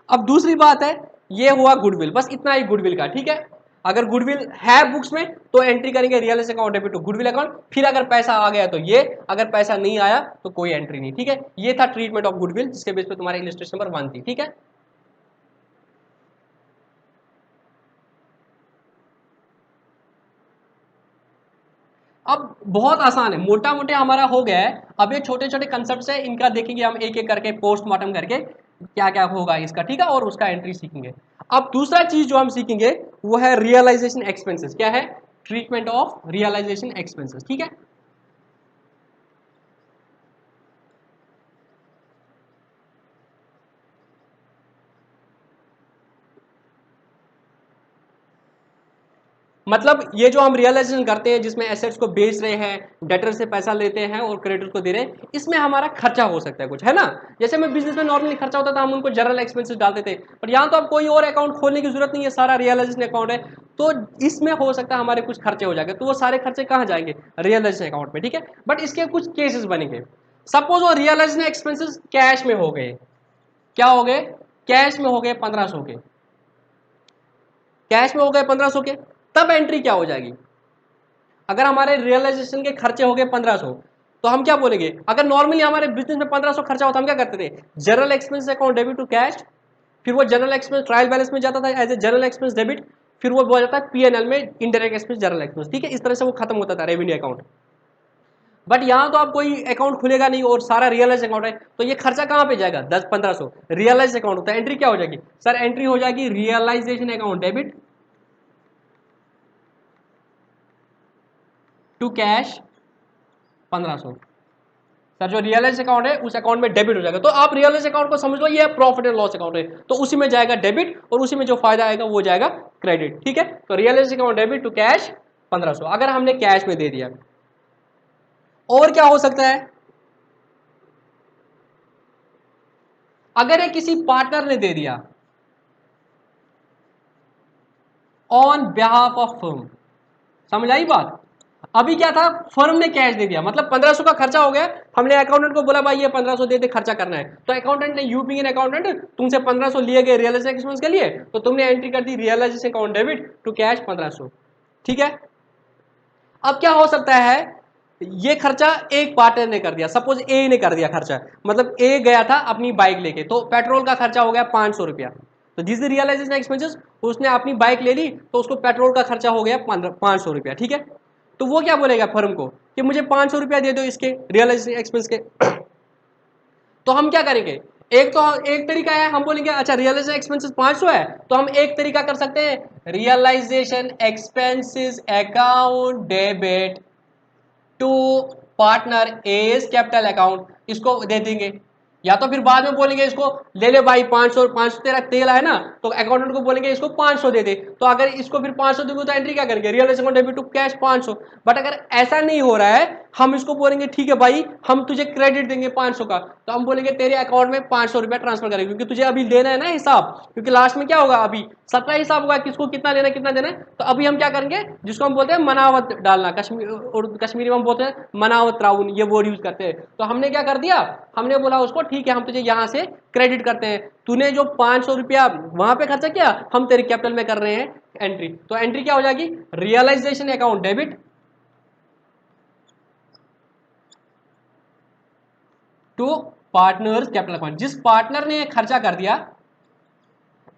अब दूसरी बात है, ये हुआ गुडविल, बस इतना ही गुडविल का। ठीक है, अगर गुडविल है बुक्स में तो एंट्री करेंगे realise account debit to goodwill account, फिर अगर पैसा आ गया तो ये, अगर पैसा नहीं आया तो कोई एंट्री नहीं। ठीक है, ये था ट्रीटमेंट ऑफ गुडविल, जिसके बेस पे तुम्हारा इलस्ट्रेशन नंबर 1 थी। ठीक है, अब बहुत आसान है, मोटा मोटे हमारा हो गया है। अब ये छोटे छोटे कंसेप्ट है, इनका देखेंगे हम एक एक करके पोस्टमार्टम करके क्या क्या होगा इसका, ठीक है, और उसका एंट्री सीखेंगे। अब दूसरा चीज जो हम सीखेंगे वो है रियलाइजेशन एक्सपेंसेस। क्या है? ट्रीटमेंट ऑफ रियलाइजेशन एक्सपेंसेस, ठीक है। मतलब ये जो हम रियलाइजेशन करते हैं जिसमें एसेट्स को बेच रहे हैं, डेटर से पैसा लेते हैं और क्रेडिटर को दे रहे हैं, इसमें हमारा खर्चा हो सकता है कुछ, है ना। जैसे में बिजनेस में नॉर्मली खर्चा होता था, हम उनको जनरल एक्सपेंसेस डालते थे, पर यहाँ तो अब कोई और अकाउंट खोलने की जरूरत नहीं है, सारा रियलाइजेशन अकाउंट है, तो इसमें हो सकता है हमारे कुछ खर्चे हो जाएंगे, तो वो सारे खर्चे कहाँ जाएंगे? रियलाइजेशन अकाउंट में, ठीक है। बट इसके कुछ केसेस बनेंगे। सपोज वो रियलाइजेशन एक्सपेंसेस कैश में हो गए, क्या हो गए? कैश में हो गए 1500 के, कैश में हो गए 1500 के, तब एंट्री क्या हो जाएगी? अगर हमारे रियलाइजेशन के खर्चे हो गए 1500, तो हम क्या बोलेंगे? अगर नॉर्मली हमारे बिजनेस में 1500 खर्चा होता, हम क्या करते थे? General expense account debit to cash, फिर वो जनरल एक्सपेंस ट्रायल बैलेंस में जाता था as a general expense debit, फिर वो बोला जाता है पीएनएल में इनडायरेक्ट एक्सपेंस जनरल एक्सपेंस, ठीक है। इस तरह से वो खत्म होता था रेवेन्यू अकाउंट। बट यहाँ तो आप कोई अकाउंट खुलेगा नहीं और सारा रियलाइज अकाउंट है, तो ये खर्चा कहाँ पे जाएगा? 10-1500 रियलाइज अकाउंट होता है, एंट्री क्या हो जाएगी सर? एंट्री हो जाएगी realisation account debit to cash 1500। Sir जो रियलाइज अकाउंट है उस अकाउंट में डेबिट हो जाएगा, तो आप रियलाइज अकाउंट को समझ लो ये प्रॉफिट एंड लॉस अकाउंट है, तो उसी में जाएगा डेबिट और उसी में जो फायदा आएगा वो जाएगा क्रेडिट, ठीक है। तो realise account debit to cash 1500 अगर हमने कैश में दे दिया। और क्या हो सकता है? अगर ये किसी पार्टनर ने दे दिया ऑन बिहाफ ऑफ फर्म, समझ आई बात? अभी क्या था, फर्म ने कैश दे दिया, मतलब 1500 का खर्चा हो गया, हमने अकाउंटेंट को बोला भाई ये 1500 दे दे, खर्चा करना है, तो अकाउंटेंट ने, यू बीइंग एन अकाउंटेंट, तुमसे 1500 लिए गए रियलाइजेशन एक्सपेंस के लिए, तो तुमने एंट्री कर दी realisation account debit to cash 1500, ठीक है। अब क्या हो सकता है? ये खर्चा एक पार्टनर ने कर दिया, सपोज ए ने कर दिया खर्चा, मतलब ए गया था अपनी बाइक लेके, तो पेट्रोल का खर्चा हो गया 500 रुपया, तो जिस रियलाइजेशन एक्सपेंसेस उसने अपनी बाइक ले ली, तो उसको पेट्रोल का खर्चा हो गया 500 रुपया, ठीक है। तो वो क्या बोलेगा फर्म को कि मुझे 500 रुपया दे दो इसके रियलाइजेशन एक्सपेंस के। तो हम क्या करेंगे? एक तो एक तरीका है, हम बोलेंगे अच्छा रियलाइजेशन एक्सपेंसेस 500 है, तो हम एक तरीका कर सकते हैं, realisation expenses account debit to partner as capital account, इसको दे देंगे। या तो फिर बाद में बोलेंगे इसको ले ले भाई 500, 500 तेरा तेल है ना, तो अकाउंटेंट को बोलेंगे इसको 500 दे दे, तो अगर इसको फिर 500 देंगे तो एंट्री क्या करेंगे? Realisation account debit to cash 500। But अगर ऐसा नहीं हो रहा है, हम इसको बोलेंगे ठीक है भाई हम तुझे क्रेडिट देंगे 500 का, तो हम बोलेंगे तेरे अकाउंट में 500 रुपया ट्रांसफर करेंगे, क्योंकि तुझे अभी देना है ना हिसाब, क्योंकि लास्ट में क्या होगा, अभी सबका हिसाब होगा किसको कितना देना कितना देना है। तो अभी हम क्या करेंगे, जिसको हम बोलते हैं मनावत डालना, कश्मीरी में हम बोलते हैं मनावत राउन, ये वर्ड यूज करते हैं। तो हमने क्या कर दिया, हमने बोला उसको ठीक है हम तुझे यहाँ से क्रेडिट करते हैं, तूने जो 500 रुपया वहां पे खर्चा किया हम तेरे कैपिटल में कर रहे हैं एंट्री, तो एंट्री क्या हो जाएगी? Realisation account debit to partners capital account, जिस पार्टनर ने खर्चा कर दिया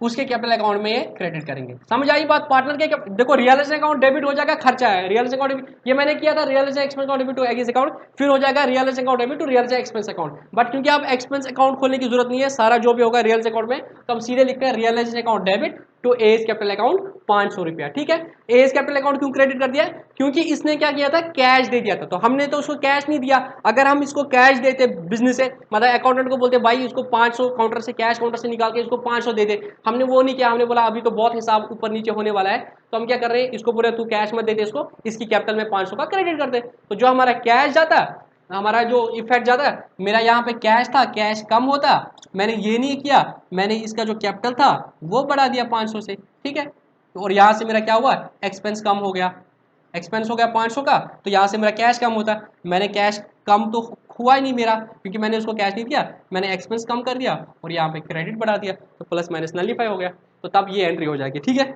उसके कैपिटल अकाउंट में क्रेडिट करेंगे। समझ आई बात? पार्टनर के देखो रियलाइजेशन अकाउंट डेबिट हो जाएगा, खर्चा है रियलाइजेशन अकाउंट, ये मैंने किया था realisation expense account debit to agrees account, फिर हो जाएगा realisation account debit to realisation expense account. But क्योंकि आप एक्सपेंस अकाउंट खोलने की जरूरत नहीं है, सारा जो भी होगा रियलाइजेशन अकाउंट में, तो हम सीधे लिखते हैं realisation account debit to as capital account 500 रुपया, ठीक है। एज कैपिटल अकाउंट क्यों क्रेडिट कर दिया? क्योंकि इसने क्या किया था, कैश दे दिया था, तो हमने तो उसको कैश नहीं दिया। अगर हम इसको कैश देते बिजनेस से, मतलब अकाउंटेंट को बोलते भाई इसको 500 काउंटर से कैश काउंटर से निकाल के इसको 500 दे दे, हमने वो नहीं किया, हमने बोला अभी तो बहुत हिसाब ऊपर नीचे होने वाला है, तो हम क्या कर रहे हैं, इसको बोले तू कैश मत दे दे, इसको इसकी कैपिटल में 500 का क्रेडिट कर दे, तो जो हमारा कैश जाता, हमारा जो इफेक्ट जाता है, मेरा यहाँ पे कैश था, कैश कम होता, मैंने ये नहीं किया, मैंने इसका जो कैपिटल था वो बढ़ा दिया 500 से, ठीक है। और यहाँ से मेरा क्या हुआ, एक्सपेंस कम हो गया, एक्सपेंस हो गया 500 का, तो यहाँ से मेरा कैश कम होता, मैंने कैश कम तो हुआ ही नहीं मेरा, क्योंकि मैंने उसको कैश नहीं दिया, मैंने एक्सपेंस कम कर दिया और यहाँ पे क्रेडिट बढ़ा दिया, तो प्लस माइनस नलीफाई हो गया, तो तब ये एंट्री हो जाएगी, ठीक है।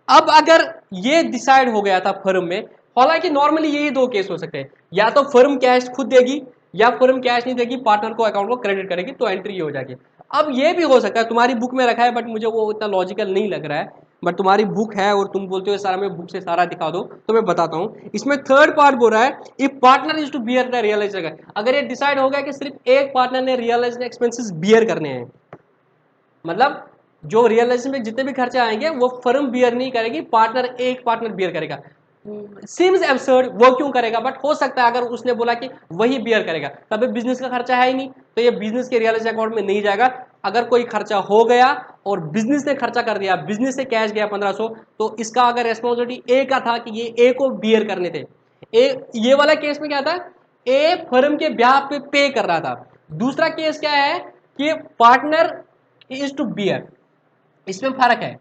अब अगर ये डिसाइड हो गया था फर्म में, हालांकि नॉर्मली यही दो केस हो सकते हैं, या तो फर्म कैश खुद देगी या फर्म कैश नहीं देगी, पार्टनर को अकाउंट को क्रेडिट करेगी, तो एंट्री ये हो जाएगी। अब ये भी हो सकता है, तुम्हारी बुक में रखा है बट मुझे वो इतना लॉजिकल नहीं लग रहा है, बट तुम्हारी बुक है और तुम बोलते हो सारा मैं बुक से सारा दिखा दो, तो मैं बताता हूँ। इसमें थर्ड पार्ट बोल रहा है if partner is to bear the realise, अगर ये डिसाइड हो गया कि सिर्फ एक पार्टनर ने रियलाइज एक्सपेंसेस बियर करने हैं, मतलब जो रियलाइजेशन में जितने भी खर्चे आएंगे वो फर्म बियर नहीं करेगी, एक पार्टनर बियर करेगा। सीम्स एब्सर्ड, वो क्यों करेगा, बट हो सकता है अगर उसने बोला कि वही बियर करेगा, तब बिजनेस का खर्चा है ही नहीं, तो ये बिजनेस के रियलाइजेशन अकाउंट में नहीं जाएगा। अगर कोई खर्चा हो गया और बिजनेस ने खर्चा कर दिया, बिजनेस से कैश गया 1500, तो इसका अगर रेस्पॉन्सिबिलिटी ए का था कि ये ए को बियर करने थे, ये वाला केस में क्या था, ए फर्म के ब्याह पे पे कर रहा था। दूसरा केस क्या है कि पार्टनर इज टू बियर, इसमें फर्क है।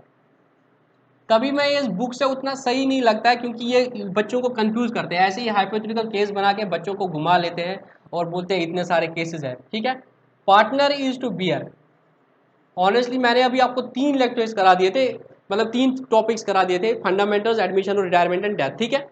कभी मैं इस बुक से उतना सही नहीं लगता है क्योंकि ये बच्चों को कंफ्यूज करते हैं, ऐसे ही हाइपोथेटिकल केस बना के बच्चों को घुमा लेते हैं और बोलते हैं इतने सारे केसेस है। ठीक है, partner is to bear, honestly मैंने अभी आपको 3 लेक्चर्स करा दिए थे, मतलब 3 टॉपिक्स करा दिए थे, फंडामेंटल्स, एडमिशन और रिटायरमेंट एंड डेथ। ठीक है,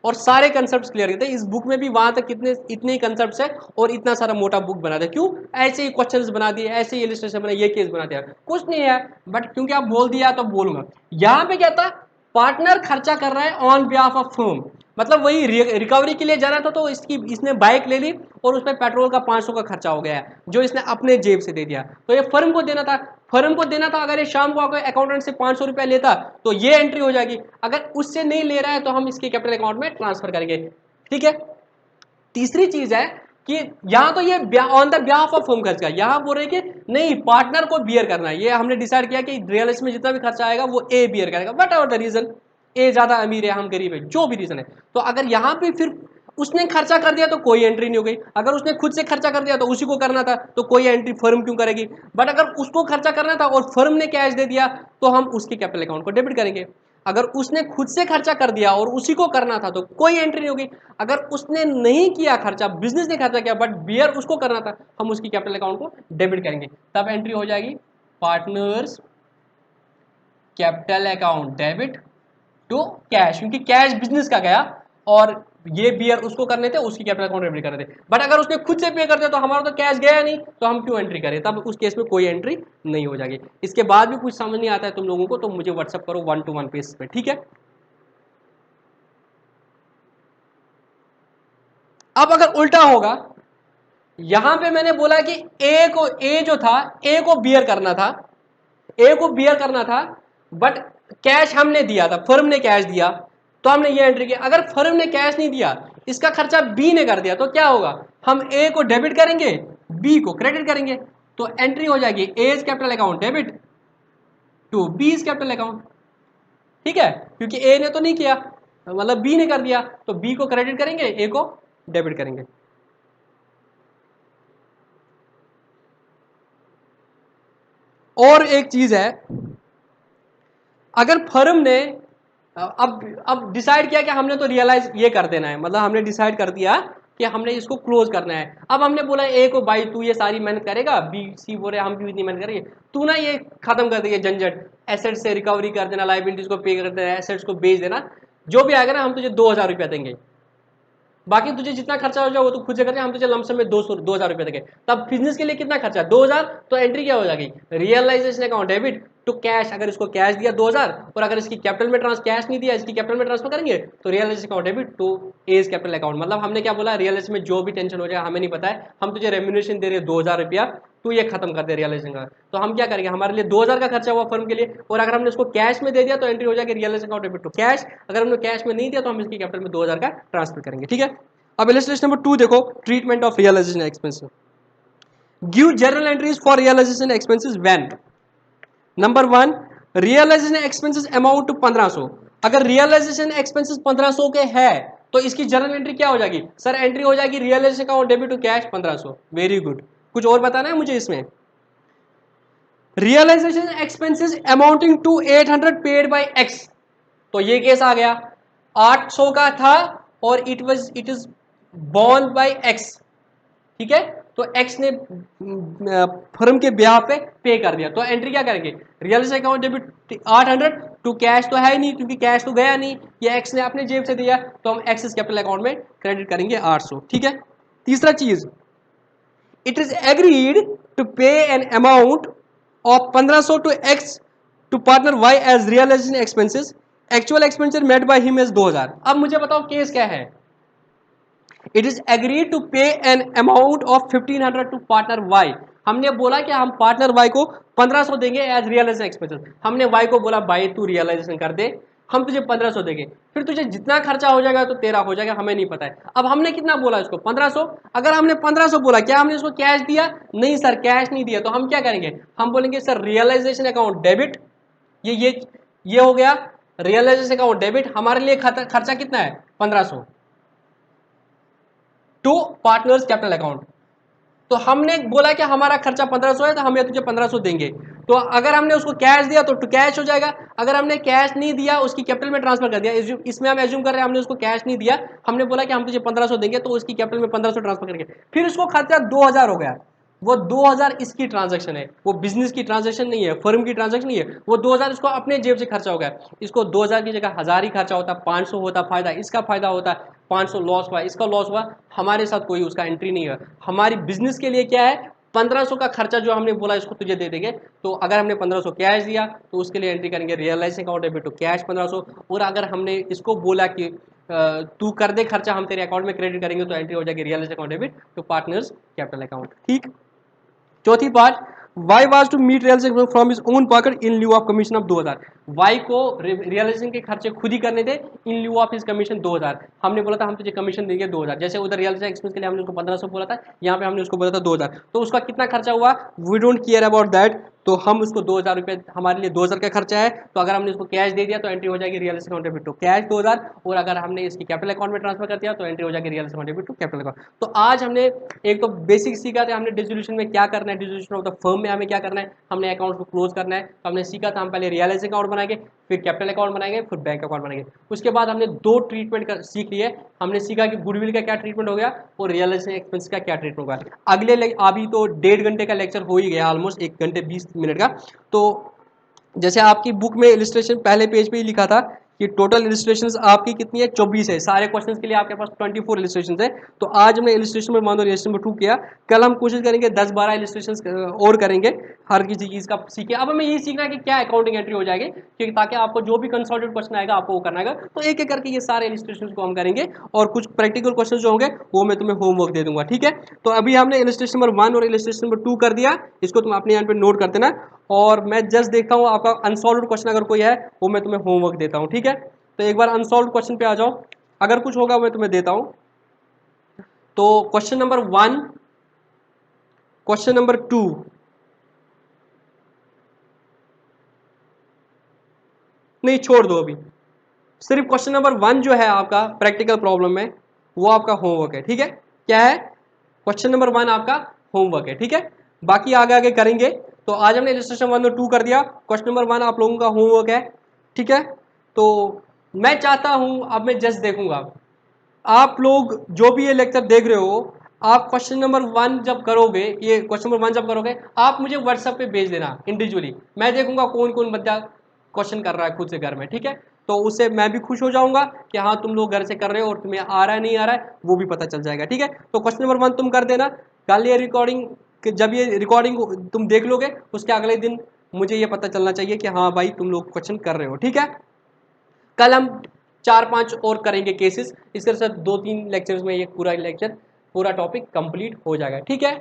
और सारे कंसेप्ट क्लियर थे। इस बुक में भी वहां तक कितने इतने ही कंसेप्ट है और इतना सारा मोटा बुक बना दिया, क्यों, ऐसे ही क्वेश्चंस बना दिए, ऐसे ही इलस्ट्रेशन बना, ये केस बना दिया, कुछ नहीं है, बट क्योंकि आप बोल दिया तो बोलूंगा। यहाँ पे क्या था, पार्टनर खर्चा कर रहा है ऑन बिहाफ ऑफ फर्म, मतलब वही रिकवरी के लिए जाना था, तो इसने बाइक ले ली और उसमें पेट्रोल का 500 का खर्चा हो गया जो इसने अपने जेब से दे दिया, तो ये फर्म को देना था। अगर ये शाम को आकर अकाउंटेंट से 500 रुपया लेता तो ये एंट्री हो जाएगी, अगर उससे नहीं ले रहा है तो हम इसके कैपिटल अकाउंट में ट्रांसफर करेंगे। ठीक है, तीसरी चीज है कि यहां तो ये on the behalf of firm खर्च का, यहां बोल रहे कि नहीं पार्टनर को बियर करना है, ये हमने डिसाइड किया कि रियल एस्टेट में जितना भी खर्चा आएगा वो ए बियर करेगा, वट एवर द रीजन, ए ज्यादा अमीर है हम गरीब है, जो भी रीजन है। तो अगर यहां पे फिर उसने खर्चा कर दिया तो कोई एंट्री नहीं हो गई, अगर उसने खुद से खर्चा कर दिया तो उसी को करना था, तो कोई एंट्री फर्म क्यों करेगी, बट अगर उसको खर्चा करना था और फर्म ने कैश दे दिया तो हम उसके कैपिटल अकाउंट को डेबिट करेंगे। अगर उसने खुद से खर्चा कर दिया और उसी को करना था तो कोई एंट्री नहीं होगी। अगर उसने नहीं किया खर्चा, बिजनेस ने खर्चा किया बट बियर उसको करना था, हम उसकी कैपिटल अकाउंट को डेबिट करेंगे, तब एंट्री हो जाएगी partners capital account debit to cash, क्योंकि कैश बिजनेस का गया और ये बियर उसको करने थे, उसकी कैपिटल अकाउंट डेबिट करने थे। बट अगर उसने खुद से पे कर दिया तो हमारा तो कैश गया नहीं, तो हम क्यों एंट्री करें, तब उस केस में कोई एंट्री नहीं हो जाएगी। इसके बाद भी कुछ समझ नहीं आता है तुम लोगों को तो मुझे व्हाट्सअप करो 1-to-1 बेसिस पे। ठीक है, अब अगर उल्टा होगा, यहां पे मैंने बोला कि ए जो था, ए को बियर करना था, बट कैश हमने दिया था, फर्म ने कैश दिया, तो हमने ये एंट्री किया। अगर फर्म ने कैश नहीं दिया, इसका खर्चा बी ने कर दिया, तो क्या होगा, हम ए को डेबिट करेंगे, बी को क्रेडिट करेंगे, तो एंट्री हो जाएगी as capital account debit to B's capital account. ठीक है, क्योंकि ए ने तो नहीं किया, मतलब बी ने कर दिया, तो बी को क्रेडिट करेंगे, ए को डेबिट करेंगे। और एक चीज है, अगर फर्म ने अब डिसाइड किया कि हमने तो रियलाइज ये कर देना है, मतलब हमने डिसाइड कर दिया कि हमने इसको क्लोज करना है। अब हमने बोला ए को भाई तू ये सारी मेहनत करेगा, बी सी बोल रहे हम भी इतनी मेहनत करेंगे, तू ना ये खत्म कर दे झंझट, एसेट से रिकवरी कर देना, लाइबिलिटीज को पे कर देना, एसेट्स को बेच देना, जो भी आएगा ना हम तुझे 2000 रुपया देंगे, बाकी तुझे जितना खर्चा हो जाए वो तो खुद से करते, हम तुझे लमसम में 2000 रुपए देंगे। तब बिजनेस के लिए कितना खर्चा, 2000, तो एंट्री क्या हो जाएगी, realisation account debit to cash, अगर इसको कैश दिया 2000 और अगर इसकी कैपिटल में कैश नहीं दिया, इसकी कैपिटल में ट्रांसफर करेंगे, तो realisation account debit to as capital account. मतलब हमने क्या बोला, रियलाइजेशन में जो भी टेंशन हो जाए हमें नहीं पता है, हम तुझे रेम्यूनरेशन दे रहे 2000 रुपया, तू ये खत्म कर दे रियलाइजेशन का, तो हम क्या करेंगे, हमारे लिए 2000 का खर्चा हुआ फर्म के लिए, और अगर हमने उसको कैश में दे दिया तो एंट्री हो जाएगी realisation account debit to cash, अगर हमने कैश में नहीं दिया तो हम इसकी कैपिटल में 2000 का ट्रांसफर करेंगे। ठीक है, अब इलस्ट्रेशन नंबर 2 देखो, treatment of realisation expenses. Give journal entries for realisation expenses when, number 1, realisation expenses amount to 1500, अगर रियलाइजेशन एक्सपेंसेस 1500 के है तो इसकी जनरल एंट्री क्या हो जाएगी, सर एंट्री हो जाएगी realisation account debit to cash 1500। Very good, कुछ और बताना है मुझे इसमें। Realisation expenses amounting to 800 paid by X, तो ये केस आ गया, 800 का था और it is borne by X. ठीक है, तो एक्स ने फर्म के ब्याह पे कर दिया, तो एंट्री क्या करेंगे, realisation account debit 800 to cash, तो है ही नहीं क्योंकि कैश तो गया नहीं, ये एक्स ने अपने जेब से दिया, तो हम एक्सेस कैपिटल अकाउंट में क्रेडिट करेंगे 800। ठीक है, तीसरा चीज, it is agreed to pay an amount of 1500 to X to partner Y as realisation expenses, actual expenditure made by him as 2000। अब मुझे बताओ केस क्या है। It is agreed to pay an amount of 1500 to partner Y. हमने बोला कि हम partner Y को 1500 देंगे एज रियलाइजेशन एक्सपेंसेस। हमने वाई को बोला भाई तू रियलाइजेशन कर दे, हम तुझे 1500 देंगे, फिर तुझे जितना खर्चा हो जाएगा तो तेरा हो जाएगा, हमें नहीं पता है। अब हमने कितना बोला इसको 1500। अगर हमने 1500 बोला, क्या हमने उसको कैश दिया? नहीं सर, कैश नहीं दिया। तो हम क्या करेंगे, हम बोलेंगे सर रियलाइजेशन अकाउंट डेबिट, ये हो गया रियलाइजेशन अकाउंट डेबिट। हमारे लिए खर्चा कितना है 1500 टू पार्टनर्स कैपिटल अकाउंट। तो हमने बोला कि हमारा खर्चा 1500 है तो हम तुझे 1500 देंगे। तो अगर हमने उसको कैश दिया तो कैश हो जाएगा, अगर हमने कैश नहीं दिया उसकी कैपिटल में ट्रांसफर कर दिया। इसमें हम एज्यूम कर रहे हैं हमने उसको कैश नहीं दिया, हमने बोला कि हम तुझे 1500 देंगे, तो उसकी कैपिटल में 1500 ट्रांसफर करके फिर उसको खर्चा 2000 हो गया। वो 2000 इसकी ट्रांजैक्शन है, वो बिजनेस की ट्रांजैक्शन नहीं है, फर्म की ट्रांजैक्शन नहीं है। वो 2000 इसको अपने जेब से खर्चा हो गया। इसको 2000 की जगह 1000 ही खर्चा होता, 500 होता फायदा, इसका फायदा होता, 500 लॉस हुआ, इसका लॉस हुआ, हमारे साथ कोई उसका एंट्री नहीं है। हमारी बिजनेस के लिए क्या है, 1500 का खर्चा जो हमने बोला इसको तुझे दे देंगे। तो अगर हमने 1500 कैश दिया तो उसके लिए एंट्री करेंगे realising account debit to cash 1500। और अगर हमने इसको बोला कि तू कर दे खर्चा, हम तेरे अकाउंट में क्रेडिट करेंगे, तो एंट्री हो जाएगी realising account debit to partners capital account. ठीक। चौथी part, Y was to meet realisation from his own pocket in lieu of commission of 2000। Y को रियलाइजेशन के खर्चे खुद ही करने थे in lieu of his commission 2000। हमने बोला था हम तुझे कमीशन देंगे 2000, जैसे उधर रियलाइजेशन एक्सपेंस के लिए हमने उसको 1500 बोला था, यहाँ पे हमने उसको बोला था 2000। तो उसका कितना खर्चा हुआ, we don't care about that. तो हम उसको 2000 रुपये, हमारे लिए 2000 का खर्चा है, तो अगर हमने उसको कैश दे दिया तो एंट्री हो जाएगी realisation account debit to cash 2000। और अगर हमने इसकी कैपिटल अकाउंट में ट्रांसफर कर दिया तो एंट्री हो जाएगी realisation account debit to capital account. तो आज हमने एक तो बेसिक सीखा था, हमने डिसोल्यूशन में क्या करना है, डिसोल्यूशन ऑफ द फर्म में हमें क्या करना है, हमने अकाउंट को क्लोज करना है। तो हमने सीखा था हम पहले रियलाइजिंग अकाउंट बनाएंगे, फिर कैपिटल अकाउंट बनाएंगे, फिर बैंक अकाउंट बनाएंगे। उसके बाद हमने दो ट्रीटमेंट सीख लिए। हमने सीखा कि गुडविल का क्या ट्रीटमेंट हो गया और रियलाइजेशन एक्सपेंस का क्या ट्रीटमेंट होगा। अगले अभी तो 1.5 घंटे का लेक्चर हो ही गया, ऑलमोस्ट 1 घंटे 20 मिनट का। तो जैसे आपकी बुक में इलिस्ट्रेशन पहले पेज पे ही लिखा था कि टोटल इलिस्ट्रेशंस आपकी कितनी है, 24 है। सारे क्वेश्चंस के लिए आपके पास 24 इलिस्ट्रेशंस है। तो आज हमने इलिस्ट्रेशन में मान लो इलिस्ट्रेशन नंबर 2 किया, कल हम कोशिश करेंगे 10-12 इलिस्ट्रेशंस और करेंगे, हर किसी चीज़ का सीखे। अब हमें ये सीखना है कि क्या अकाउंटिंग एंट्री हो जाएगी, क्योंकि ताकि आपको जो भी कंसोलिडेटेड क्वेश्चन आएगा आपको वो करना है। तो एक एक करके ये सारे इलिस्ट्रेशंस को हम करेंगे, और कुछ प्रैक्टिकल क्वेश्चन जो होंगे वो मैं तुम्हें होमवर्क दे दूंगा। ठीक है, तो अभी हमने इलिस्ट्रेशन नंबर 1 और इलिस्ट्रेशन नंबर 2 कर दिया, इसको तुम अपने यहाँ पे नोट कर देना। और मैं जस्ट देखता हूँ आपका अनसॉल्व्ड क्वेश्चन अगर कोई है वो मैं तुम्हें होमवर्क देता हूँ। ठीक है, तो एक बार अनसॉल्व्ड क्वेश्चन पे आ जाओ, अगर कुछ होगा मैं तुम्हें देता हूँ। तो क्वेश्चन नंबर 1, क्वेश्चन नंबर 2, नहीं छोड़ दो, अभी सिर्फ क्वेश्चन नंबर 1 जो है आपका प्रैक्टिकल प्रॉब्लम में वो आपका होमवर्क है। ठीक है, क्या है, क्वेश्चन नंबर 1 आपका होमवर्क है। ठीक है, बाकी आगे आगे करेंगे। तो आज हमने इलिस्ट्रेशन 1 और 2 कर दिया, क्वेश्चन नंबर 1 आप लोगों का होमवर्क है। ठीक है, तो मैं चाहता हूं, अब मैं जस्ट देखूंगा आप लोग जो भी ये लेक्चर देख रहे हो, आप क्वेश्चन नंबर 1 जब करोगे, ये क्वेश्चन नंबर 1 जब करोगे आप मुझे व्हाट्सएप पे भेज देना इंडिविजुअली। मैं देखूंगा कौन कौन बच्चा क्वेश्चन कर रहा है खुद से घर में। ठीक है, तो उससे मैं भी खुश हो जाऊंगा कि हाँ तुम लोग घर से कर रहे हो, और तुम्हें आ रहा है नहीं आ रहा है वो भी पता चल जाएगा। ठीक है, तो क्वेश्चन नंबर 1 तुम कर देना। कल ये रिकॉर्डिंग, जब ये रिकॉर्डिंग तुम देख लोगे उसके अगले दिन मुझे ये पता चलना चाहिए कि हाँ भाई तुम लोग क्वेश्चन कर रहे हो। ठीक है, कल हम 4-5 और करेंगे केसेस, इसके साथ 2-3 लेक्चर्स में ये पूरा लेक्चर, पूरा टॉपिक कंप्लीट हो जाएगा। ठीक है,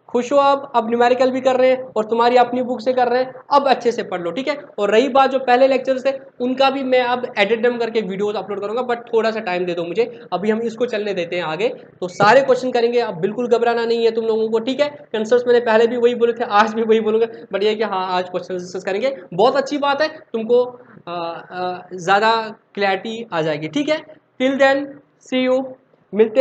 खुश हो आप, अब न्यूमेरिकल भी कर रहे हैं और तुम्हारी अपनी बुक से कर रहे हैं, अब अच्छे से पढ़ लो। ठीक है, और रही बात जो पहले लेक्चर्स थे उनका भी मैं अब एडिटम करके वीडियोस अपलोड करूंगा, बट थोड़ा सा टाइम दे दो मुझे, अभी हम इसको चलने देते हैं आगे। तो सारे क्वेश्चन करेंगे, अब बिल्कुल घबराना नहीं है तुम लोगों को। ठीक है, कंसेप्ट मैंने पहले भी वही बोले थे, आज भी वही बोलूंगा, बट ये कि हाँ आज क्वेश्चन डिस्कस करेंगे। बहुत अच्छी बात है, तुमको ज़्यादा क्लैरिटी आ जाएगी। ठीक है, टिल देन सी यू, मिलते